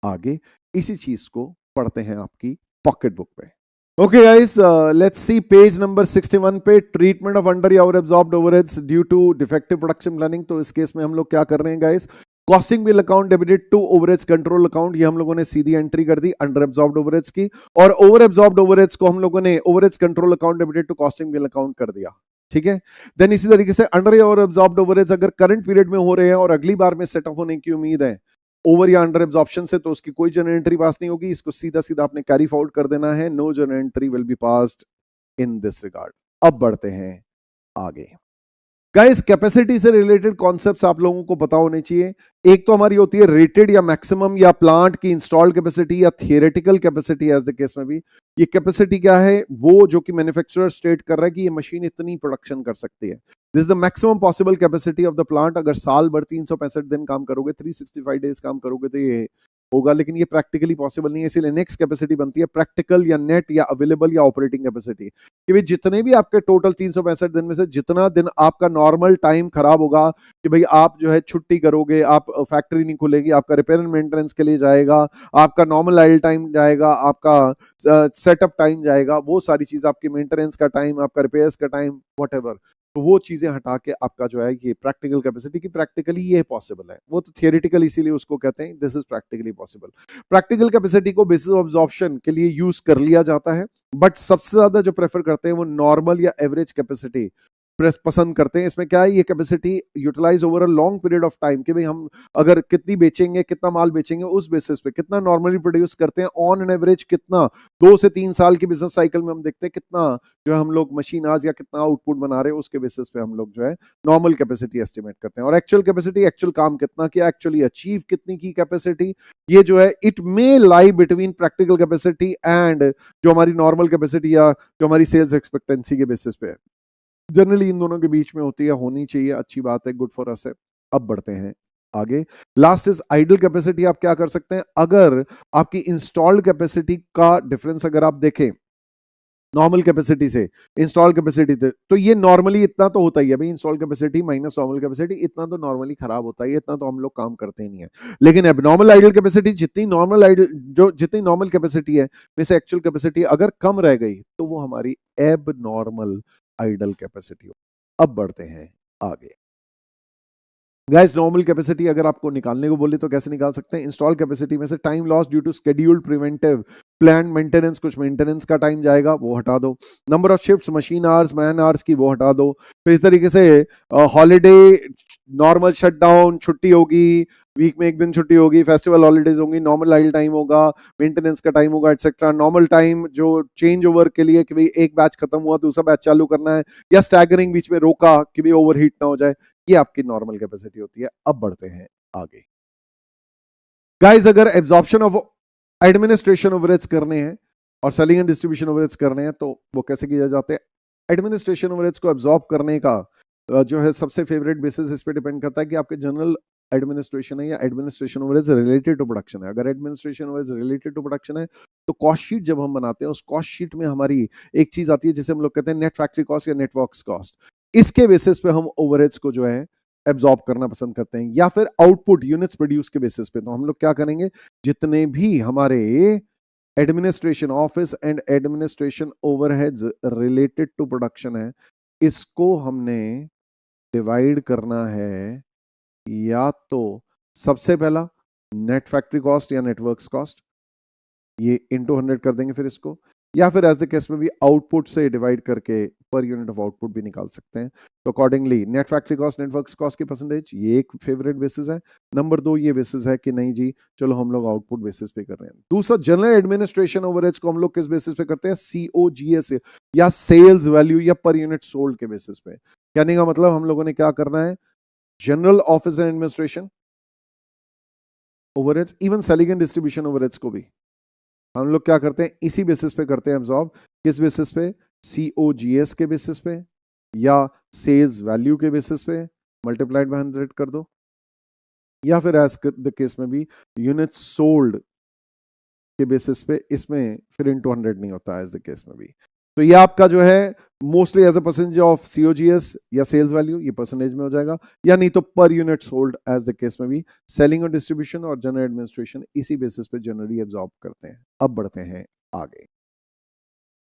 आगे, इसी चीज को पढ़ते हैं आपकी पॉकेट बुक पे। Okay guys, let's see page number 61 पे, ट्रीटमेंट ऑफ अंडर या over absorbed overheads due to defective production planning. तो इस केस में हम लोग क्या कर रहे हैं guys, costing bill account debited to overheads control account, ये हम लोगों ने सीधी एंट्री कर दी अंडर एब्जॉर्ब्ड ओवरहेड्स की, और ओवर एब्जॉर्ब्ड ओवरहेड्स को हम लोगों ने overheads control account debited to costing bill account कर दिया। ठीक है, देन इसी तरीके से अंडर या ओवर एब्जॉर्ब्ड ओवरहेड्स अगर करंट पीरियड में हो रहे हैं और अगली बार में सेट ऑफ होने की उम्मीद है ओवर या अंडर एब्जॉर्प्शन से, तो उसकी कोई जर्नल एंट्री पास नहीं होगी, इसको सीधा सीधा आपने कैरी फॉरवर्ड कर देना है, no journal entry will be passed in this regard. अब बढ़ते हैं आगे गाइस, कैपेसिटी से रिलेटेड कॉन्सेप्ट्स आप लोगों को पता होने चाहिए। एक तो हमारी होती है रेटेड या मैक्सिमम या प्लांट की इंस्टॉल्ड कैपेसिटी या theoretical capacity, as the case में भी। ये कैपेसिटी क्या है, वो जो कि मैन्युफैक्चरर स्टेट कर रहा है कि ये मशीन इतनी प्रोडक्शन कर सकती है, this is the maximum possible capacity of the plant. अगर साल भर 365 दिन काम करोगे, 365 डेज काम करोगे तो ये होगा, लेकिन ये प्रैक्टिकली पॉसिबल नहीं है, इसलिए नेक्स्ट कैपेसिटी बनती है प्रैक्टिकल या नेट या अवेलेबल या ऑपरेटिंग कैपेसिटी, कि भाई जितने भी आपके टोटल 365 दिन में से जितना दिन आपका नॉर्मल टाइम खराब होगा, कि भाई आप जो है छुट्टी करोगे, आप फैक्ट्री नहीं खुलेगी, आपका रिपेयर एंड मेंटेनेंस के लिए जाएगा, आपका नॉर्मल आइडल टाइम जाएगा, आपका सेटअप टाइम जाएगा, वो सारी चीज आपकी मेंटेनेंस का टाइम, आपका रिपेयर्स का टाइम, व्हाटएवर, तो वो चीजें हटा के आपका जो है ये प्रैक्टिकल कैपेसिटी की प्रैक्टिकली ये पॉसिबल है, वो तो थियोरेटिकल इसीलिए उसको कहते हैं this is practically possible. Practical capacity को बेसिस ऑफ अब्जॉर्प्शन के लिए यूज कर लिया जाता है, बट सबसे ज्यादा जो प्रेफर करते हैं वो नॉर्मल या एवरेज कैपेसिटी पसंद करते हैं। इसमें क्या है, ये capacity utilize over a long period of time, कि भाई हम अगर कितनी बेचेंगे, कितना माल बेचेंगे, उस बेसिस पे कितना नॉर्मली प्रोड्यूस करते हैं, ऑन एन एवरेज कितना 2 से 3 साल की बिजनेस साइकिल में हम देखते हैं कितना जो है हम लोग मशीन आज या कितना आउटपुट बना रहे हैं, उसके बेसिस पे हम लोग जो है नॉर्मल कैपेसिटी एस्टिमेट करते हैं। और एक्चुअल कैपेसिटी, एक्चुअल काम कितना किया, एक्चुअली अचीव कितनी की कैपेसिटी, ये जो है it may lie between practical capacity and जो हमारी नॉर्मल कैपेसिटी या जो हमारी सेल्स एक्सपेक्टेंसी के बेसिस पे है, जनरली इन दोनों के बीच में होती है, होनी चाहिए, अच्छी बात है, गुड फॉर अस है। अब बढ़ते हैं आगे, लास्ट इज आइडल कैपेसिटी। आप क्या कर सकते हैं, अगर आपकी इंस्टॉल्ड कैपेसिटी का डिफरेंस अगर आप देखें नॉर्मल कैपेसिटी से इंस्टॉल कैपेसिटी से, तो ये नॉर्मली इतना तो होता ही है भाई, install capacity minus normal capacity, इतना तो नॉर्मली खराब होता ही है, इतना तो हम लोग काम करते ही नहीं है। लेकिन एबनॉर्मल आइडल कैपेसिटी, जितनी नॉर्मल आइडल जो जितनी नॉर्मल कैपेसिटी है वैसे एक्चुअल कैपेसिटी अगर कम रह गई तो वो हमारी एब नॉर्मल आइडल कैपेसिटी हो। अब बढ़ते हैं आगे गाइस, नॉर्मल कैपेसिटी अगर आपको निकालने को बोले तो कैसे निकाल सकते हैं, इंस्टॉल कैपेसिटी में से time loss due to scheduled preventive plan maintenance, कुछ मेंटेनेंस का टाइम जाएगा वो हटा दो, number of shifts, machine hours, man hours की वो हटा दो, फिर इस तरीके से हॉलीडे, नॉर्मल शटडाउन, छुट्टी होगी, वीक में एक दिन छुट्टी होगी, फेस्टिवल हॉलीडेज होंगी, नॉर्मल आइडल टाइम होगा, मेंटेनेंस का टाइम होगा, एटसेट्रा। नॉर्मल टाइम जो चेंज ओवर के लिए कि भाई एक बैच खत्म हुआ दूसरा बैच चालू करना है, या स्टैगरिंग बीच में रोका कि भाई ओवरहीट ना हो जाए, ये आपकी नॉर्मल कैपेसिटी होती है। अब बढ़ते हैं आगे गाइस, अगर एब्जॉर्प्शन ऑफ एडमिनिस्ट्रेशन ओवरहेड्स करने हैं और सेलिंग एंड डिस्ट्रीब्यूशन ओवरहेड्स करने हैं तो वो कैसे किए जाते हैं। एडमिनिस्ट्रेशन ओवरहेड्स को एब्जॉर्ब करने का जो है सबसे फेवरेट बेसिस इस पे डिपेंड करता है कि आपके जनरल एडमिनिस्ट्रेशन है या administration overheads related to production है। अगर administration overheads related to production है तो कॉस्ट शीट जब हम बनाते हैं उस कॉस्ट शीट में हमारी एक चीज आती है जिसे हम लोग कहते हैं नेट फैक्ट्री कॉस्ट या नेटवर्क्स कॉस्ट। इसके बेसिस पे हम ओवरहेड्स को जो है एब्जॉर्ब करना पसंद करते हैं, या फिर आउटपुट यूनिट्स प्रोड्यूस के बेसिस पे। तो हम लोग क्या करेंगे, जितने भी हमारे administration office and administration overheads related to production है, इसको हमने डिवाइड करना है या तो सबसे पहला नेट फैक्ट्री कॉस्ट या नेटवर्क्स कॉस्ट, ये इनटू 100 कर देंगे फिर इसको, या फिर एज द केस में भी आउटपुट से डिवाइड करके पर यूनिट ऑफ आउटपुट भी निकाल सकते हैं। तो accordingly net factory cost networks cost की परसेंटेज, ये एक फेवरेट बेसिस है। नंबर 2 ये बेसिस है कि नहीं जी चलो हम लोग आउटपुट बेसिस पे कर रहे हैं। दूसरा, जनरल एडमिनिस्ट्रेशन ओवरहेड्स को हम लोग किस बेसिस पे करते हैं, COGS या सेल्स वैल्यू या पर यूनिट सोल्ड के बेसिस पे। कहने का मतलब हम लोगों ने क्या करना है, general office and administration overheads, even selling and distribution overheads को भी हम लोग क्या करते हैं, इसी बेसिस पे करते हैं एब्जॉर्ब। किस बेसिस पे, COGS के बेसिस पे या सेल्स वैल्यू के बेसिस पे, मल्टीप्लाइड बाय 100 कर दो, या फिर एज द केस में भी यूनिट सोल्ड के बेसिस पे, इसमें फिर इनटू 100 नहीं होता एज द केस में भी। तो ये आपका जो है mostly as a percentage of COGS या सेल्स वैल्यू, ये परसेंटेज में हो जाएगा, या नहीं तो per unit sold as the case में भी। सेलिंग और डिस्ट्रीब्यूशन और जनरल एडमिनिस्ट्रेशन इसी बेसिस पे जनरली एब्जॉर्ब करते हैं। अब बढ़ते हैं आगे।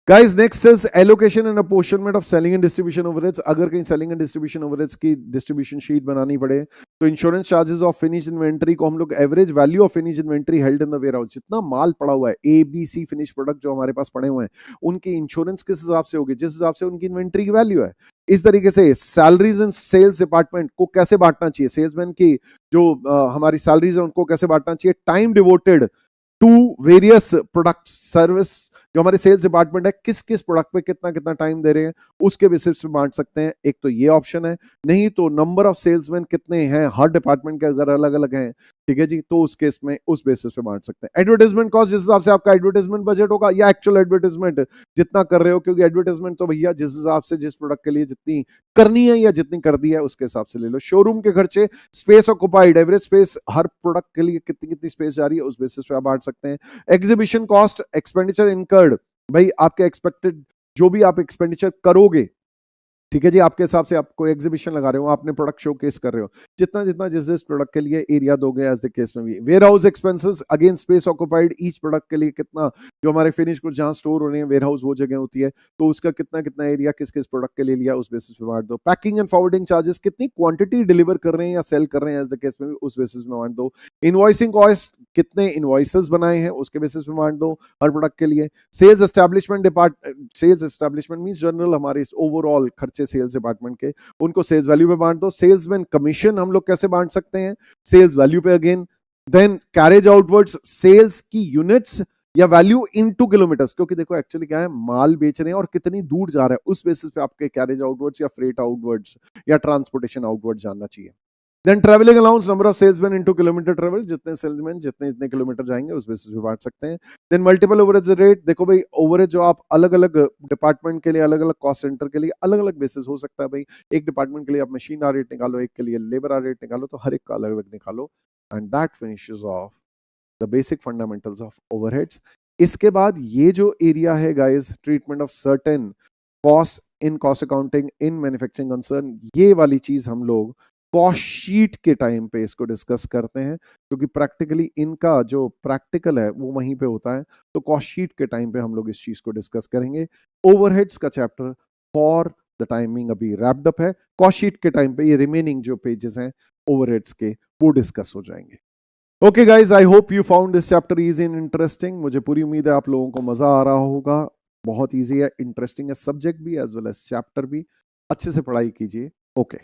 Guys, next is allocation and apportionment of selling and distribution overheads. अगर कहीं selling and distribution overheads की distribution sheet बनानी पड़े तो insurance charges of finished inventory को हम लोग average value of finished inventory held in the warehouse, जितना माल पड़ा हुआ है ABC finished product जो हमारे पास पड़े हुए हैं, उनकी इंश्योरेंस किस हिसाब से होगी, जिस हिसाब से उनकी इन्वेंट्री की वैल्यू है। इस तरीके से सैलरीज एंड सेल्स डिपार्टमेंट को कैसे बांटना चाहिए, सेल्समैन की जो हमारी सैलरीज है उनको कैसे बांटना चाहिए, time devoted to various product service, जो हमारे सेल्स डिपार्टमेंट है किस किस प्रोडक्ट पे कितना कितना टाइम दे रहे हैं उसके बेसिस पे बांट सकते हैं। एक तो ये ऑप्शन है, नहीं तो नंबर ऑफ सेल्समैन कितने हैं हर डिपार्टमेंट के अगर अलग अलग हैं, ठीक है जी, तो उस केस में उस बेसिस पे बांट सकते हैं। एडवर्टाइजमेंट कॉस्ट, जिस हिसाब से आपका एडवर्टाइजमेंट बजट होगा या एक्चुअल एडवर्टाइजमेंट जितना कर रहे हो, क्योंकि एडवर्टाइजमेंट तो भैया जिस हिसाब से जिस प्रोडक्ट के लिए जितनी करनी है या जितनी कर दी है उसके हिसाब से ले लो। शोरूम के खर्चे, स्पेस ऑक्युपाइड, एवरेज स्पेस हर प्रोडक्ट के लिए कितनी कितनी स्पेस जा रही है उस बेसिस पे आप बांट सकते हैं। एग्जीबिशन कॉस्ट, एक्सपेंडिचर इनकर्ड, भाई आपके एक्सपेक्टेड जो भी आप एक्सपेंडिचर करोगे, ठीक है जी, आपके हिसाब से आप कोई एग्जीबिशन लगा रहे हो, आपने प्रोडक्ट शोकेस कर रहे हो, जितना जितना जिस जिस प्रोडक्ट के लिए एरिया दोगे एज द केस में भी। Warehouse expenses, again space occupied, each product के लिए कितना, जो हमारे फिनिश को जहां स्टोर हो रहे हैं वेयर हाउस वो जगह होती है, तो उसका कितना कितना एरिया किस किस प्रोडक्ट के लिए लिया उस बेसिस पे बांट दो। पैकिंग एंड फॉरवर्डिंग चार्जेस, कितनी क्वांटिटी डिलीवर कर रहे हैं या सेल कर रहे हैं एज द केस में भी उस बेसिस में बांट दो। इनवॉइसिंग कॉस्ट, कितने इनवॉइसेस बनाए हैं उसके बेसिस पे बांट दो हर प्रोडक्ट के लिए। सेल्स एस्टैब्लिशमेंट मींस जनरल हमारे ओवरऑल खर्चे सेल्स डिपार्टमेंट के, उनको सेल्स वैल्यू पे बांट दो। सेल्समैन कमीशन हम लोग कैसे बांट सकते हैं, सेल्स वैल्यू पे again. Then carriage outwards, sales की यूनिट्स या वैल्यू इनटू किलोमीटर्स, क्योंकि देखो एक्चुअली क्या है, माल बेच रहे हैं और कितनी दूर जा रहा है उस बेसिस पे आपके कैरेज आउटवर्ड्स या फ्रेट आउटवर्ड्स या ट्रांसपोर्टेशन आउटवर्ड्स जानना चाहिए। Then travelling allowance, number of salesman into kilometre travel, जितने सेल्समैन जितने जितने किलोमीटर जाएंगे उस बेसिस पे बांट सकते हैं। देन मल्टीपल ओवरहेड रेट, देखो भाई ओवरहेड जो आप अलग अलग डिपार्टमेंट के लिए अलग अलग कॉस्ट सेंटर के लिए अलग अलग बेसिस हो सकता है भाई, एक डिपार्टमेंट के लिए आप मशीन आ रेट निकालो, एक के लिए लेबर आ रेट निकालो, तो हर एक का अलग अलग निकालो and that finishes of the basic fundamentals of overheads. इसके बाद ये जो एरिया है guys, treatment of certain cost in cost accounting in manufacturing concern, ये वाली चीज हम लोग कॉस्ट शीट के टाइम पे इसको डिस्कस करते हैं, क्योंकि प्रैक्टिकली इनका जो प्रैक्टिकल है वो वहीं पे होता है, तो कॉस्ट शीट के टाइम पे हम लोग इस चीज को डिस्कस करेंगे। ओवरहेड्स का चैप्टर फॉर द टाइमिंग अभी रैप्ड अप है, कॉस्ट शीट के टाइम पे ये रिमेनिंग जो पेजेस हैं ओवरहेड्स के वो डिस्कस हो जाएंगे। Okay guys, I hope you found this chapter easy and interesting. मुझे पूरी उम्मीद है आप लोगों को मजा आ रहा होगा। बहुत इजी है, इंटरेस्टिंग है, सब्जेक्ट भी एज वेल एज चैप्टर भी। अच्छे से पढ़ाई कीजिए। ओके।